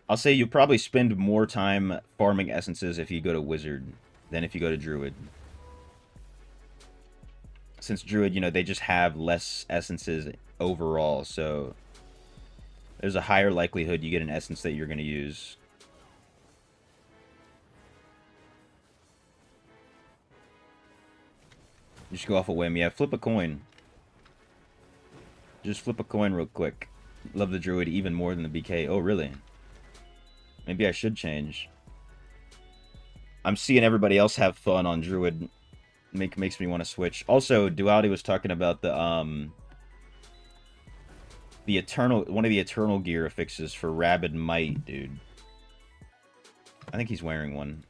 [SPEAKER 1] I'll say you probably spend more time farming essences if you go to Wizard than if you go to Druid. Since Druid, you know, they just have less essences overall, so there's a higher likelihood you get an essence that you're going to use. Just go off a whim. Yeah, flip a coin. Just flip a coin real quick. Love the Druid even more than the BK. Oh, really? Maybe I should change. I'm seeing everybody else have fun on Druid. Makes me want to switch. Also, Duality was talking about the Eternal, one of the Eternal gear affixes for Rabid Might, dude. I think he's wearing one.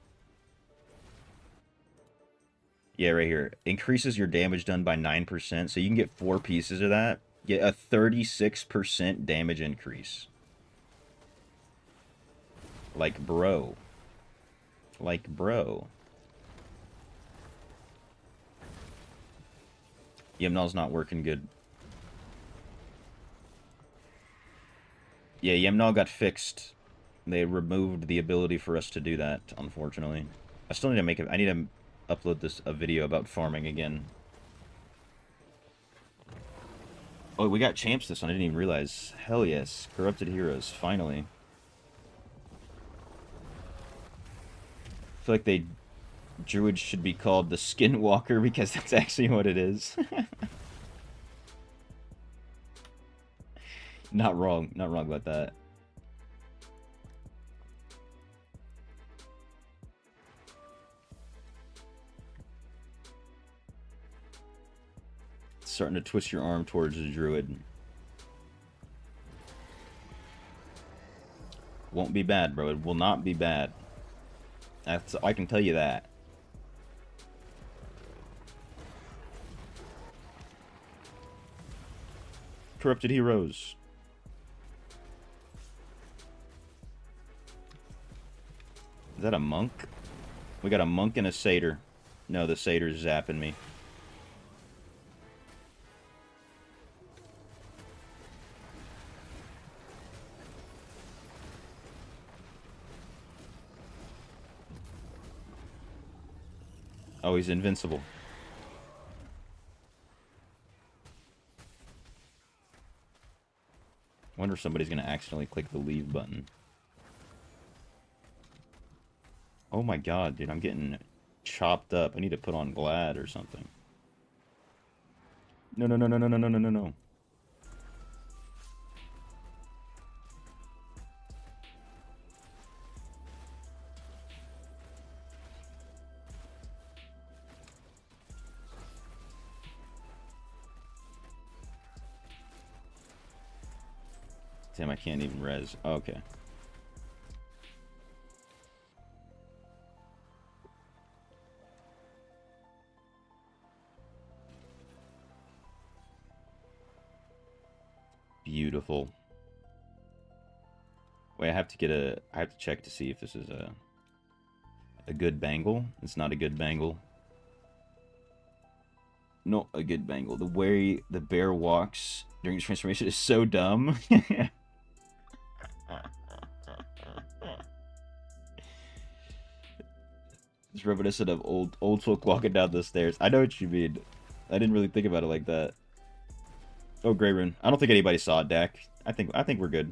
[SPEAKER 1] Yeah, right here. Increases your damage done by 9%, so you can get 4 pieces of that. Get a 36% damage increase. Like, bro. Like, bro. Yemnal's not working good. Yeah, Yemnal got fixed. They removed the ability for us to do that, unfortunately. I still need to make it. I need to upload a video about farming again. Oh, we got champs this one. I didn't even realize. Hell yes. Corrupted Heroes, finally. I feel like Druids should be called the Skinwalker because that's actually what it is. Not wrong. Not wrong about that. Starting to twist your arm towards the Druid. Won't be bad, bro. It will not be bad. I can tell you that. Corrupted Heroes. Is that a monk? We got a monk and a satyr. No, the satyr's zapping me. Oh, he's invincible. Wonder if somebody's gonna accidentally click the leave button. Oh my god, dude, I'm getting chopped up. I need to put on Glad or something. No, no, no, no, no, no, no, no, no, no. Damn, I can't even res. Oh, okay. Beautiful. Wait, I have to check to see if this is a good bangle. It's not a good bangle. Not a good bangle. The way the bear walks during his transformation is so dumb. It's reminiscent of old folk walking down the stairs. I know what you mean. I didn't really think about it like that. Oh, Grey Rune. I don't think anybody saw it, Dak. I think we're good.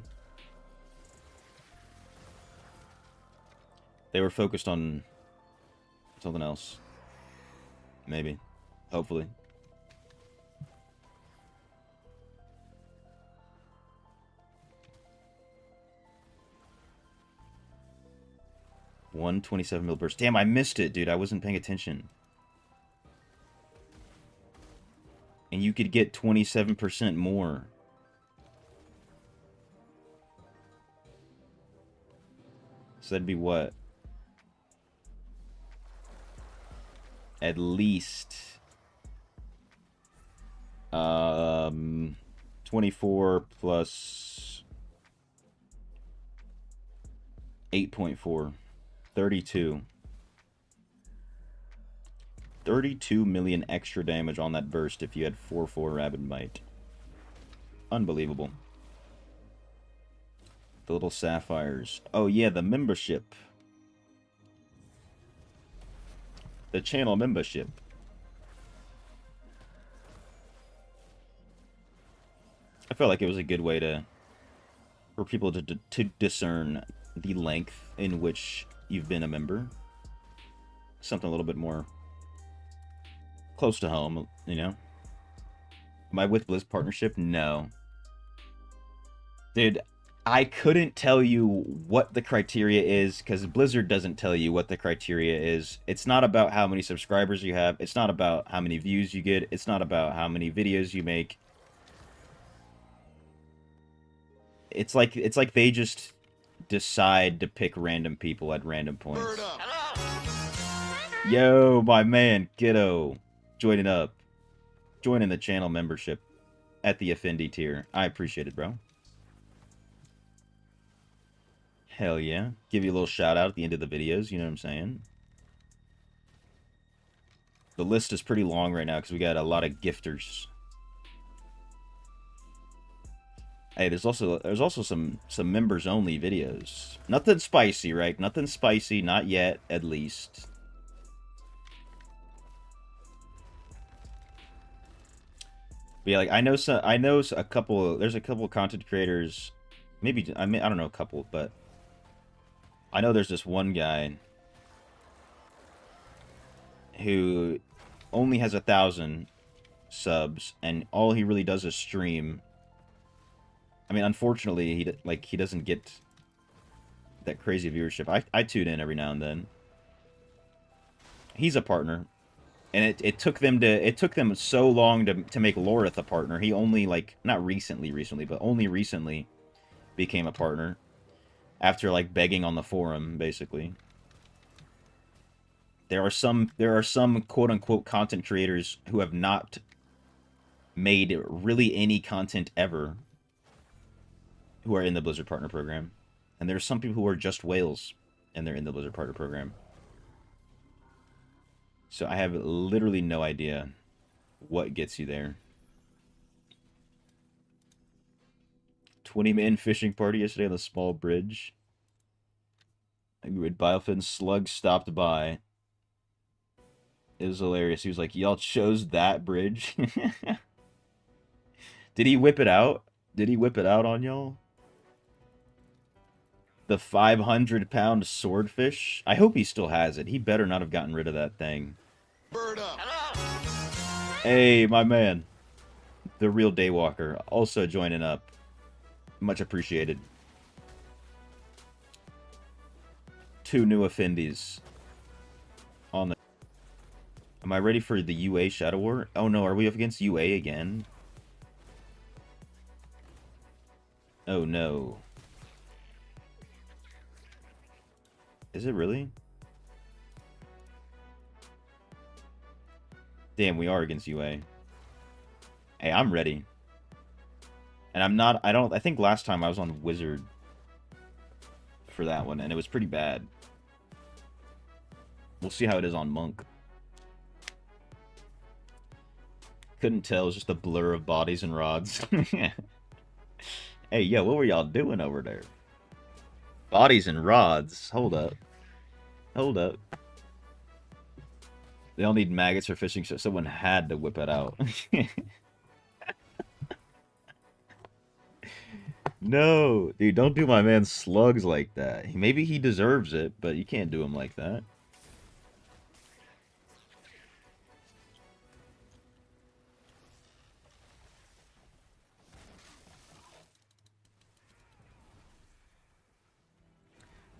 [SPEAKER 1] They were focused on something else. Maybe. Hopefully. $127 burst. Damn, I missed it, dude. I wasn't paying attention. And you could get 27% more. So that'd be what? at least 24 plus 8.4, 32. 32 million extra damage on that burst if you had 4/4 Rabid Bite. Unbelievable. The little sapphires. Oh yeah, the membership. The channel membership. I felt like it was a good way for people to discern the length in which you've been a member. Something a little bit more close to home, you know? Am I with Blizz partnership? No. Dude, I couldn't tell you what the criteria is, because Blizzard doesn't tell you what the criteria is. It's not about how many subscribers you have. It's not about how many views you get. It's not about how many videos you make. It's like they just decide to pick random people at random points. Yo, my man, Kiddo, joining up. Joining the channel membership at the Affinity tier. I appreciate it, bro. Hell yeah. Give you a little shout out at the end of the videos, you know what I'm saying? The list is pretty long right now because we got a lot of gifters. Hey, there's also some members only videos. Nothing spicy, right? Nothing spicy, not yet, at least. But yeah, like I know a couple. There's a couple content creators. Maybe I don't know a couple, but I know there's this one guy who only has 1,000 subs, and all he really does is stream. I mean, unfortunately, he doesn't get that crazy viewership. I tune in every now and then. He's a partner, and it took them so long to make Lorith a partner. He only not recently, but only recently became a partner after begging on the forum, basically. There are some quote unquote content creators who have not made really any content ever, who are in the Blizzard Partner Program. And there's some people who are just whales, and they're in the Blizzard Partner Program. So I have literally no idea what gets you there. 20-man fishing party yesterday on the small bridge. Biofin Slug stopped by. It was hilarious. He was like, y'all chose that bridge? Did he whip it out? Did he whip it out on y'all? The 500-pound swordfish? I hope he still has it. He better not have gotten rid of that thing. Bird up. Hey, my man. The real Daywalker. Also joining up. Much appreciated. 2 new Affindies. On the... Am I ready for the UA Shadow War? Oh no, are we up against UA again? Oh no. Is it really? Damn, we are against UA. Hey, I'm ready. And I'm not, I think last time I was on Wizard for that one, and it was pretty bad. We'll see how it is on Monk. Couldn't tell, it was just a blur of bodies and rods. Hey, yo, what were y'all doing over there? Bodies and rods. Hold up. Hold up. They all need maggots for fishing, so someone had to whip it out. No, dude, don't do my man Slugs like that. Maybe he deserves it, but you can't do him like that.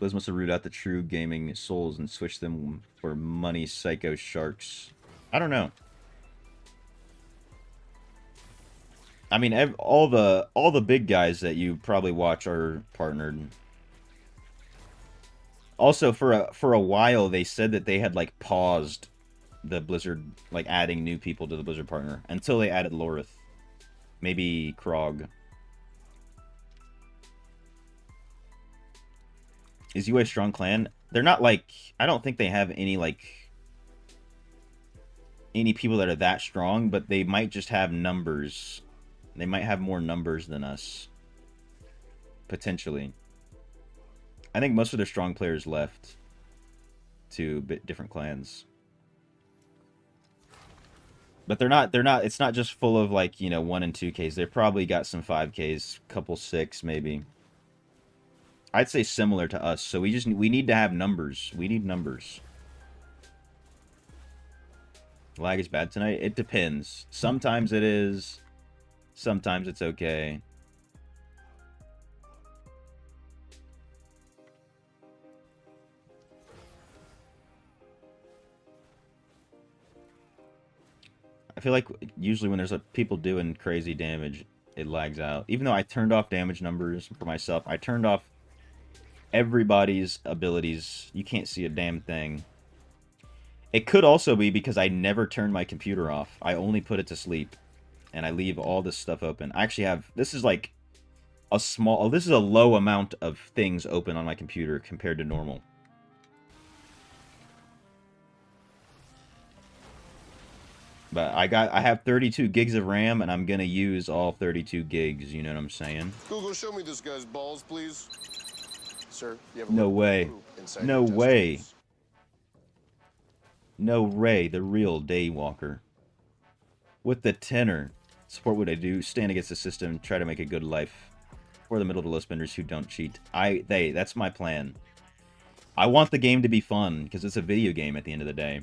[SPEAKER 1] Blizz must have rooted out the true gaming souls and switched them for money psycho sharks. I don't know. I mean, all the big guys that you probably watch are partnered. Also, for a while, they said that they had paused the Blizzard, like adding new people to the Blizzard partner until they added Lorith. Maybe Krog. Is UA a strong clan? They're not like, I don't think they have any like any people that are that strong, but they might just have numbers. They might have more numbers than us. Potentially. I think most of their strong players left to different clans. But they're not, it's not just full of like, you know, 1 and 2Ks. They've probably got some 5Ks, couple 6 maybe. I'd say similar to us. So we need to have numbers. We need numbers. Lag is bad tonight? It depends. Sometimes it is. Sometimes it's okay. I feel like usually when there's people doing crazy damage, it lags out. Even though I turned off damage numbers for myself, I turned off everybody's abilities. You can't see a damn thing. It could also be because I never turned my computer off. I only put it to sleep. And I leave all this stuff open. I actually have... This is like a small... This is a low amount of things open on my computer compared to normal. But I have 32 gigs of RAM, and I'm gonna use all 32 gigs. You know what I'm saying?
[SPEAKER 2] Google, show me this guy's balls, please. Sir, you have a
[SPEAKER 1] no way. No way.
[SPEAKER 2] Testicles.
[SPEAKER 1] No Ray, the real Daywalker. With the tenor. Support what I do, stand against the system, try to make a good life. For the middle to low spenders who don't cheat. That's my plan. I want the game to be fun, because it's a video game at the end of the day.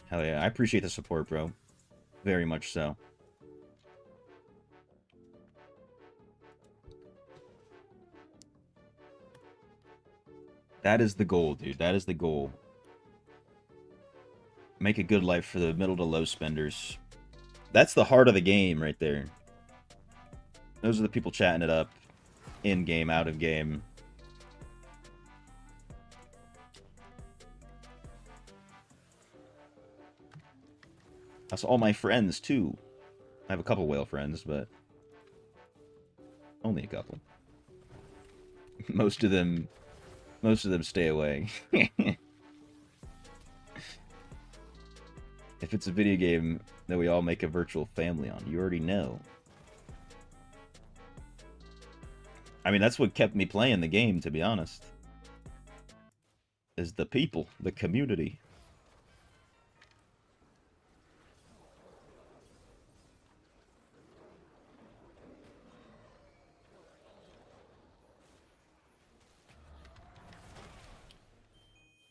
[SPEAKER 1] Hell yeah, I appreciate the support, bro. Very much so. That is the goal, dude. That is the goal. Make a good life for the middle to low spenders. That's the heart of the game right there. Those are the people chatting it up. In-game, out of game. That's all my friends, too. I have a couple whale friends, but... only a couple. Most of them stay away. If it's a video game that we all make a virtual family on, you already know. I mean, that's what kept me playing the game, to be honest. Is the people, the community.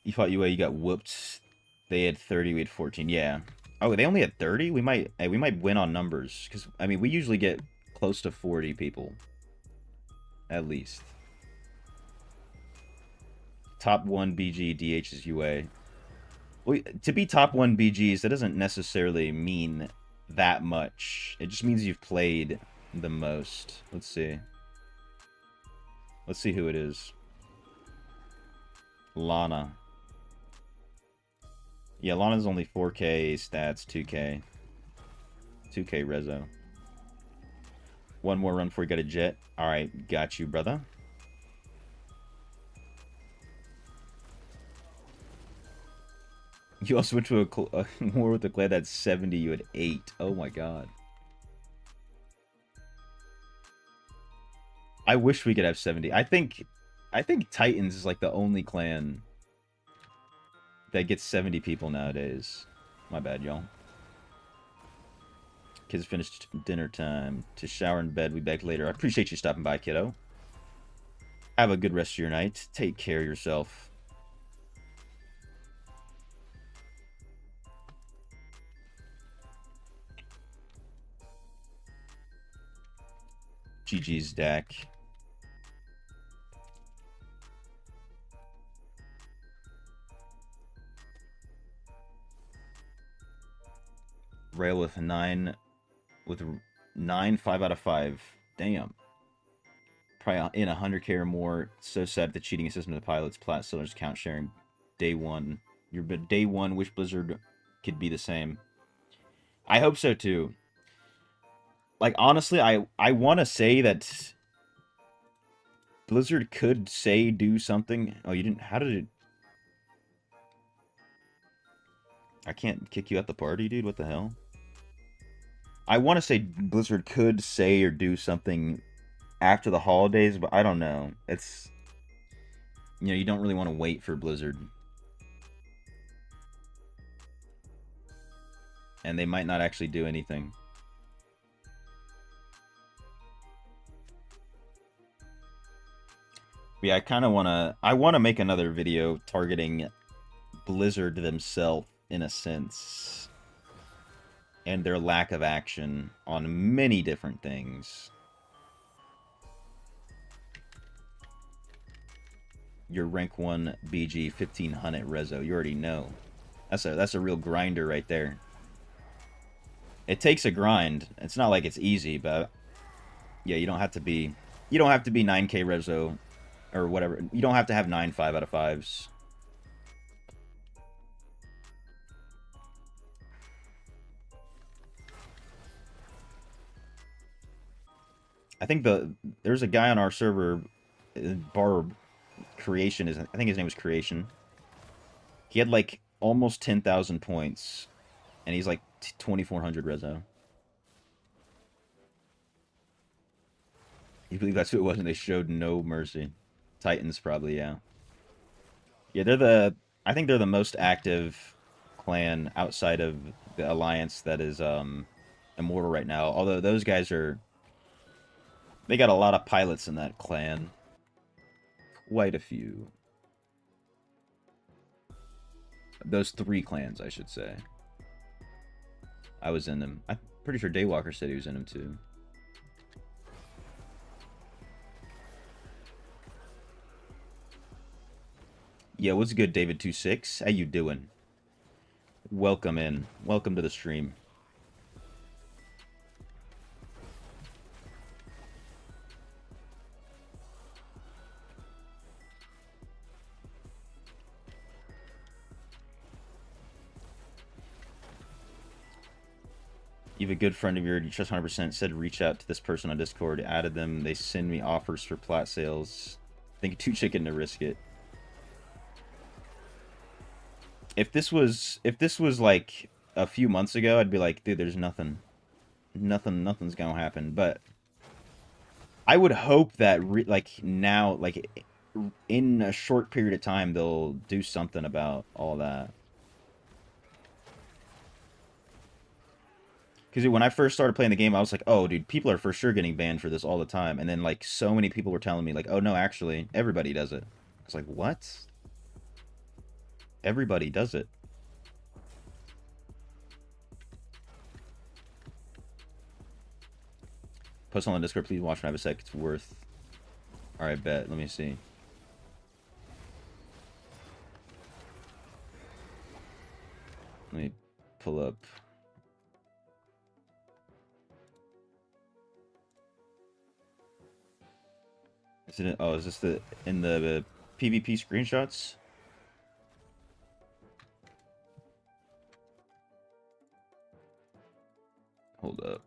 [SPEAKER 1] You fought UA, you got whooped. They had 30, we had 14. Yeah. Oh, they only had 30? We might win on numbers. Because, I mean, we usually get close to 40 people. At least. Top 1 BG, DH is UA. Well, to be top 1 BGs, that doesn't necessarily mean that much. It just means you've played the most. Let's see. Let's see who it is. Lana. Yeah, Lana's only 4K stats, 2K. 2K rezo. One more run before you get a jet. Alright, got you, brother. You also went to a war with a clan that's 70, you had 8. Oh my god. I wish we could have 70. I think Titans is like the only clan that gets 70 people nowadays. My bad, y'all. Kids finished dinner time. To shower in bed, we back later. I appreciate you stopping by, kiddo. Have a good rest of your night. Take care of yourself. GG's, Dak. Rail with 9, 5 out of 5. Damn. Probably in 100k or more. So sad the cheating system of the pilots, plat sellers, account sharing. Day 1. Your day 1 Wish Blizzard could be the same. I hope so too. Like honestly, I want to say that Blizzard could do something. Oh, you didn't. How did it? I can't kick you out the party, dude. What the hell? I want to say Blizzard could say or do something after the holidays, but I don't know. It's, you don't really want to wait for Blizzard. And they might not actually do anything. But yeah, I want to make another video targeting Blizzard themselves in a sense, and their lack of action on many different things. Your rank 1 BG 1500 Rezo, you already know. That's a real grinder right there. It takes a grind. It's not like it's easy, but yeah, you don't have to be 9k Rezo or whatever. You don't have to have 9 5 out of 5s. I think there's a guy on our server, Barb Creation is, I think his name was Creation. He had like almost 10,000 points, and he's like 2,400 Rezo. You believe that's who it was, and they showed no mercy. Titans probably, yeah. Yeah, I think they're the most active clan outside of the Alliance that is immortal right now. Although those guys they got a lot of pilots in that clan. Quite a few. Those 3 clans, I should say. I was in them. I'm pretty sure Daywalker said he was in them too. Yeah, what's good, David26? How you doing? Welcome in. Welcome to the stream. You have a good friend of yours, you trust 100%, said reach out to this person on Discord, added them, they send me offers for plat sales. Think too chicken to risk it. If this was like a few months ago, I'd be like, dude, there's nothing's gonna happen. But I would hope that now, like in a short period of time, they'll do something about all that. Because when I first started playing the game, I was like, oh, dude, people are for sure getting banned for this all the time. And then, like, so many people were telling me, like, oh, no, actually, everybody does it. I was like, what? Everybody does it. Post on the Discord, please watch when I have a sec. It's worth. Alright, bet. Let me see. Let me pull up. Is it? Oh, is this in the PvP screenshots? Hold up.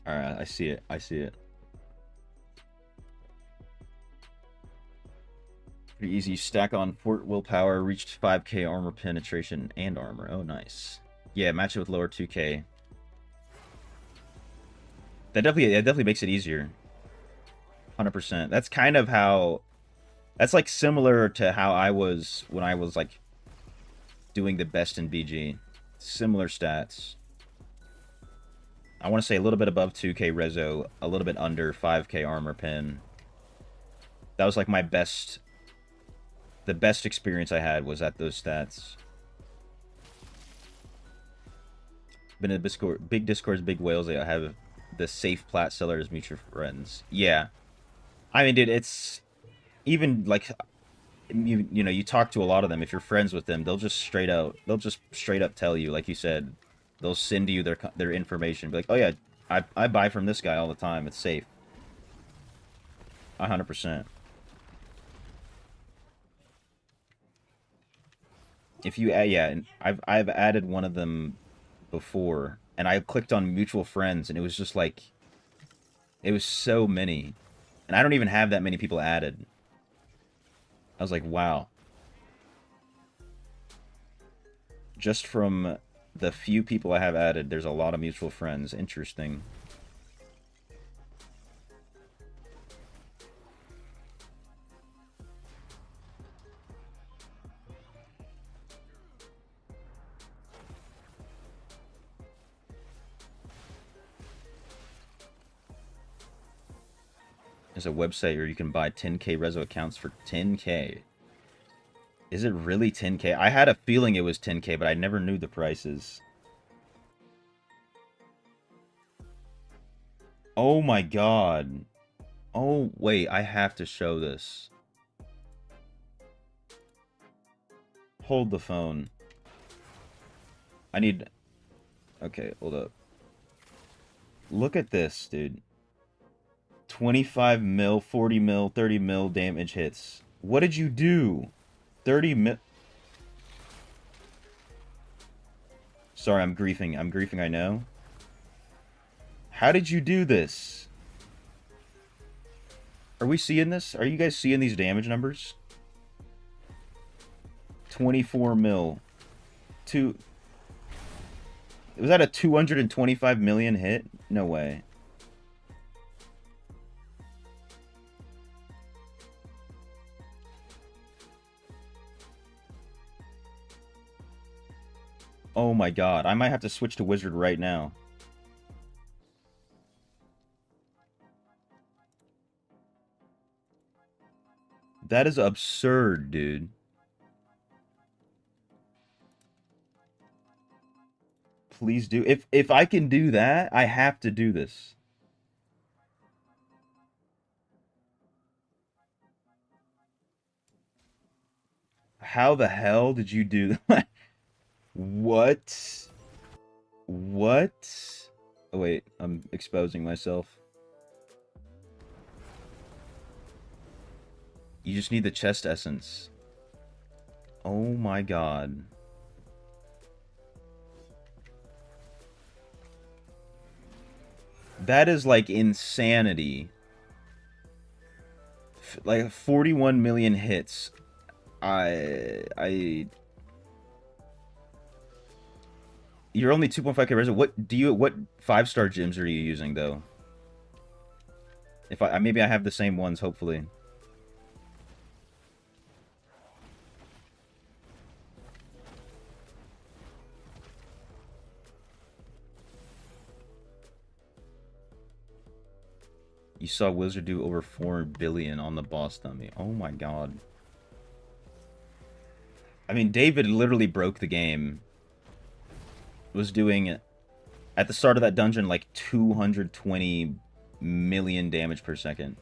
[SPEAKER 1] Alright, I see it. I see it. Pretty easy. Stack on Fort Willpower, reached 5k armor penetration and armor. Oh, nice. Yeah, match it with lower 2k. That definitely makes it easier. 100%. That's kind of how... That's like similar to how I was when I was like doing the best in BG. Similar stats. I want to say a little bit above 2k Rezo, a little bit under 5k armor pen. That was like my best... The best experience I had was at those stats. Been in big Discords, big whales. I have the safe plat sellers, mutual friends. Yeah. I mean, dude, it's... Even, like... You know, you talk to a lot of them. If you're friends with them, they'll just straight up tell you, like you said. They'll send you their information. Be like, oh yeah, I buy from this guy all the time. It's safe. 100%. if you add, yeah, and I've added one of them before, and I clicked on mutual friends, and it was just like it was so many, and I don't even have that many people added. I was like, wow. Just from the few people I have added, there's a lot of mutual friends. Interesting. There's a website where you can buy 10k Rezo accounts for 10k. Is it really 10k? I had a feeling it was 10k, but I never knew the prices. Oh my god. Oh, wait, I have to show this. Hold the phone. I need... Okay, hold up. Look at this, dude. 25 mil, 40 mil, 30 mil damage hits. What did you do? 30 mil... Sorry, I'm griefing. I'm griefing, I know. How did you do this? Are we seeing this? Are you guys seeing these damage numbers? 24 mil. Was that a 225 million hit? No way. Oh my god. I might have to switch to Wizard right now. That is absurd, dude. Please do. If I can do that, I have to do this. How the hell did you do that? What? What? Oh, wait, I'm exposing myself. You just need the chest essence. Oh my god. That is like insanity. Like 41 million hits. You're only 2.5k res. What 5-star gyms are you using though? If maybe I have the same ones, hopefully. You saw Wizard do over 4 billion on the boss dummy. Oh my god. I mean, David literally broke the game. Was doing, at the start of that dungeon, like 220 million damage per second.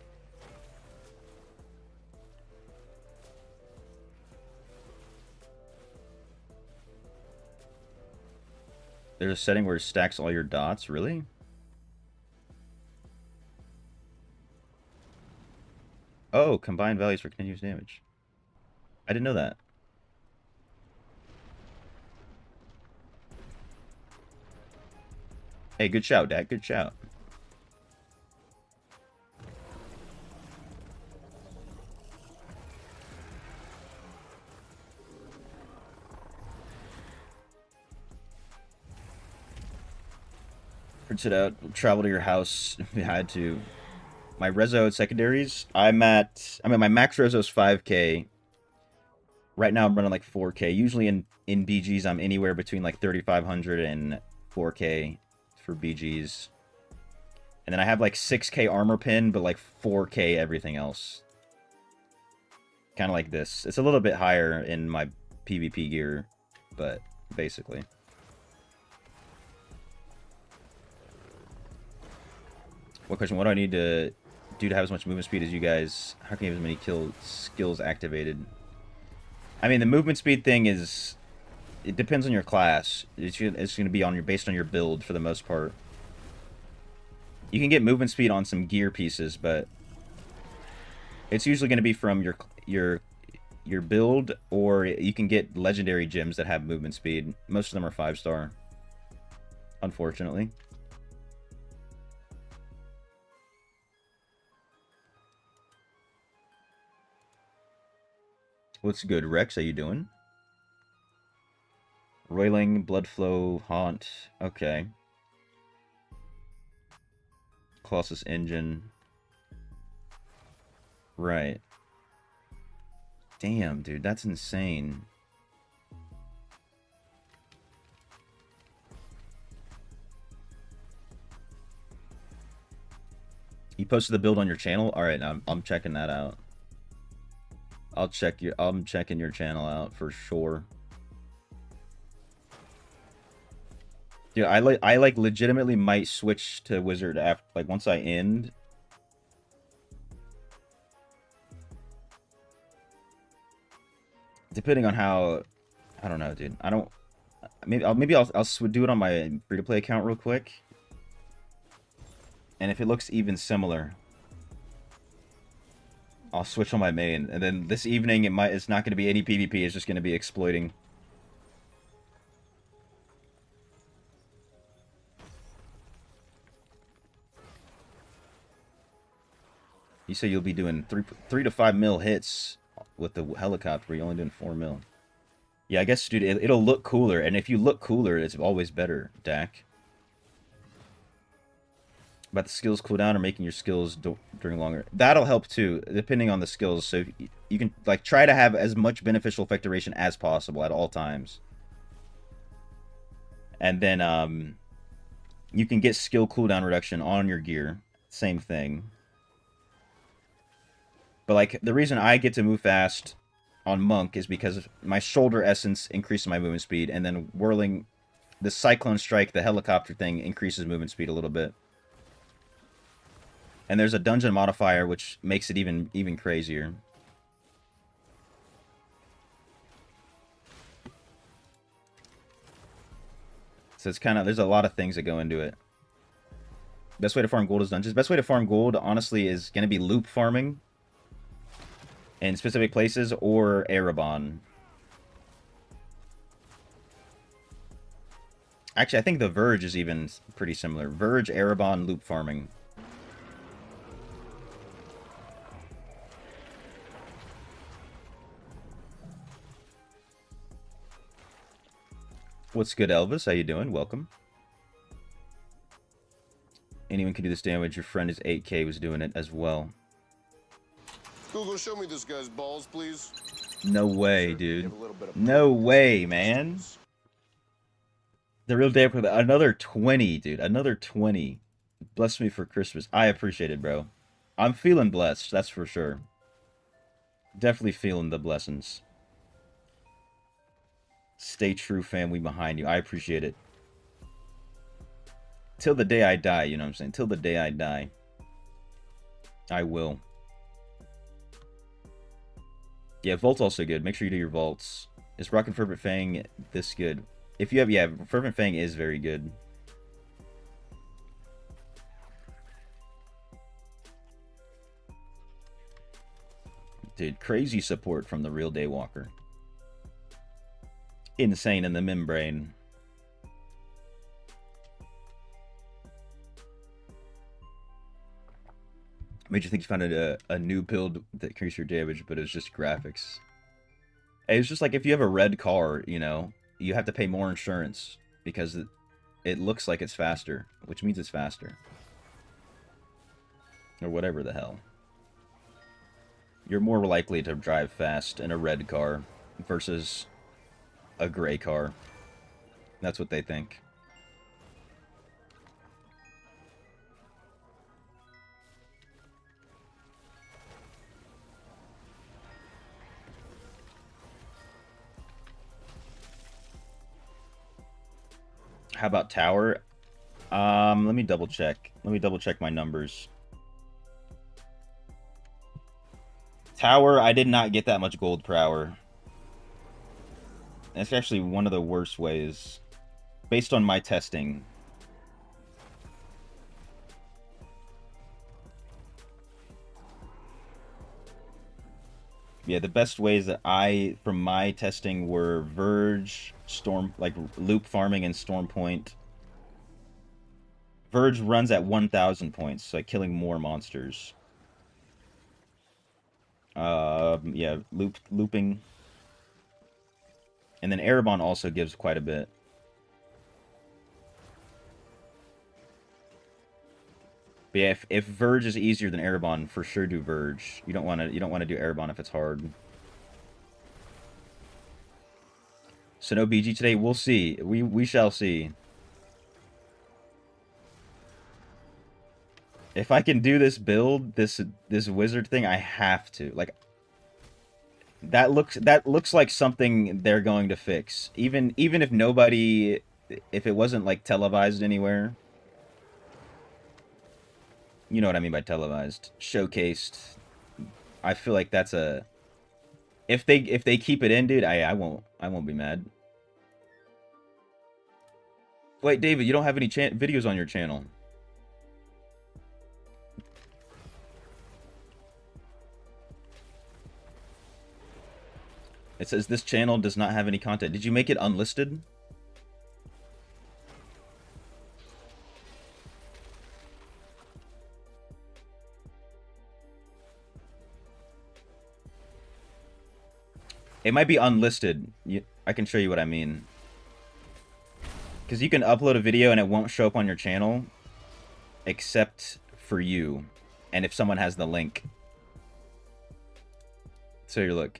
[SPEAKER 1] There's a setting where it stacks all your dots, really? Oh, combined values for continuous damage. I didn't know that. Hey, good shout, Dak. Good shout. Print it out. Travel to your house if we had to. My rezo secondaries, I'm at my max rezo is 5k. Right now I'm running like 4k. Usually in BGs I'm anywhere between like 3500 and 4k for BGs. And then I have like 6k armor pin, but like 4k everything else. Kind of like this. It's a little bit higher in my PvP gear, but basically. What question? What do I need to do to have as much movement speed as you guys? How can you have as many skills activated? I mean, the movement speed thing is... It depends on your class. It's going to be based on your build for the most part. You can get movement speed on some gear pieces, but... It's usually going to be from your your build, or you can get legendary gems that have movement speed. Most of them are 5-star, unfortunately. What's good, Rex? How you doing? Roiling, Blood Flow, Haunt. Okay. Colossus Engine. Right. Damn, dude, that's insane. You posted the build on your channel? Alright, I'm checking that out. I'm checking your channel out for sure. Dude, I like legitimately might switch to Wizard after, like, once I end. Depending on how, I don't know, dude. I don't. Maybe I'll do it on my free-to-play account real quick. And if it looks even similar, I'll switch on my main. And then this evening it's not going to be any PvP. It's just going to be exploiting. You say you'll be doing 3 to 5 mil hits with the helicopter. You're only doing 4 mil. Yeah, I guess, dude, it'll look cooler. And if you look cooler, it's always better, Dak. About the skills cooldown or making your skills during longer. That'll help too, depending on the skills. So you can, like, try to have as much beneficial effect duration as possible at all times. And then you can get skill cooldown reduction on your gear. Same thing. But, like, the reason I get to move fast on Monk is because my shoulder essence increases my movement speed, and then whirling the Cyclone Strike, the helicopter thing, increases movement speed a little bit. And there's a dungeon modifier which makes it even crazier. So it's kind of, there's a lot of things that go into it. Best way to farm gold is dungeons. Best way to farm gold, honestly, is going to be loop farming in specific places, or Erebon. Actually, I think the Verge is even pretty similar. Verge, Erebon, loop farming. What's good, Elvis? How you doing? Welcome. Anyone can do this damage. Your friend is 8K was doing it as well.
[SPEAKER 2] Google, show me this guy's balls, please.
[SPEAKER 1] No way, dude. No way, man. The real day for another 20, dude. Another 20. Bless me for Christmas. I appreciate it, bro. I'm feeling blessed, that's for sure. Definitely feeling the blessings. Stay true, family behind you. I appreciate it. Till the day I die, you know what I'm saying? Till the day I die. I will. Yeah, Vault's also good. Make sure you do your Vaults. Is Rock and Fervent Fang this good? If you have, yeah, Fervent Fang is very good. Dude, crazy support from the real Daywalker. Insane in the membrane. Made you think you found a new build that increased your damage, but it was just graphics. It's just like if you have a red car, you know, you have to pay more insurance because it looks like it's faster, which means it's faster. Or whatever the hell. You're more likely to drive fast in a red car versus a gray car. That's what they think. How about tower? Let me double check. Let me double check my numbers. Tower, I did not get that much gold per hour. That's actually one of the worst ways, based on my testing. Yeah, the best ways that from my testing, were Verge, Storm, like loop farming and Storm Point. Verge runs at 1,000 points, so like killing more monsters. Yeah, looping. And then Erebon also gives quite a bit. But yeah, if Verge is easier than Erebon, for sure do Verge. You don't want to do Erebon if it's hard. So no BG today. We'll see. We shall see. If I can do this build, this wizard thing, I have to. Like, that looks like something they're going to fix. Even if nobody, if it wasn't like televised anywhere. You know what I mean by televised, showcased. I feel like that's a, if they keep it in, dude, I won't be mad. Wait, David, you don't have any videos on your channel. It says this channel does not have any content. Did you make it unlisted? It might be unlisted. I can show you what I mean. Because you can upload a video and it won't show up on your channel, except for you, and if someone has the link. So you look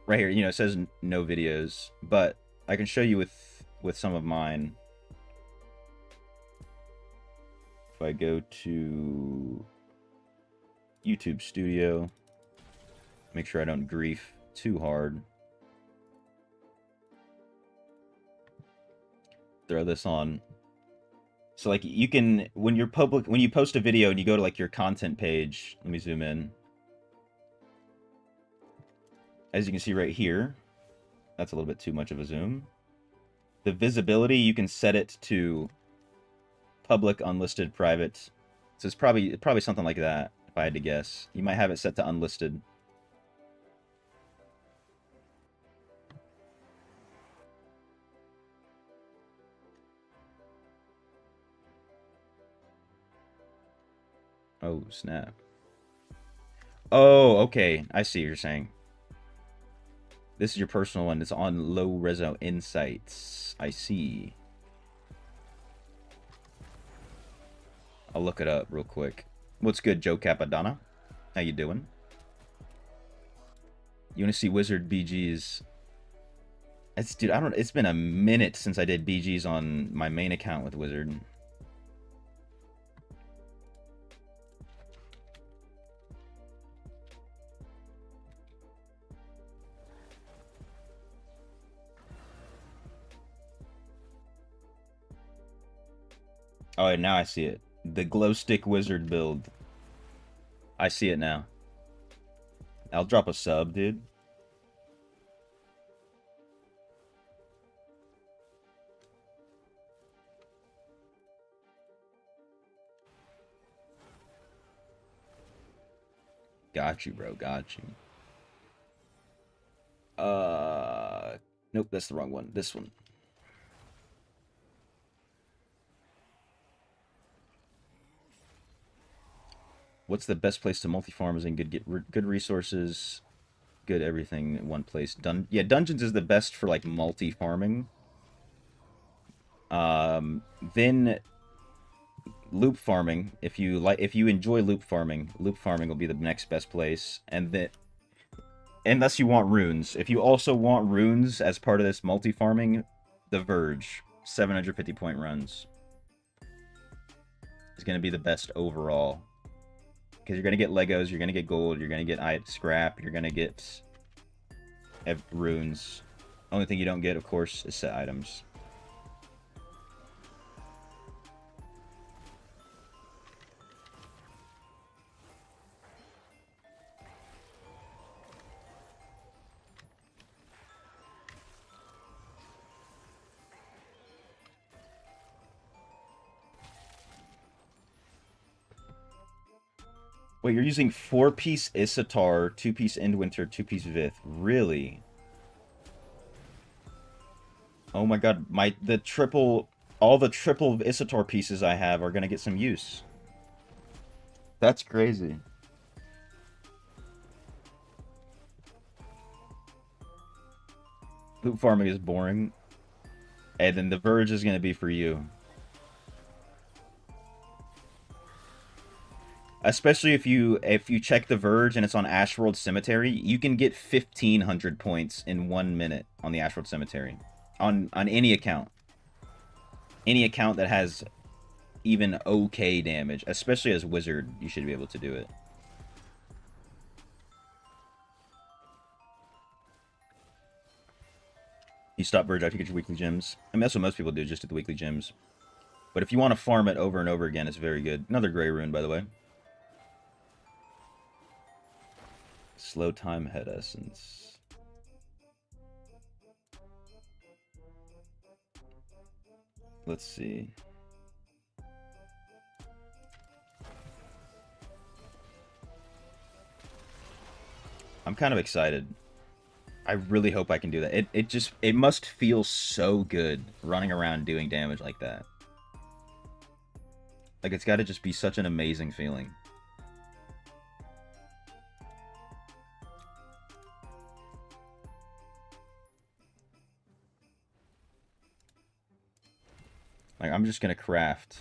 [SPEAKER 1] right here. It says no videos, but I can show you with some of mine. If I go to YouTube Studio, make sure I don't grief too hard. Throw this on. So like you can, when you post a video and you go to like your content page, let me zoom in. As you can see right here, that's a little bit too much of a zoom. The visibility, you can set it to public, unlisted, private. So it's probably something like that, if I had to guess. You might have it set to unlisted. Oh, snap. Oh, okay. I see what you're saying. This is your personal one. It's on low reso insights. I see. I'll look it up real quick. What's good, Joe Capadonna? How you doing? You want to see Wizard BGs? Dude, it's been a minute since I did BGs on my main account with Wizard. Oh, now I see it. The glow stick wizard build. I see it now. I'll drop a sub, dude. Got you, bro. Got you. Nope, that's the wrong one. This one. What's the best place to multi-farm is in good resources, good everything in one place. Yeah, dungeons is the best for like multi-farming. Then loop farming, if you enjoy loop farming will be the next best place. And then, unless you want runes. If you also want runes as part of this multi-farming, the Verge, 750 point runs, is going to be the best overall. Because you're going to get Legos, you're going to get gold, you're going to get scrap, you're going to get runes. Only thing you don't get, of course, is set items. Wait, you're using 4-piece Isatar, 2-piece Endwinter, 2-piece Vith. Really? Oh my god, all the triple Isatar pieces I have are gonna get some use. That's crazy. Loot farming is boring. And then the Verge is gonna be for you. Especially if you check the Verge and it's on Ashworld Cemetery, you can get 1,500 points in 1 minute on the Ashworld Cemetery. On any account. Any account that has even okay damage, especially as Wizard, you should be able to do it. You stop Verge after you get your weekly gems. I mean, that's what most people do, just at the weekly gems. But if you want to farm it over and over again, it's very good. Another Grey Rune, by the way. Slow time head essence. Let's see. I'm kind of excited. I really hope I can do that. It must feel so good running around doing damage like that. Like, it's got to just be such an amazing feeling. Like, I'm just gonna craft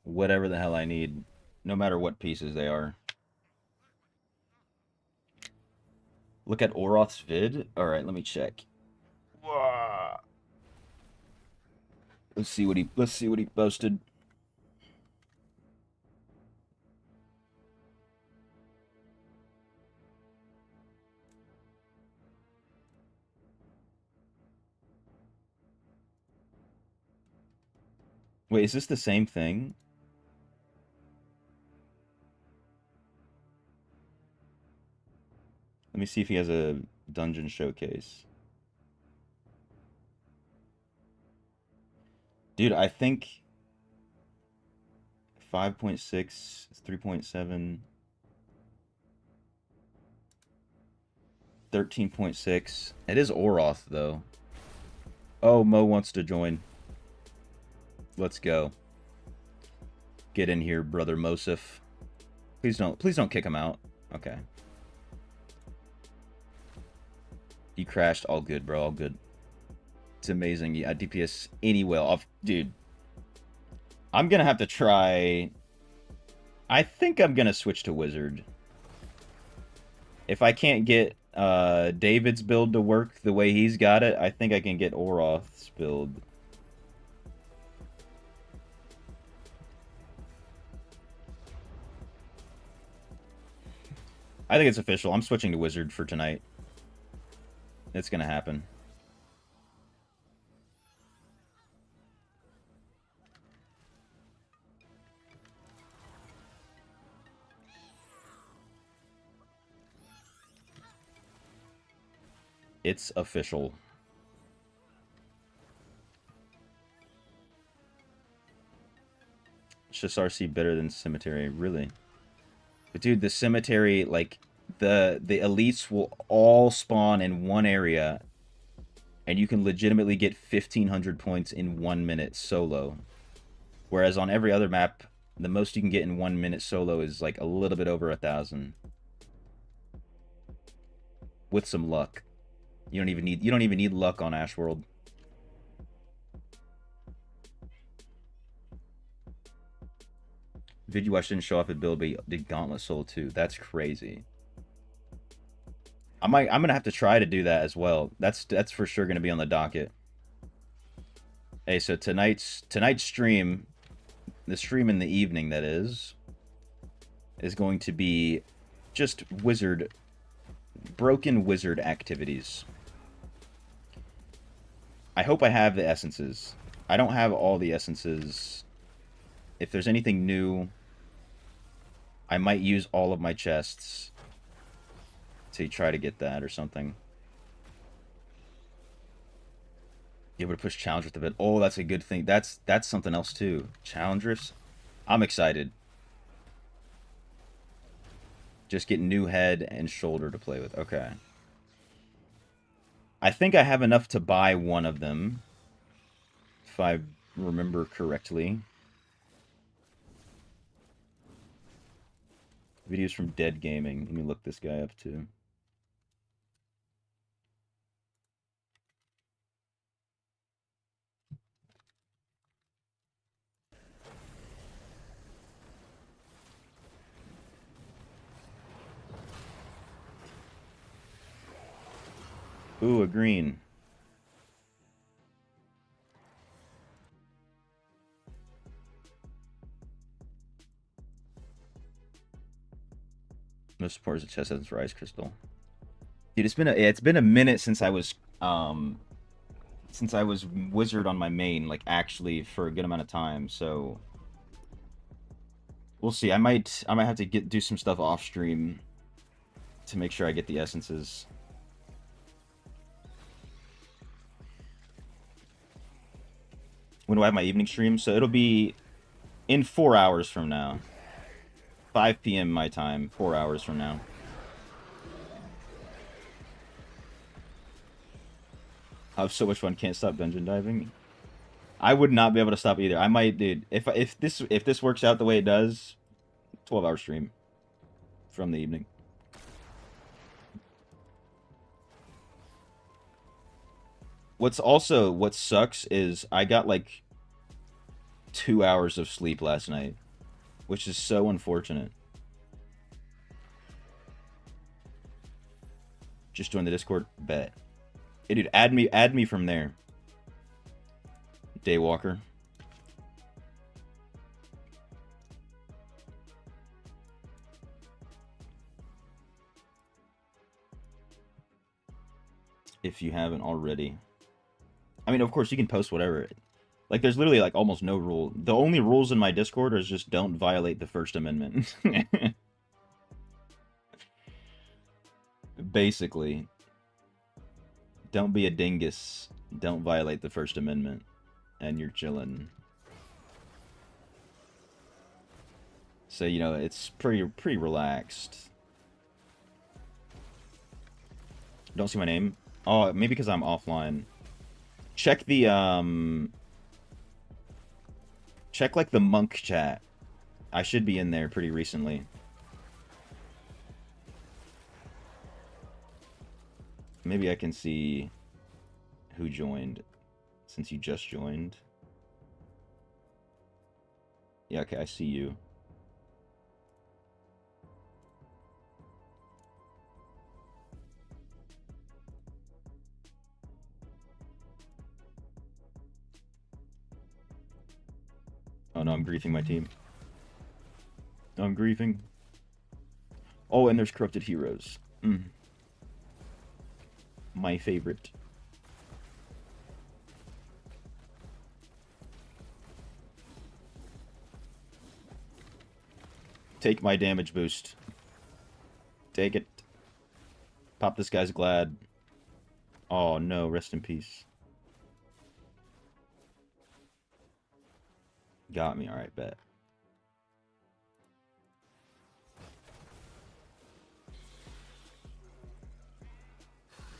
[SPEAKER 1] whatever the hell I need, no matter what pieces they are. Look at Oroth's vid. All right, let me check. Let's see what he posted. Wait, is this the same thing? Let me see if he has a dungeon showcase. Dude, I think 5.6, 3.7, 13.6. It is Oroth, though. Oh, Mo wants to join. Let's go. Get in here, brother Mosif. Please don't kick him out. Okay. He crashed. All good, bro. All good. It's amazing. Yeah, DPS any well off. Dude. I'm gonna have to try... I think I'm gonna switch to Wizard. If I can't get David's build to work the way he's got it, I think I can get Oroth's build. I think it's official. I'm switching to Wizard for tonight. It's gonna happen. It's official. It's just RC better than Cemetery, really. But dude, the Cemetery, like, the elites will all spawn in one area, and you can legitimately get 1,500 points in 1 minute solo. Whereas on every other map, the most you can get in 1 minute solo is like a little bit over 1,000. With some luck. You don't even need luck on Ashworld. Video Watch didn't show up at build, but he did Gauntlet Soul too. That's crazy. I'm gonna have to try to do that as well. That's for sure gonna be on the docket. Hey, so tonight's stream, the stream in the evening that is going to be just broken wizard activities. I hope I have the essences. I don't have all the essences. If there's anything new, I might use all of my chests to try to get that or something. Be able to push challenge with a bit. Oh, that's a good thing. That's something else too. Challenge rifts. I'm excited. Just get new head and shoulder to play with. Okay. I think I have enough to buy one of them, if I remember correctly. Videos from Dead Gaming. Let me look this guy up too. Ooh, a green. No support as a chest essence for Ice Crystal. Dude, it's been a minute since I was wizard on my main, like actually for a good amount of time, so we'll see. I might have to do some stuff off stream to make sure I get the essences. When do I have my evening stream? So it'll be in 4 hours from now. 5 p.m. my time, 4 hours from now. I have so much fun, can't stop dungeon diving. I would not be able to stop either. I might, dude, if this works out the way it does, 12-hour stream from the evening. What sucks is I got like 2 hours of sleep last night, which is so unfortunate. Just join the Discord, bet. Hey, dude, add me from there. Daywalker. If you haven't already. I mean, of course, you can post whatever. Like, there's literally, like, almost no rule. The only rules in my Discord is just don't violate the First Amendment. Basically. Don't be a dingus. Don't violate the First Amendment. And you're chilling. So, you know, it's pretty relaxed. Don't see my name? Oh, maybe because I'm offline. Check the, check, like, the monk chat. I should be in there pretty recently. Maybe I can see who joined, since you just joined. Yeah, okay, I see you. Oh no, I'm griefing my team. I'm griefing. Oh, and there's corrupted heroes. My favorite. Take my damage boost. Take it. Pop this guy's glad. Oh no, rest in peace. Got me, alright, bet.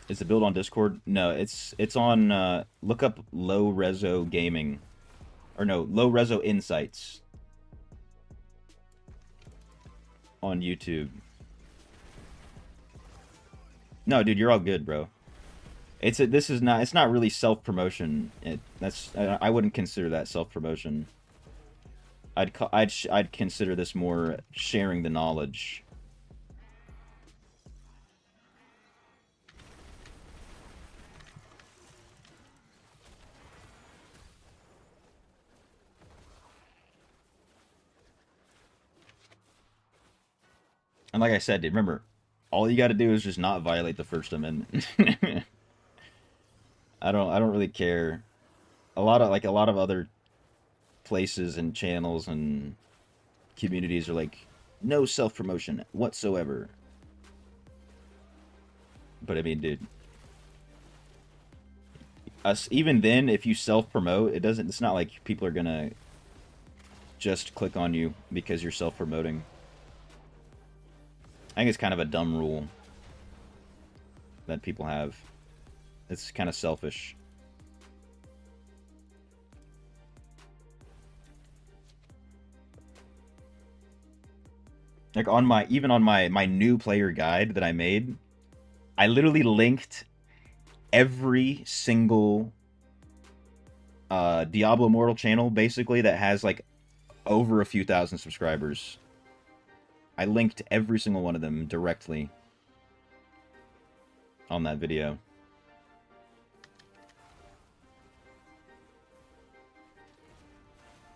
[SPEAKER 1] Is the build on Discord? No, it's on, look up Low Reso Gaming. Or no, Low Reso Insights. On YouTube. No, dude, you're all good, bro. It's not really self-promotion. I wouldn't consider that self-promotion. I'd consider this more sharing the knowledge. And like I said, dude, remember, all you got to do is just not violate the First Amendment. I don't really care. A lot of other places and channels and communities are like, no self-promotion whatsoever. But I mean, dude, even then, if you self-promote, it's not like people are gonna just click on you because you're self-promoting. I think it's kind of a dumb rule that people have. It's kind of selfish. Like on my even on my new player guide that I made, I literally linked every single Diablo Immortal channel basically that has like over a few thousand subscribers. I linked every single one of them directly on that video.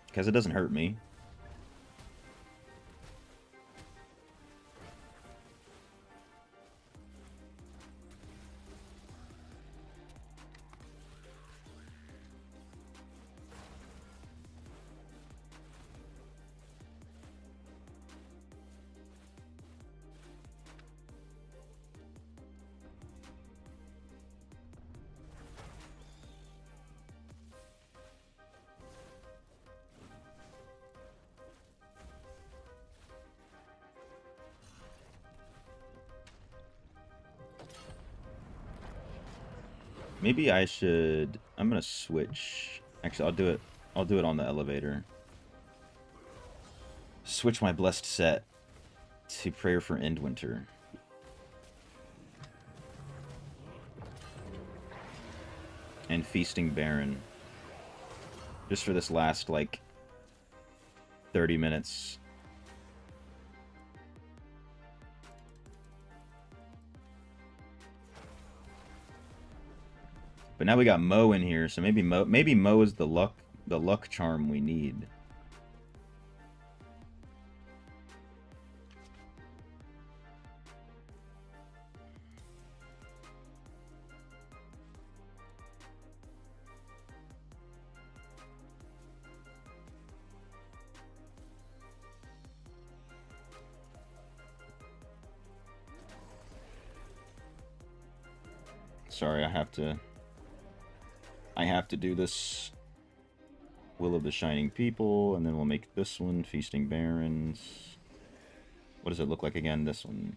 [SPEAKER 1] Because it doesn't hurt me. Maybe I should... I'm gonna switch. Actually, I'll do it on the elevator. Switch my blessed set to Prayer for Endwinter. And Feasting Baron. Just for this last, like, 30 minutes. But now we got Mo in here, so maybe Mo is the luck charm we need. Sorry, I have to do this Will of the Shining People, and then we'll make this one Feasting Barons. What does it look like again? This one.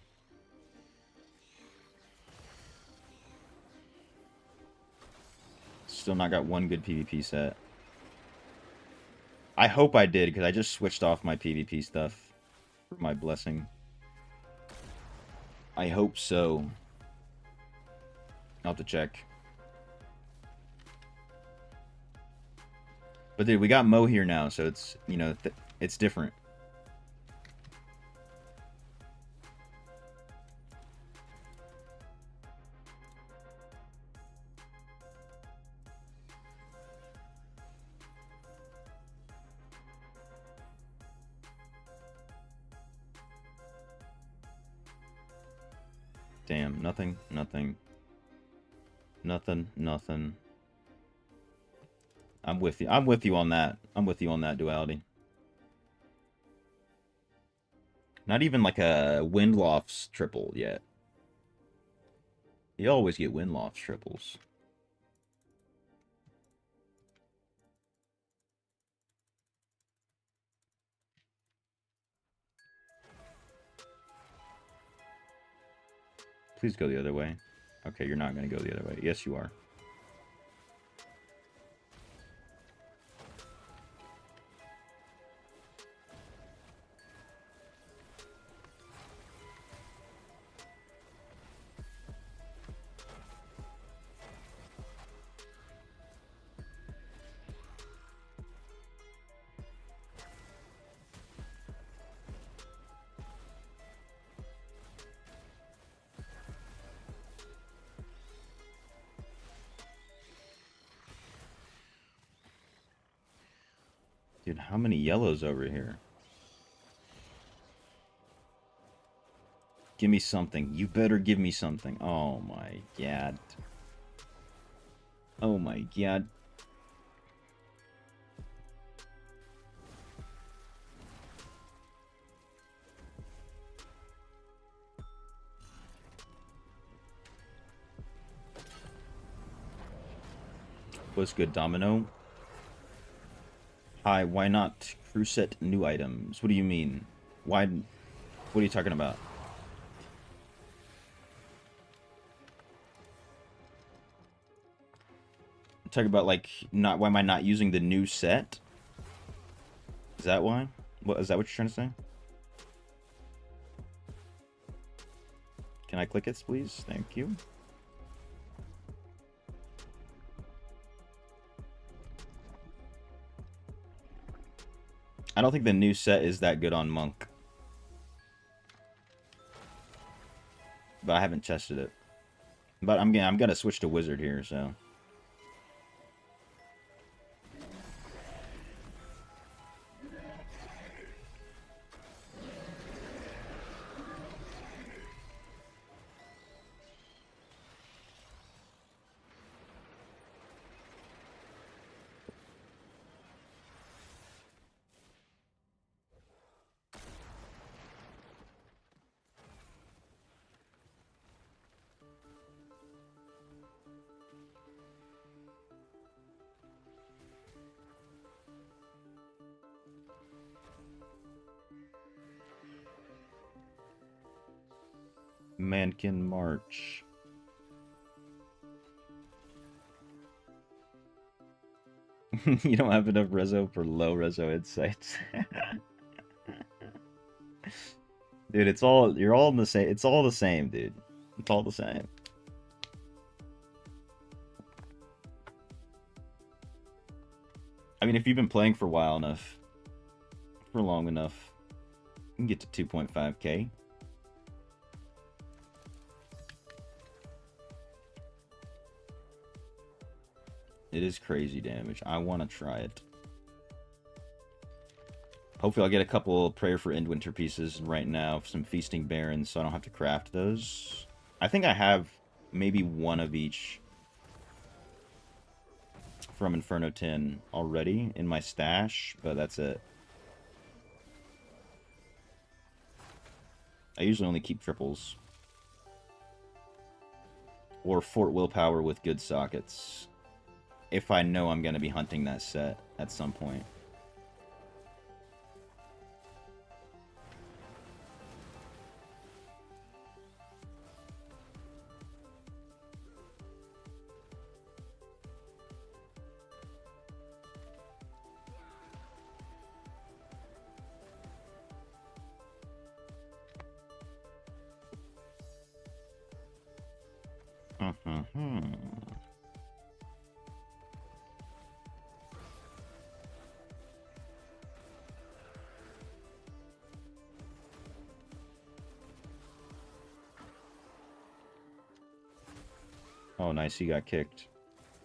[SPEAKER 1] Still not got one good PvP set. I hope I did, because I just switched off my PvP stuff for my blessing. I hope so. I'll have to check. But dude, we got Mo here now, so it's, you know, it's different. Damn, nothing. I'm with you. I'm with you on that. I'm with you on that duality. Not even like a Windlofts triple yet. You always get Windlofts triples. Please go the other way. Okay, you're not going to go the other way. Yes, you are. Dude, how many yellows over here? Give me something. You better give me something. Oh my god. Oh my god. What's good, Domino? Hi, why not crew set new items? What do you mean? Why? What are you talking about? Talk about like not why am I not using the new set? Is that why? What is that? What you're trying to say? Can I click it, please? Thank you. I don't think the new set is that good on Monk. But I haven't tested it. But I'm gonna switch to Wizard here, so. Mankin March. You don't have enough reso for low reso insights. Dude, you're all in the same, it's all the same, dude. It's all the same. I mean, if you've been playing for a while enough, for long enough, you can get to 2.5k. It is crazy damage. I want to try it. Hopefully I'll get a couple Prayer for Endwinter pieces right now, some Feasting Barons, so I don't have to craft those. I think I have maybe one of each from Inferno 10 already in my stash, but that's it. I usually only keep triples. Or Fort Willpower with good sockets. If I know I'm going to be hunting that set at some point. Oh, nice, he got kicked.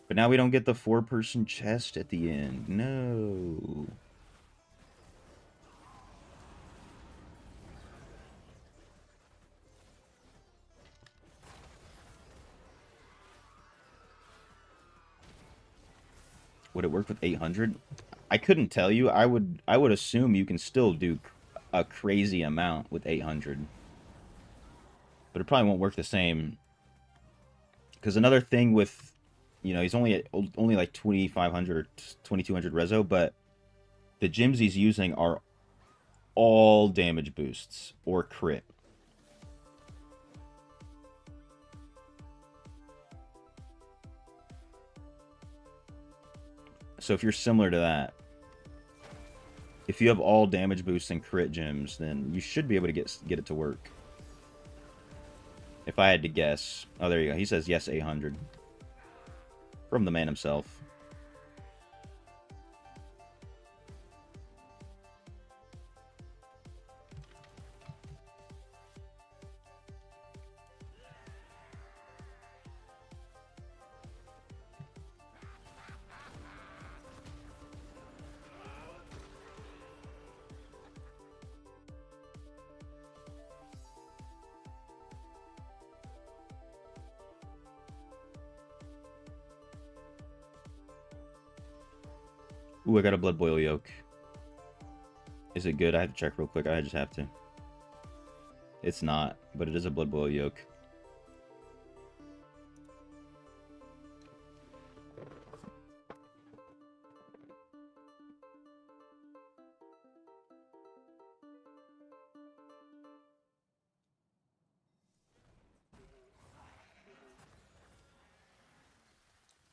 [SPEAKER 1] But now we don't get the 4-person chest at the end. No. Would it work with 800? I couldn't tell you. I would assume you can still do a crazy amount with 800. But it probably won't work the same. Because another thing with, you know, he's only like 2,500 or 2,200 reso, but the gems he's using are all damage boosts or crit. So if you're similar to that, if you have all damage boosts and crit gems, then you should be able to get it to work. If I had to guess. Oh, there you go. He says yes, 800. From the man himself. Ooh, I got a Blood Boil Yoke. Is it good? I have to check real quick. I just have to. It's not, but it is a Blood Boil Yoke.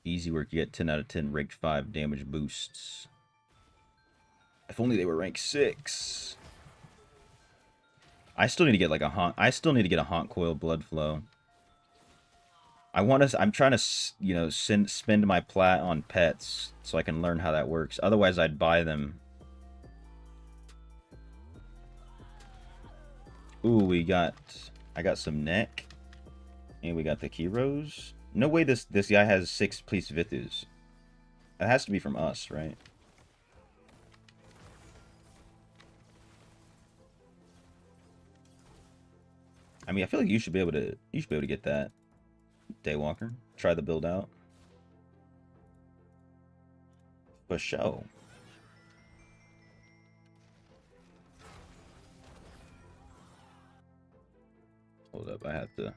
[SPEAKER 1] Easy work. You get 10 out of 10 ranked 5 damage boosts. If only they were ranked 6. I still need to get like a haunt. I still need to get a haunt coil blood flow. I'm trying to, you know, spend my plat on pets so I can learn how that works. Otherwise, I'd buy them. Ooh, I got some neck, and we got the Kiros. No way this guy has 6 Police Vithus. That has to be from us, right? I mean, I feel like you should be able to get that. Daywalker. Try the build out. For show. Hold up, I have to.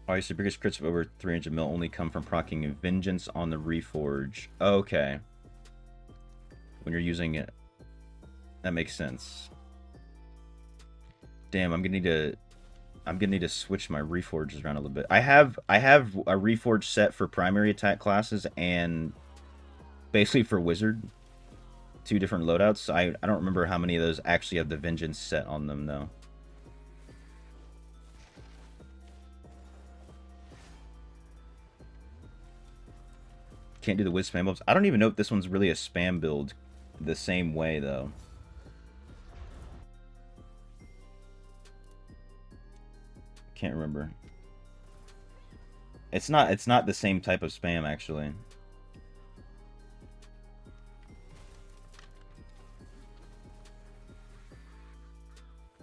[SPEAKER 1] Alright, so biggest crits of over 300 mil only come from proccing Vengeance on the Reforge. Okay. When you're using it. That makes sense. Damn, I'm gonna need to switch my Reforges around a little bit. I have a Reforge set for primary attack classes and basically for Wizard. 2 different loadouts. I don't remember how many of those actually have the Vengeance set on them, though. Can't do the Wiz spam builds. I don't even know if this one's really a spam build the same way, though. Can't remember. It's not the same type of spam, actually.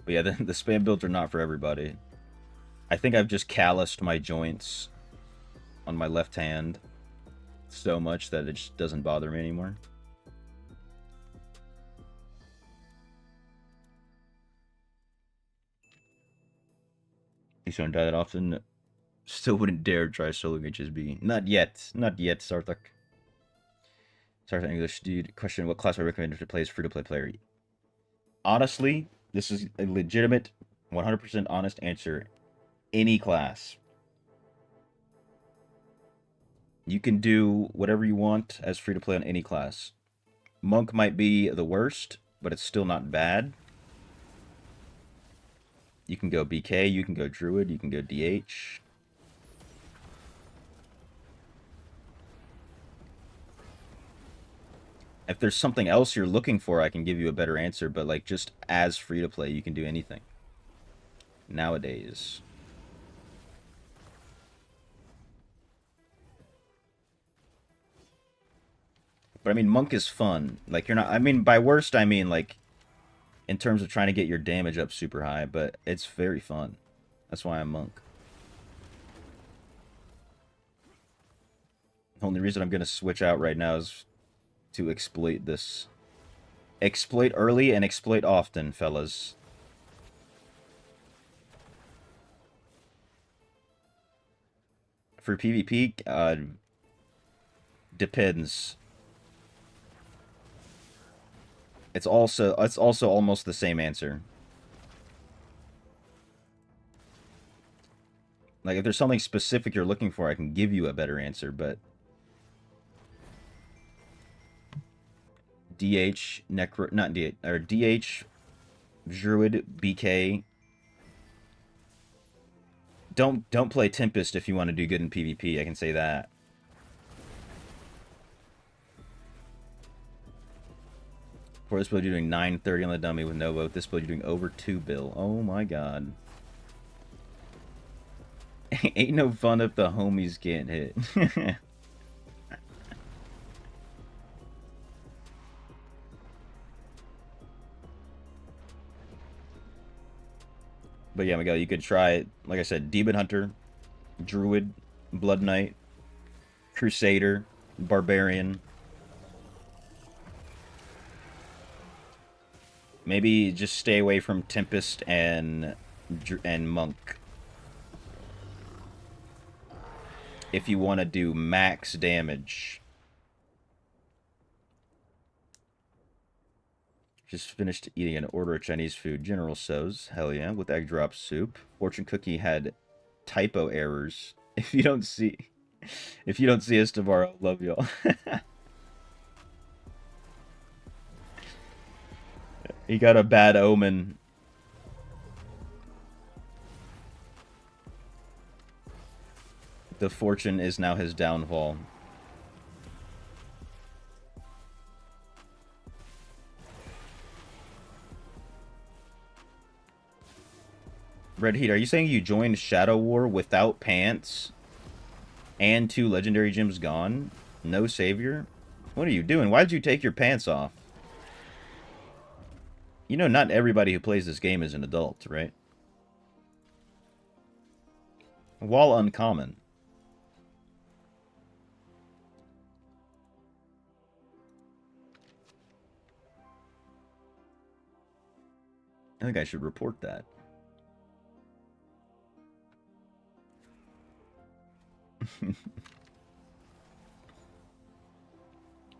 [SPEAKER 1] But yeah, the spam builds are not for everybody. I think I've just calloused my joints on my left hand so much that it just doesn't bother me anymore. You don't die that often. Still wouldn't dare try soloing HSB. Not yet. Not yet, Sarthak. Sarthak English dude. Question: what class I recommend to play as free-to-play player? Honestly, this is a legitimate, 100% honest answer. Any class. You can do whatever you want as free-to-play on any class. Monk might be the worst, but it's still not bad. You can go BK, you can go Druid, you can go DH. If there's something else you're looking for, I can give you a better answer, but like just as free-to-play, you can do anything. Nowadays. But I mean, Monk is fun. Like, you're not, I mean, by worst, I mean, like, in terms of trying to get your damage up super high, but it's very fun. That's why I'm Monk. The only reason I'm going to switch out right now is to exploit this. Exploit early and exploit often, fellas. For PvP, depends. It's also almost the same answer. Like, if there's something specific you're looking for, I can give you a better answer, but DH, Necro, not DH, or DH, Druid, BK. Don't play Tempest if you want to do good in PvP, I can say that. For this build, you're doing 930 on the dummy with no vote. This build, you're doing over 2 bill. Oh my god. Ain't no fun if the homies can't hit. But yeah, Miguel, you could try, like I said, Demon Hunter, Druid, Blood Knight, Crusader, Barbarian. Maybe just stay away from Tempest and Monk. If you want to do max damage. Just finished eating an order of Chinese food. General So's, hell yeah, with egg drop soup. Fortune cookie had typo errors. If you don't see, if you don't see us tomorrow, love y'all. He got a bad omen. The fortune is now his downfall. Red Heat, are you saying you joined Shadow War without pants? And 2 legendary gems gone? No savior? What are you doing? Why'd you take your pants off? You know, not everybody who plays this game is an adult, right? While uncommon. I think I should report that.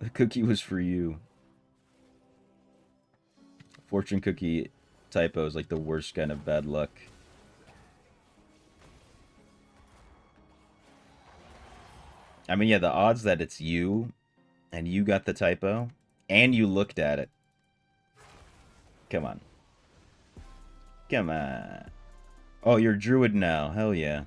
[SPEAKER 1] The cookie was for you. Fortune cookie typo is like the worst kind of bad luck. I mean, yeah, the odds that it's you and you got the typo and you looked at it. Come on. Come on. Oh, you're druid now. Hell yeah.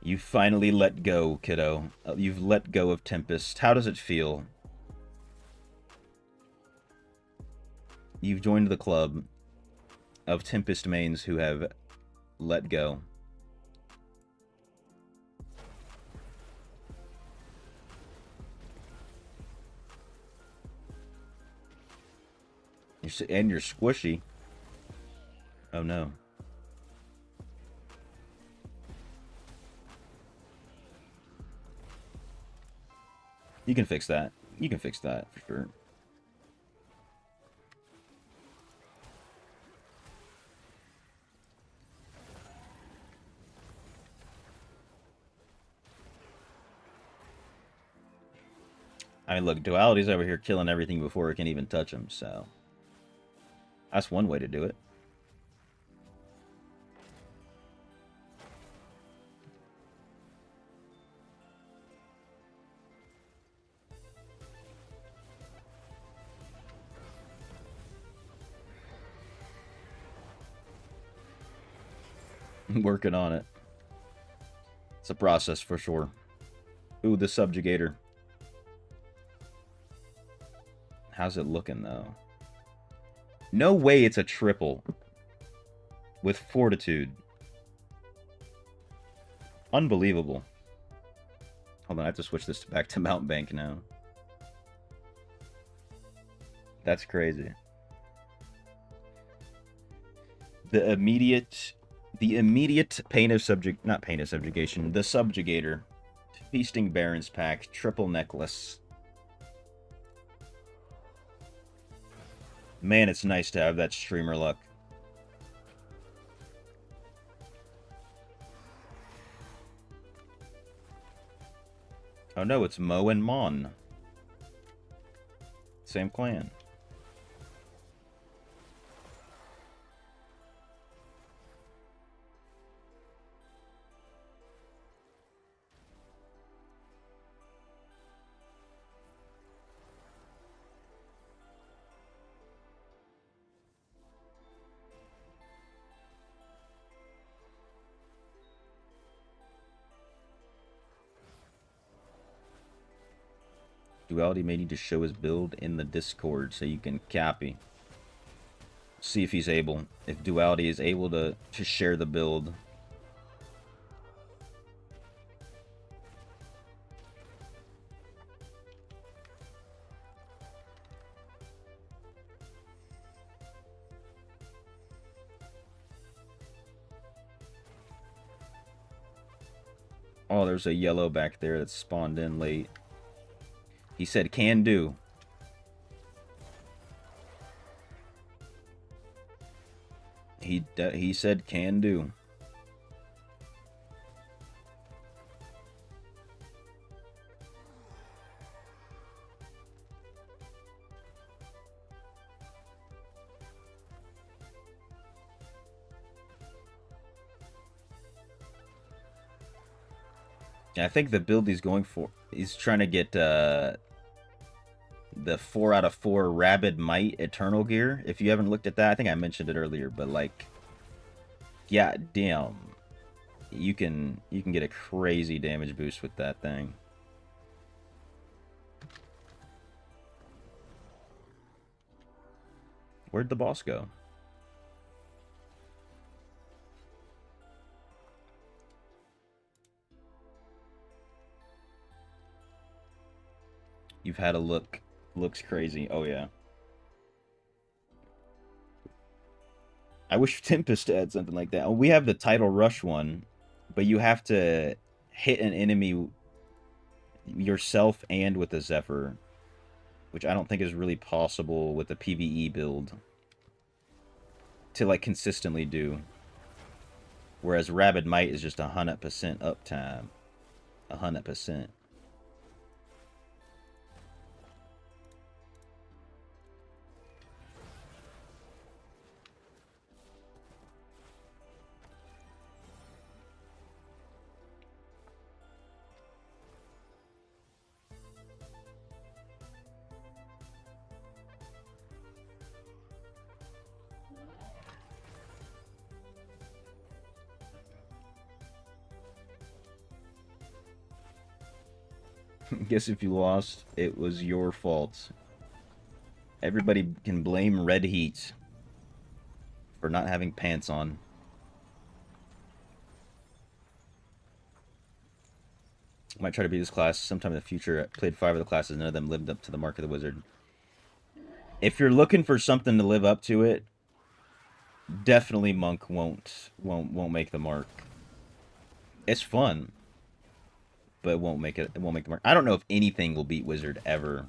[SPEAKER 1] You finally let go, kiddo. You've let go of Tempest. How does it feel? You've joined the club of Tempest mains who have let go. And you're squishy. Oh no. You can fix that. You can fix that for sure. I mean, look, Duality's over here killing everything before it can even touch him, so... That's one way to do it. Working on it. It's a process for sure. Ooh, the subjugator. How's it looking, though? No way it's a triple. With fortitude. Unbelievable. Hold on, I have to switch this back to Mount Bank now. That's crazy. The immediate pain of not pain of subjugation, the subjugator. Feasting Baron's pack, triple necklace. Man, it's nice to have that streamer luck. Oh no, it's Mo and Mon. Same clan. Duality may need to show his build in the Discord so you can copy. See if he's able. If Duality is able to share the build. Oh, there's a yellow back there that spawned in late. He said, can do. He said, can do. I think the build he's going for, he's trying to get the 4 out of 4 Rabid Might Eternal Gear. If you haven't looked at that, I think I mentioned it earlier, but like, yeah, damn, you can get a crazy damage boost with that thing. Where'd the boss go? You've had a look. Looks crazy. Oh, yeah. I wish Tempest had something like that. We have the Title Rush one, but you have to hit an enemy yourself and with a Zephyr, which I don't think is really possible with a PvE build to, like, consistently do. Whereas Rabid Might is just 100% uptime. 100%. Guess if you lost, it was your fault. Everybody can blame Red Heat for not having pants on. I might try to beat this class sometime in the future. I played 5 of the classes, none of them lived up to the mark of the wizard. If you're looking for something to live up to it, definitely Monk won't make the mark. It's fun, but it won't make the mark. I don't know if anything will beat Wizard ever.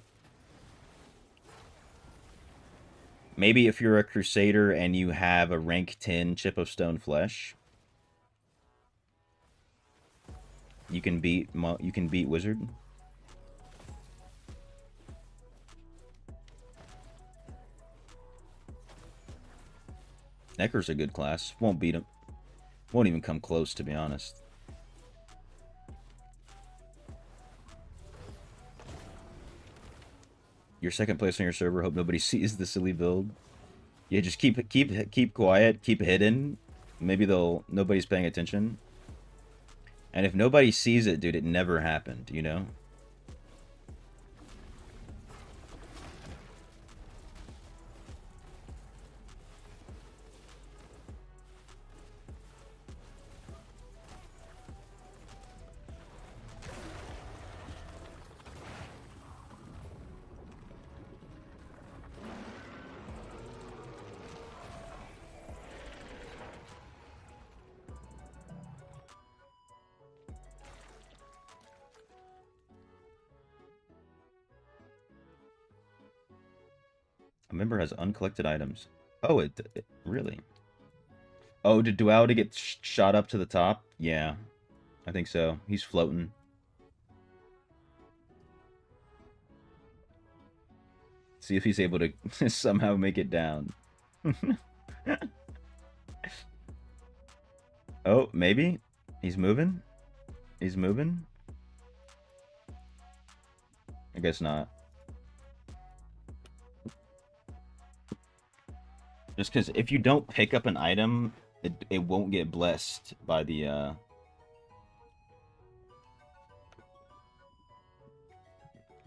[SPEAKER 1] Maybe if you're a Crusader and you have a rank 10 Chip of Stone Flesh, you can beat Wizard. Necker's a good class. Won't beat him. Won't even come close, to be honest. You're second place on your server. Hope nobody sees the silly build. Yeah, just keep quiet, keep hidden. Maybe nobody's paying attention. And if nobody sees it, dude, it never happened, you know? A member has uncollected items. Oh, it really? Oh, did Duality get shot up to the top? Yeah, I think so. He's floating. See if he's able to somehow make it down. Oh, maybe? He's moving? He's moving? I guess not. Just because if you don't pick up an item, it won't get blessed by the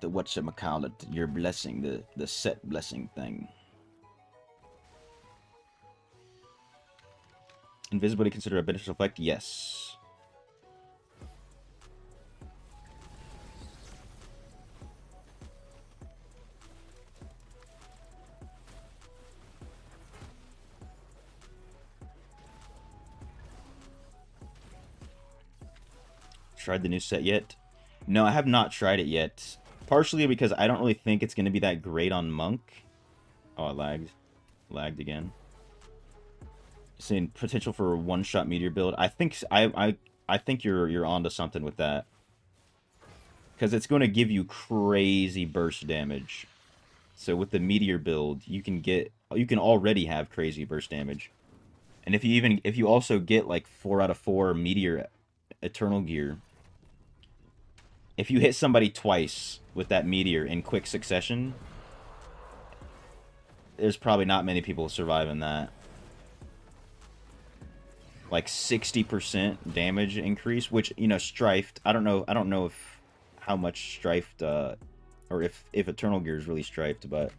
[SPEAKER 1] whatchamacallit, your blessing, the set blessing thing. Invisibility considered a beneficial effect? Yes. Tried the new set yet? No, I have not tried it yet. Partially because I don't really think it's going to be that great on Monk. Oh, I lagged. Lagged again. Seeing potential for a one-shot meteor build. I think you're onto something with that. Because it's going to give you crazy burst damage. So with the meteor build, you can already have crazy burst damage. And if you also get like 4 out of 4 meteor eternal gear, if you hit somebody twice with that meteor in quick succession, there's probably not many people surviving that. Like 60% damage increase, which, you know, strifed. I don't know if how much strifed, or if Eternal Gear is really strifed, but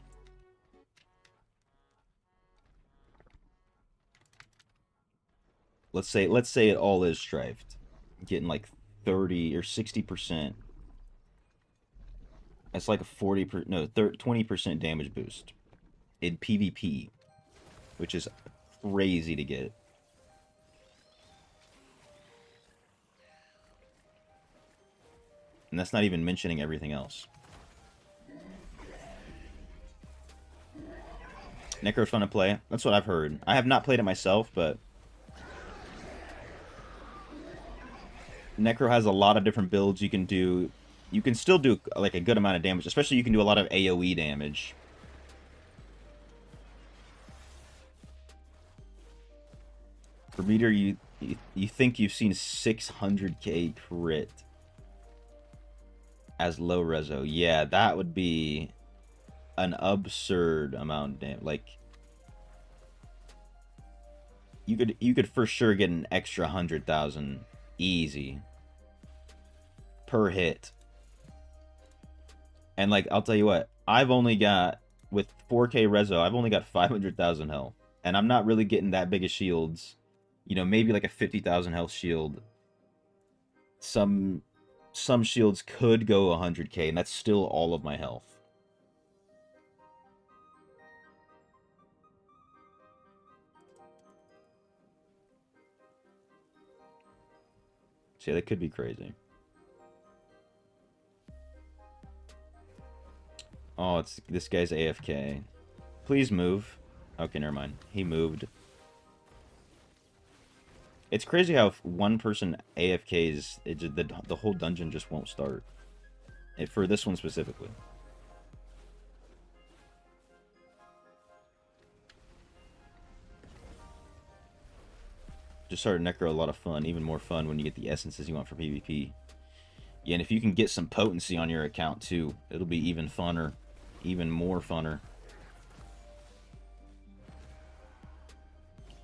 [SPEAKER 1] let's say it all is strifed, getting like 30 or 60%. That's like a 20% damage boost in PvP, which is crazy to get. And that's not even mentioning everything else. Necro's fun to play. That's what I've heard. I have not played it myself, but Necro has a lot of different builds you can do. You can still do like a good amount of damage, especially you can do a lot of AoE damage. For Meteor, you think you've seen 600k crit as low reso. Yeah, that would be an absurd amount of damage. Like, you could for sure get an extra 100,000 easy per hit. And like, I'll tell you what, I've only got, with 4k reso, I've only got 500,000 health, and I'm not really getting that big of shields. You know, maybe like a 50,000 health shield. Some shields could go 100k, and that's still all of my health. So yeah, that could be crazy. Oh, it's this guy's AFK. Please move. Okay, never mind. He moved. It's crazy how if one person AFKs, the whole dungeon just won't start. For this one specifically. Just started Necro a lot of fun. Even more fun when you get the essences you want for PvP. Yeah, and if you can get some potency on your account too, it'll be even funner. Even more funner.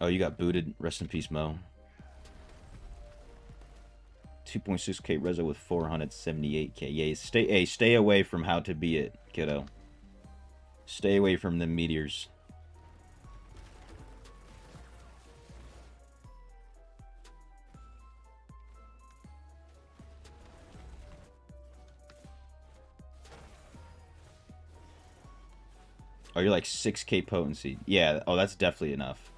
[SPEAKER 1] Oh, you got booted. Rest in peace, Mo. 2.6k reso with 478k. Yeah, stay away from how to be it, kiddo. Stay away from the meteors. Oh, you're like 6k potency. Yeah, oh, that's definitely enough.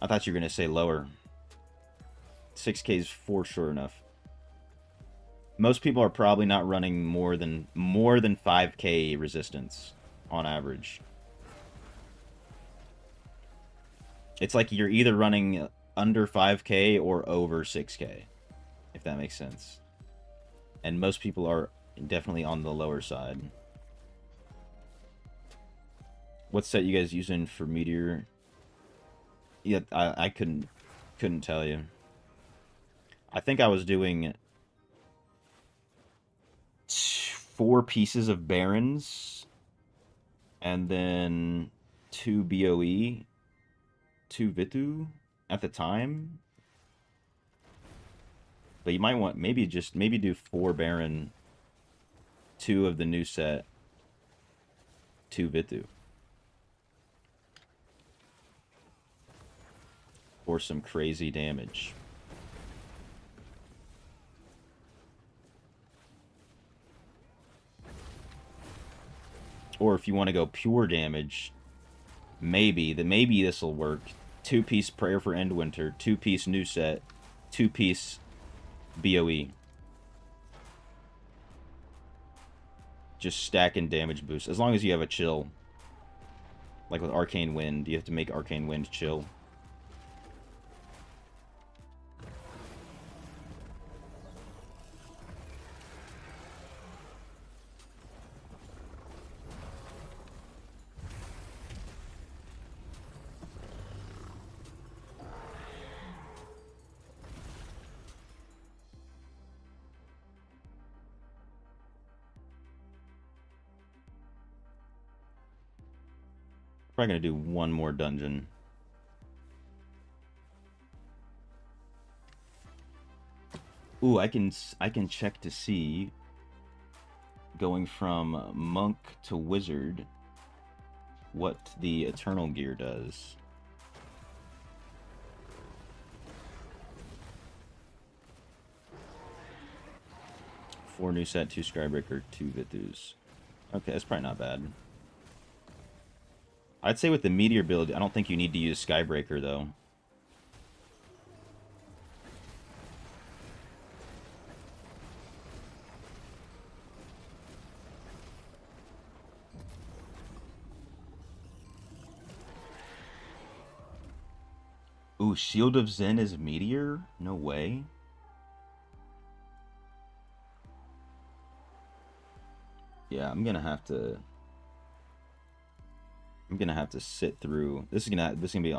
[SPEAKER 1] I thought you were going to say lower. 6k is for sure enough. Most people are probably not running more than 5k resistance on average. It's like you're either running under 5k or over 6k, if that makes sense. And most people are definitely on the lower side. What set you guys using for Meteor? Yeah, I couldn't tell you. I think I was doing 4 pieces of Barons, and then 2 BOE, 2 Vitu at the time. But you might want maybe do 4 Baron, 2 of the new set, 2 Vitu. For some crazy damage. Or if you want to go pure damage, maybe this will work. 2-piece Prayer for Endwinter, 2-piece new set, 2-piece BOE. Just stacking damage boost. As long as you have a chill. Like with Arcane Wind, you have to make Arcane Wind chill. Probably gonna do one more dungeon. Ooh, I can check to see, going from monk to wizard, what the eternal gear does. Four new set, 2 Skybreaker, 2 Vithus. Okay, that's probably not bad. I'd say with the meteor build, I don't think you need to use Skybreaker though. Ooh, Shield of Zen is meteor? No way. Yeah, I'm gonna have to sit through. This is gonna be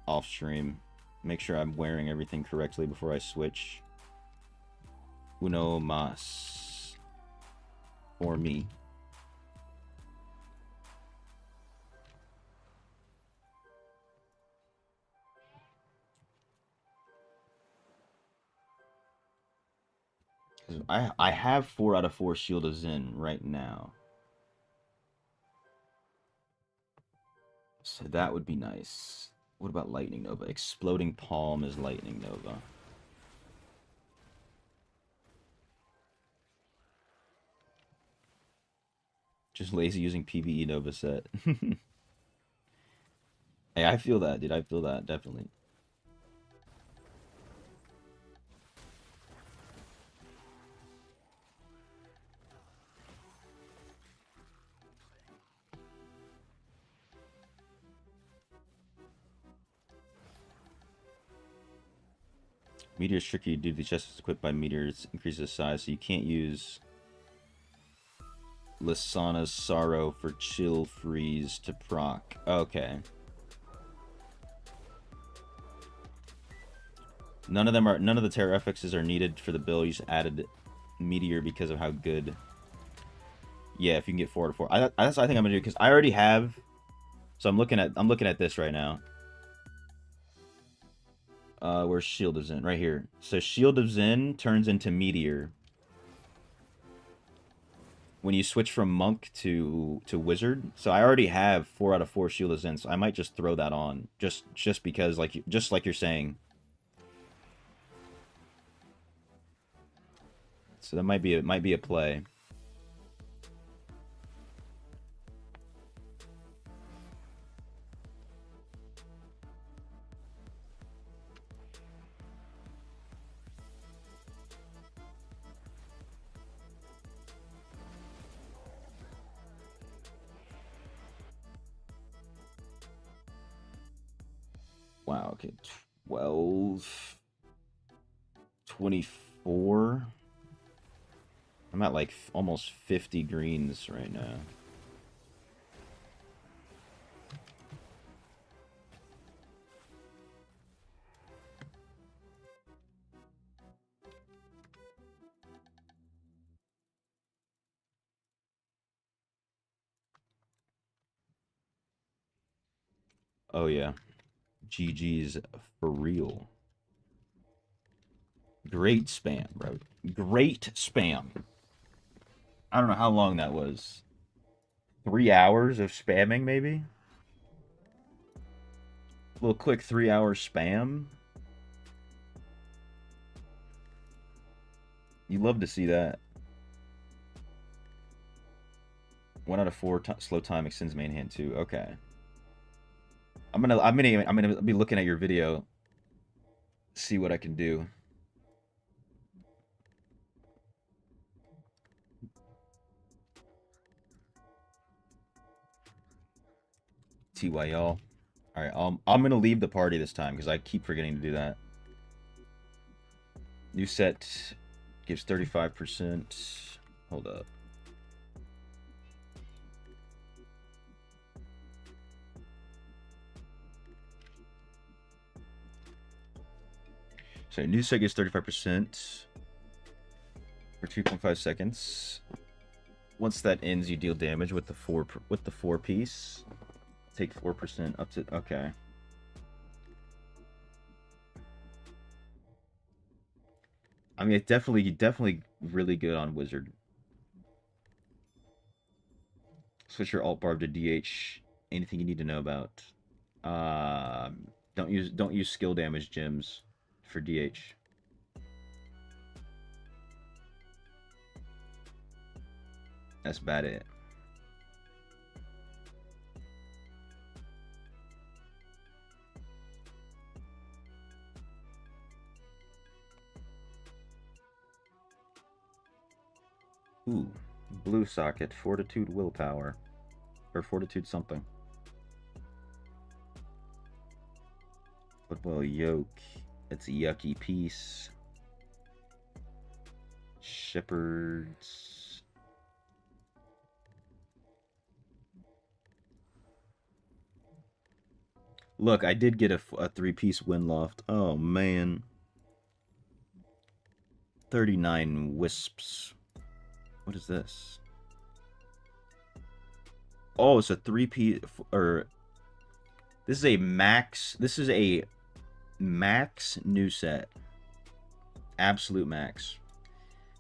[SPEAKER 1] off stream. Make sure I'm wearing everything correctly before I switch. Uno mas for me. I have 4 out of 4 Shield of Zen right now. So that would be nice. What about Lightning Nova? Exploding Palm is Lightning Nova. Just lazy using PvE Nova set. Hey, I feel that, dude. I feel that, definitely. Meteor's tricky due to the chest is equipped by meteors, increases size, so you can't use Lysana's Sorrow for Chill Freeze to proc. Okay. None of the Terra FXs are needed for the build. You just added Meteor because of how good. Yeah, if you can get 4 out of 4. That's what I think I'm gonna do, because I already have. So I'm looking at this right now. Where's Shield of Zen? Right here. So Shield of Zen turns into Meteor when you switch from Monk to Wizard. So I already have 4 out of 4 Shield of Zen, so I might just throw that on. Just because, just like you're saying. So that might be a play. Wow, okay. 12 24. I'm at like almost 50 greens right now. Oh yeah. GG's for real. Great spam, bro. Great spam. I don't know how long that was. 3 hours of spamming, maybe? A little quick 3-hour spam. You love to see that. 1 out of 4 slow time extends main hand too. Okay. I'm gonna be looking at your video. See what I can do. TY y'all. Alright, I'm gonna leave the party this time because I keep forgetting to do that. New set gives 35%. Hold up. So new set gives 35% for 2.5 seconds. Once that ends, you deal damage with the four piece. Take 4% up to... Okay. I mean, it's definitely really good on Wizard. Switch your alt barb to DH. Anything you need to know about. Don't use skill damage gems for DH. That's about it. Ooh, blue socket, fortitude willpower. Or fortitude something. Football yoke. It's a yucky piece. Shepherds. Look, I did get a 3-piece Windloft. Oh, man. 39 wisps. What is this? Oh, it's a 3-piece... Or... This is a max... This is a max new set. Absolute max.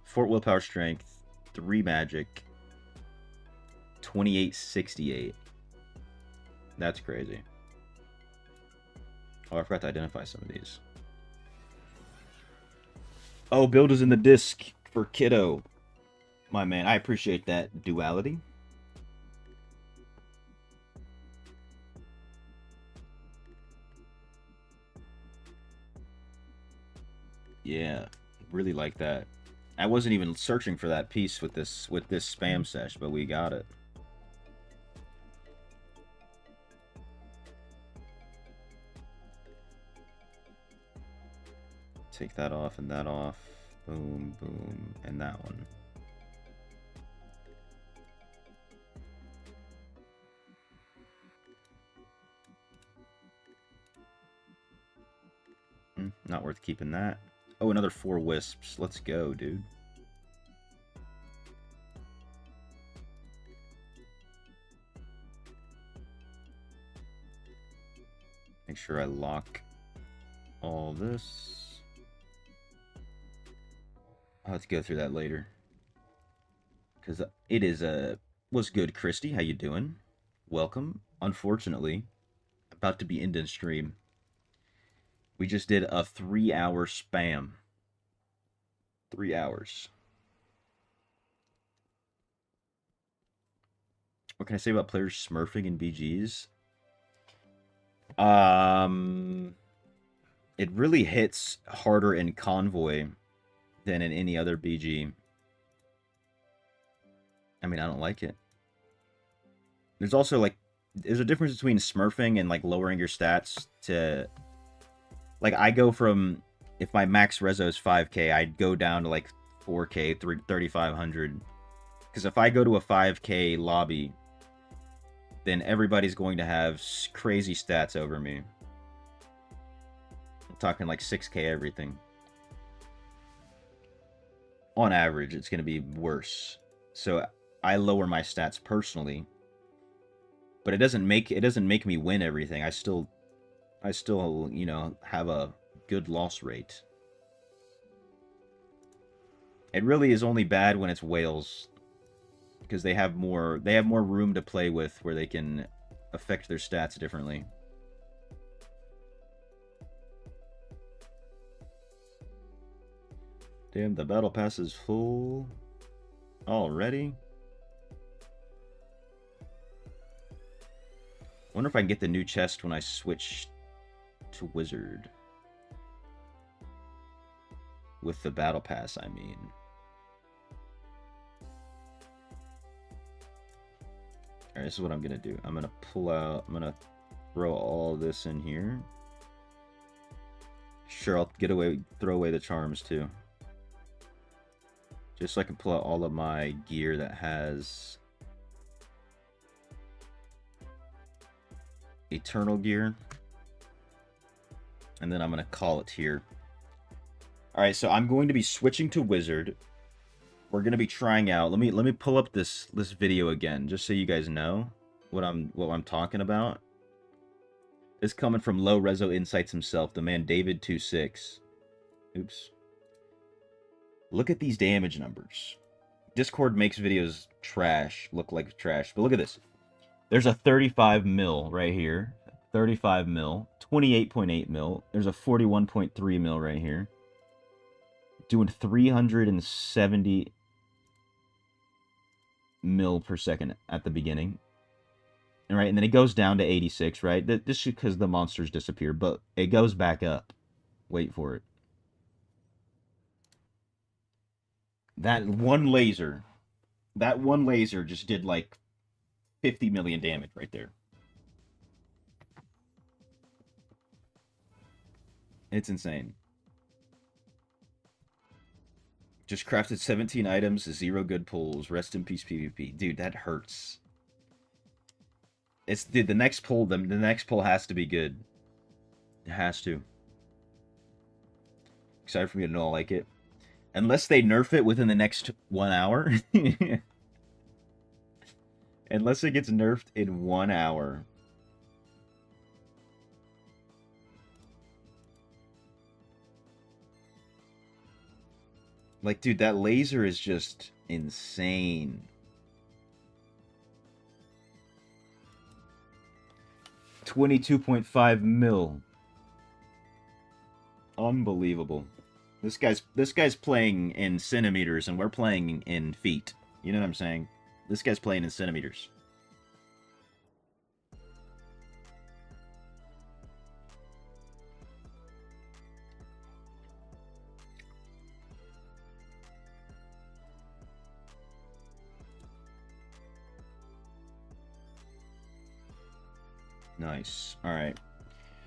[SPEAKER 1] 4 willpower strength. 3 magic. 2868. That's crazy. Oh, I forgot to identify some of these. Oh, build is in the disc for Kiddo. My man, I appreciate that duality. Yeah, really like that. I wasn't even searching for that piece with this spam sesh, but we got it. Take that off and that off. Boom, boom, and that one. Not worth keeping that. Oh, another 4 wisps. Let's go, dude. Make sure I lock all this. I'll have to go through that later. Because it is a... What's good, Christy? How you doing? Welcome. Unfortunately, about to be ending stream. We just did a 3-hour spam. 3 hours. What can I say about players smurfing in BGs? It really hits harder in Convoy than in any other BG. I mean, I don't like it. There's also, like, there's a difference between smurfing and, like, lowering your stats to... Like, I go from... If my max reso is 5k, I'd go down to, like, 4k, 3,500. Because if I go to a 5k lobby, then everybody's going to have crazy stats over me. I'm talking, like, 6k everything. On average, it's going to be worse. So I lower my stats personally, but it doesn't make me win everything. I still, you know, have a good loss rate. It really is only bad when it's whales, because they have more room to play with where they can affect their stats differently. Damn, the battle pass is full already. Wonder if I can get the new chest when I switch to wizard. With the battle pass, I mean. Alright, this is what I'm gonna do. I'm gonna throw all this in here. Sure, I'll throw away the charms too. Just so I can pull out all of my gear that has eternal gear. And then I'm going to call it here. Alright, so I'm going to be switching to wizard. We're going to be trying out. Let me pull up this video again, just so you guys know. what I'm talking about is coming from Low Reso Insights himself, the man David26. Oops. Look at these damage numbers. Discord makes videos trash look like trash, but look at this. There's a 35 mil right here, 35 mil, 28.8 mil. There's a 41.3 mil right here. Doing 370 mil per second at the beginning. And right, and then it goes down to 86, right? This is because the monsters disappear, but it goes back up. Wait for it. That one laser just did like 50 million damage right there. It's insane. Just crafted 17 items, 0 good pulls. Rest in peace, PvP. Dude, that hurts. Dude, the next pull has to be good. It has to. Excited for me to know I like it. Unless they nerf it within the next 1 hour. Unless it gets nerfed in 1 hour. Like, dude, that laser is just insane. 22.5 mil. Unbelievable. This guy's playing in centimeters and we're playing in feet. You know what I'm saying? This guy's playing in centimeters. Nice. All right.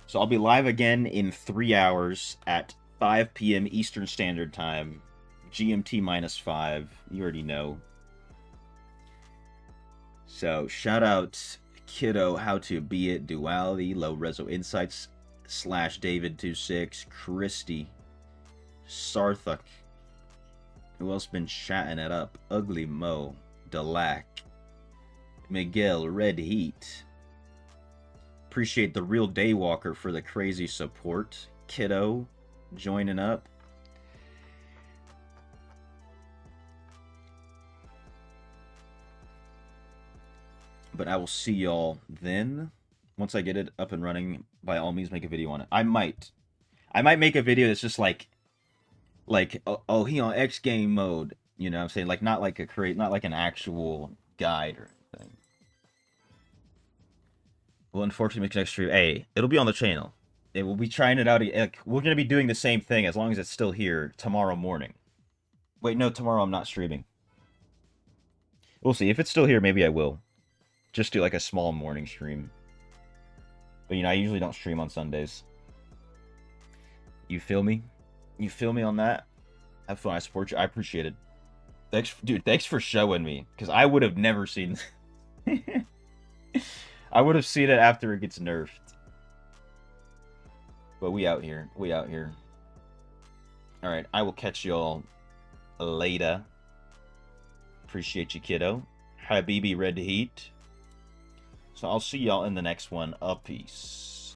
[SPEAKER 1] So I'll be live again in 3 hours at 5 p.m. Eastern Standard Time. GMT -5. You already know. So, shout out Kiddo, How to Be It, Duality, Low Reso Insights, /David26, Christy, Sarthuk. Who else been chatting it up? Ugly Mo, Delac, Miguel, Red Heat. Appreciate the Real Daywalker for the crazy support. Kiddo, joining up. But I will see y'all then. Once I get it up and running, by all means make a video on it. I might make a video that's just like oh, he on X game mode. You know what I'm saying? Like not like an actual guide or anything. Well, unfortunately, make next stream. Hey, it'll be on the channel. We'll be trying it out. We're gonna be doing the same thing as long as it's still here tomorrow morning. Wait, no, tomorrow I'm not streaming. We'll see. If it's still here, maybe I will. Just do like a small morning stream. But you know, I usually don't stream on Sundays. You feel me? You feel me on that? Have fun. I support you. I appreciate it. Thanks, dude. Thanks for showing me, because I would have never seen. I would have seen it after it gets nerfed. But we out here. We out here. All right. I will catch y'all later. Appreciate you, kiddo. Habibi Red Heat. So I'll see y'all in the next one. A peace.